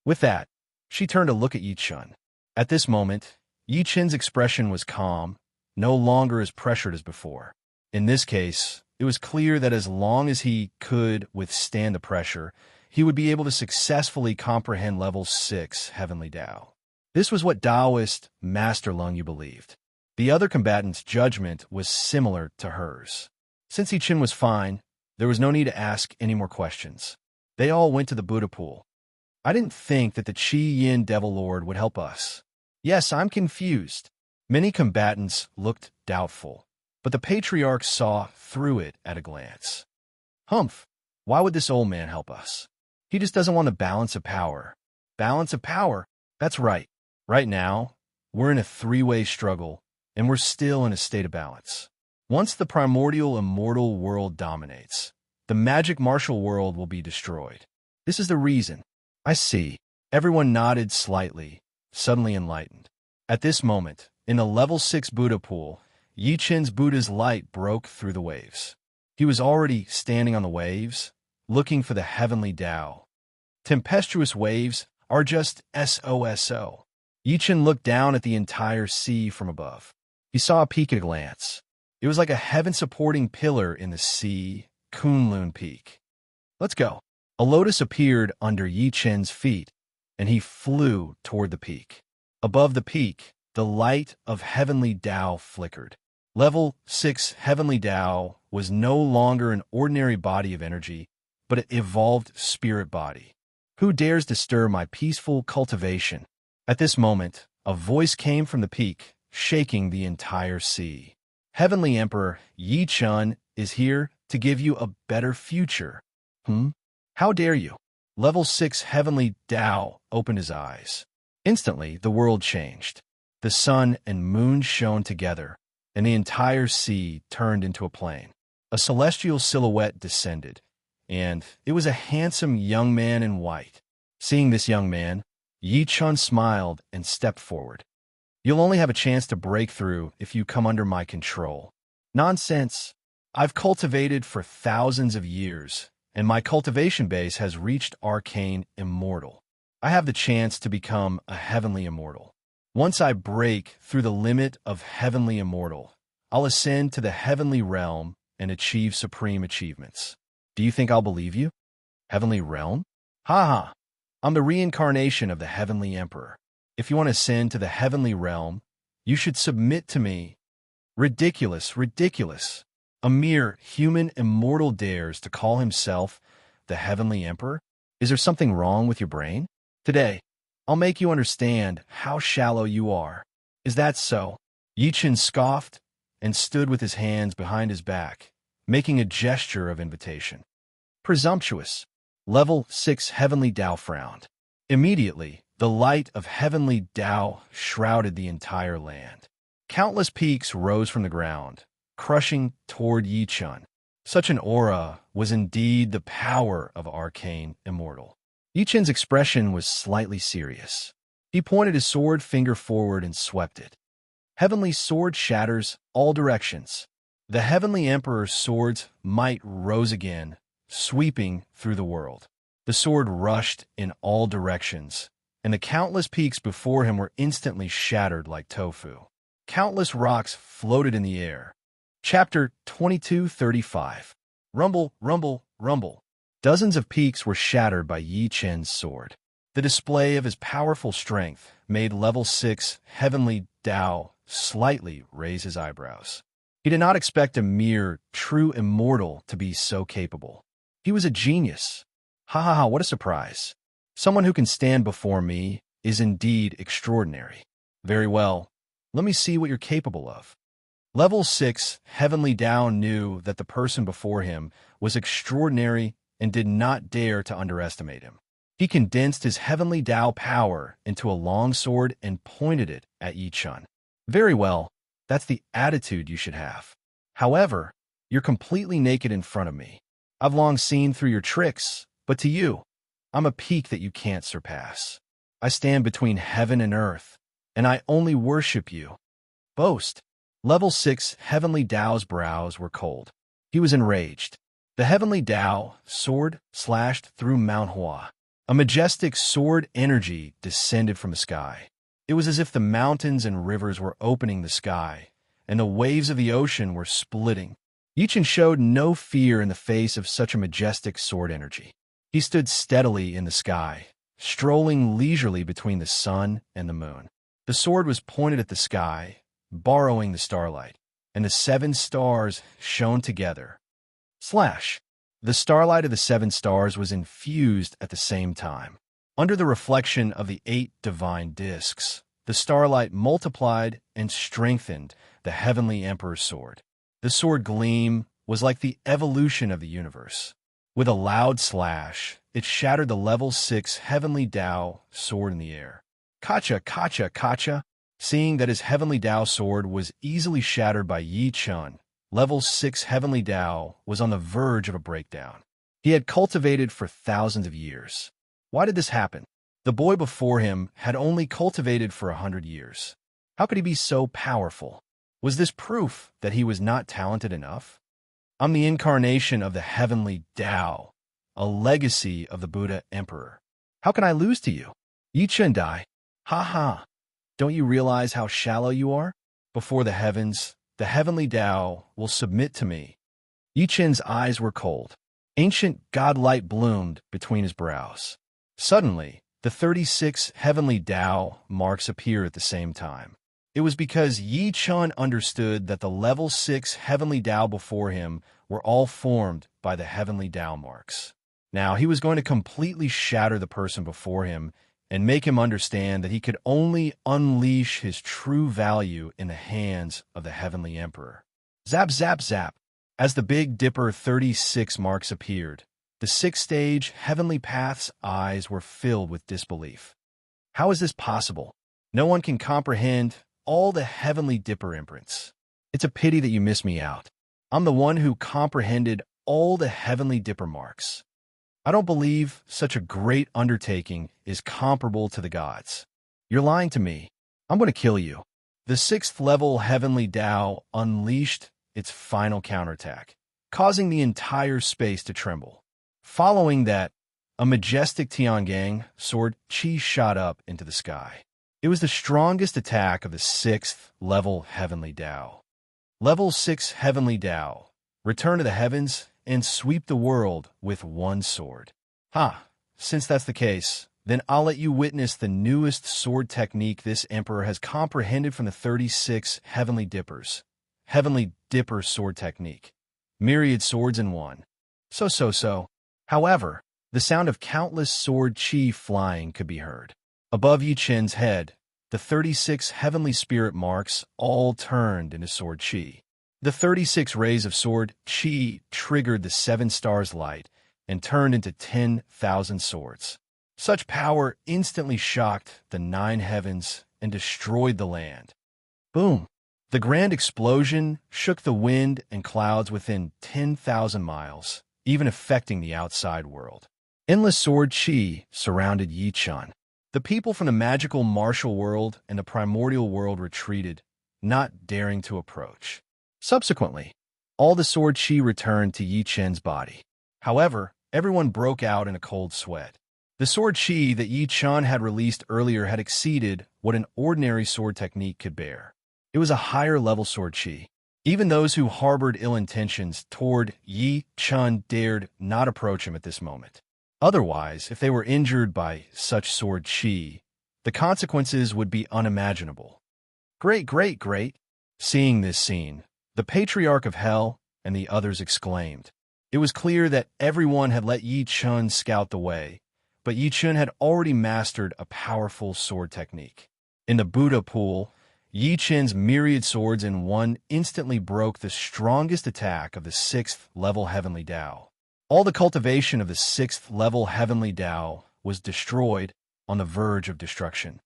With that, she turned to look at Yi Chun. At this moment, Yi Chun's expression was calm, no longer as pressured as before. In this case, it was clear that as long as he could withstand the pressure, he would be able to successfully comprehend level 6 Heavenly Tao. This was what Taoist Master Lung Yu believed. The other combatant's judgment was similar to hers. Since Yi Chun was fine, there was no need to ask any more questions. They all went to the Buddha pool. I didn't think that the Qi Yin Devil Lord would help us. Yes, I'm confused. Many combatants looked doubtful, but the patriarch saw through it at a glance. Humph, why would this old man help us? He just doesn't want a balance of power. Balance of power? That's right. Right now, we're in a three-way struggle, and we're still in a state of balance. Once the primordial immortal world dominates, the magic martial world will be destroyed. This is the reason. I see. Everyone nodded slightly, suddenly enlightened. At this moment, in the level 6 Buddha pool, Yi Chun's Buddha's light broke through the waves. He was already standing on the waves, looking for the heavenly Tao. Tempestuous waves are just SOSO. Yi Chun looked down at the entire sea from above. He saw a peak at a glance. It was like a heaven-supporting pillar in the sea, Kunlun Peak. Let's go. A lotus appeared under Yi Chun's feet, and he flew toward the peak. Above the peak, the light of heavenly Tao flickered. Level 6 heavenly Tao was no longer an ordinary body of energy, but an evolved spirit body. Who dares disturb my peaceful cultivation? At this moment, a voice came from the peak, shaking the entire sea. Heavenly Emperor Yi Chun is here to give you a better future. How dare you? Level 6 heavenly Tao opened his eyes. Instantly, the world changed. The sun and moon shone together, and the entire sea turned into a plain. A celestial silhouette descended, and it was a handsome young man in white. Seeing this young man, Yi Chun smiled and stepped forward. You'll only have a chance to break through if you come under my control. Nonsense. I've cultivated for thousands of years, and my cultivation base has reached arcane immortal. I have the chance to become a heavenly immortal. Once I break through the limit of heavenly immortal, I'll ascend to the heavenly realm and achieve supreme achievements. Do you think I'll believe you? Heavenly realm? Ha ha! I'm the reincarnation of the heavenly emperor. If you want to ascend to the heavenly realm, you should submit to me. Ridiculous, ridiculous. A mere human immortal dares to call himself the heavenly emperor? Is there something wrong with your brain? Today, I'll make you understand how shallow you are. Is that so? Yi Chun scoffed and stood with his hands behind his back, making a gesture of invitation. Presumptuous. Level 6 heavenly Tao frowned. Immediately, the light of heavenly Tao shrouded the entire land. Countless peaks rose from the ground, crushing toward Yi Chun. Such an aura was indeed the power of arcane immortal. Yi Chun's expression was slightly serious. He pointed his sword finger forward and swept it. Heavenly sword shatters all directions. The heavenly emperor's sword's might rose again, sweeping through the world. The sword rushed in all directions, and the countless peaks before him were instantly shattered like tofu. Countless rocks floated in the air. Chapter 22:35. Rumble, rumble, rumble. Dozens of peaks were shattered by Yi Chun's sword. The display of his powerful strength made level 6 heavenly Tao slightly raise his eyebrows. He did not expect a mere true immortal to be so capable. He was a genius. Ha ha ha, what a surprise. Someone who can stand before me is indeed extraordinary. Very well, let me see what you're capable of. Level 6 heavenly Tao knew that the person before him was extraordinary and did not dare to underestimate him. He condensed his heavenly Tao power into a long sword and pointed it at Yi Chun. Very well, that's the attitude you should have. However, you're completely naked in front of me. I've long seen through your tricks, but to you, I'm a peak that you can't surpass. I stand between heaven and earth, and I only worship you. Boast. Level 6 heavenly Tao's brows were cold. He was enraged. The heavenly Tao sword slashed through Mount Hua. A majestic sword energy descended from the sky. It was as if the mountains and rivers were opening the sky, and the waves of the ocean were splitting. Yichen showed no fear in the face of such a majestic sword energy. He stood steadily in the sky, strolling leisurely between the sun and the moon. The sword was pointed at the sky, borrowing the starlight, and the 7 stars shone together. Slash! The starlight of the 7 stars was infused at the same time. Under the reflection of the 8 divine discs, the starlight multiplied and strengthened the heavenly Emperor's sword. The sword gleam was like the evolution of the universe. With a loud slash, it shattered the level 6 heavenly Tao sword in the air. Kacha, kacha, kacha! Seeing that his heavenly Tao sword was easily shattered by Yi Chun, level 6 heavenly Tao was on the verge of a breakdown. He had cultivated for thousands of years. Why did this happen? The boy before him had only cultivated for 100 years. How could he be so powerful? Was this proof that he was not talented enough? I'm the incarnation of the heavenly Tao, a legacy of the Buddha Emperor. How can I lose to you? Yi Chun Dai. Ha ha. Don't you realize how shallow you are? Before the heavens, the heavenly Tao will submit to me. Yi Chun's eyes were cold. Ancient godlight bloomed between his brows. Suddenly, the 36 heavenly Tao marks appeared at the same time. It was because Yi Chun understood that the level 6 heavenly Tao before him were all formed by the heavenly Tao marks. Now, he was going to completely shatter the person before him and make him understand that he could only unleash his true value in the hands of the heavenly Emperor. Zap, zap, zap. As the Big Dipper 36 marks appeared, the 6th-stage heavenly path's eyes were filled with disbelief. How is this possible? No one can comprehend all the heavenly Dipper imprints. It's a pity that you miss me out. I'm the one who comprehended all the heavenly Dipper marks. I don't believe such a great undertaking is comparable to the gods. You're lying to me. I'm going to kill you. The 6th-level heavenly Tao unleashed its final counterattack, causing the entire space to tremble. Following that, a majestic Tiangang sword Qi shot up into the sky. It was the strongest attack of the 6th-level heavenly Tao. Level 6 heavenly Tao, return to the heavens and sweep the world with one sword. Since that's the case, then I'll let you witness the newest sword technique this emperor has comprehended from the 36 heavenly dippers. Heavenly Dipper sword technique. Myriad swords in one. So. However, the sound of countless sword chi flying could be heard. Above Yi Chun's head, the 36 heavenly spirit marks all turned into sword chi. The 36 rays of sword chi triggered the 7 stars' light and turned into 10,000 swords. Such power instantly shocked the 9 heavens and destroyed the land. Boom! The grand explosion shook the wind and clouds within 10,000 miles, even affecting the outside world. Endless sword chi surrounded Yi Chun. The people from the magical martial world and the primordial world retreated, not daring to approach. Subsequently, all the sword chi returned to Yi Chun's body. However, everyone broke out in a cold sweat. The sword chi that Yi Chun had released earlier had exceeded what an ordinary sword technique could bear. It was a higher-level sword chi. Even those who harbored ill intentions toward Yi Chun dared not approach him at this moment. Otherwise, if they were injured by such sword chi, the consequences would be unimaginable. Great. Seeing this scene, the Patriarch of Hell and the others exclaimed. It was clear that everyone had let Yi Chun scout the way, but Yi Chun had already mastered a powerful sword technique. In the Buddha pool, Yi Chun's myriad swords in one instantly broke the strongest attack of the 6th-level heavenly Tao. All the cultivation of the 6th-level heavenly Tao was destroyed on the verge of destruction.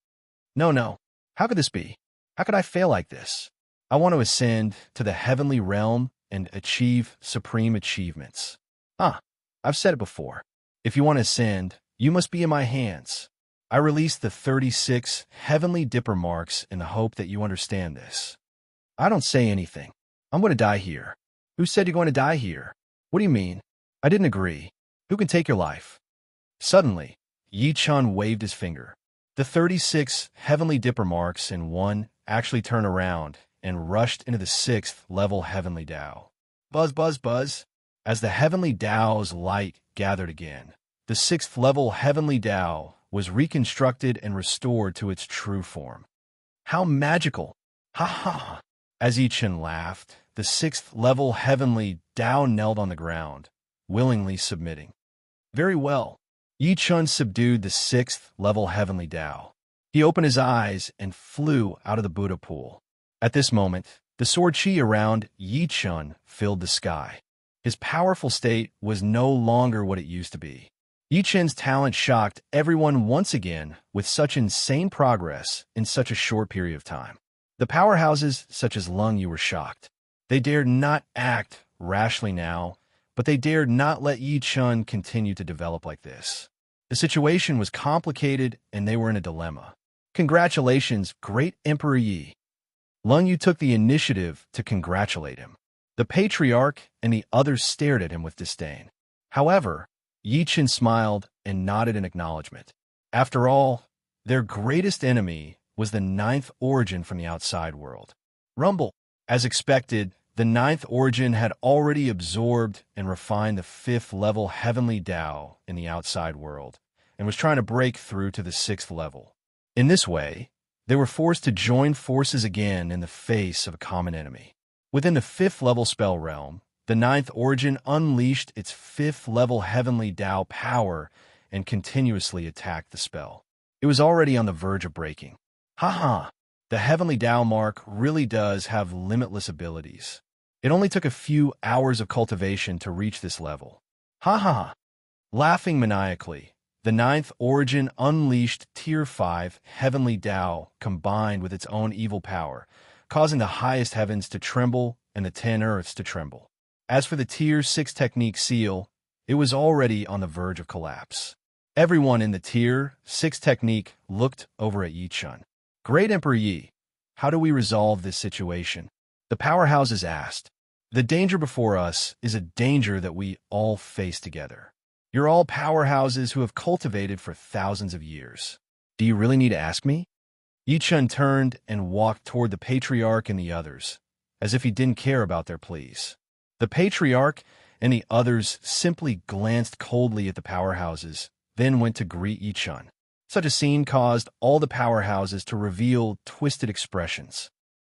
No. How could this be? How could I fail like this? I want to ascend to the heavenly realm and achieve supreme achievements. I've said it before. If you want to ascend, you must be in my hands. I released the 36 heavenly Dipper marks in the hope that you understand this. I don't say anything. I'm going to die here. Who said you're going to die here? What do you mean? I didn't agree. Who can take your life? Suddenly, Yi Chun waved his finger. The 36 heavenly dipper marks in one actually turned around and rushed into the 6th level heavenly Tao. Buzz, buzz, buzz. As the heavenly Tao's light gathered again, the 6th level heavenly Tao was reconstructed and restored to its true form. How magical! Ha ha! As Yi Chun laughed, the 6th level heavenly Tao knelt on the ground, willingly submitting. Very well. Yi Chun subdued the 6th level heavenly Tao. He opened his eyes and flew out of the Buddha pool. At this moment, the sword chi around Yi Chun filled the sky. His powerful state was no longer what it used to be. Yi Chun's talent shocked everyone once again with such insane progress in such a short period of time. The powerhouses such as Lung Yu were shocked. They dared not act rashly now, but they dared not let Yi Chun continue to develop like this. The situation was complicated and they were in a dilemma. Congratulations, great Emperor Yi. Lung Yu took the initiative to congratulate him. The patriarch and the others stared at him with disdain. However, Yi Chun smiled and nodded in acknowledgement. After all, their greatest enemy was the 9th origin from the outside world. Rumble. As expected, the 9th origin had already absorbed and refined the 5th level heavenly Tao in the outside world and was trying to break through to the 6th level. In this way, they were forced to join forces again in the face of a common enemy. Within the 5th level spell realm, the 9th origin unleashed its 5th level heavenly Tao power and continuously attacked the spell. It was already on the verge of breaking. Ha! The heavenly Tao mark really does have limitless abilities. It only took a few hours of cultivation to reach this level. Ha! Laughing maniacally, the 9th origin unleashed Tier 5 heavenly Tao combined with its own evil power, causing the highest heavens to tremble and the 10 earths to tremble. As for the Tier 6 technique seal, it was already on the verge of collapse. Everyone in the Tier 6 technique looked over at Yi Chun. Great Emperor Yi, how do we resolve this situation? The powerhouses asked. The danger before us is a danger that we all face together. You're all powerhouses who have cultivated for thousands of years. Do you really need to ask me? Yi Chun turned and walked toward the patriarch and the others, as if he didn't care about their pleas. The patriarch and the others simply glanced coldly at the powerhouses, then went to greet Yi Chun. Such a scene caused all the powerhouses to reveal twisted expressions.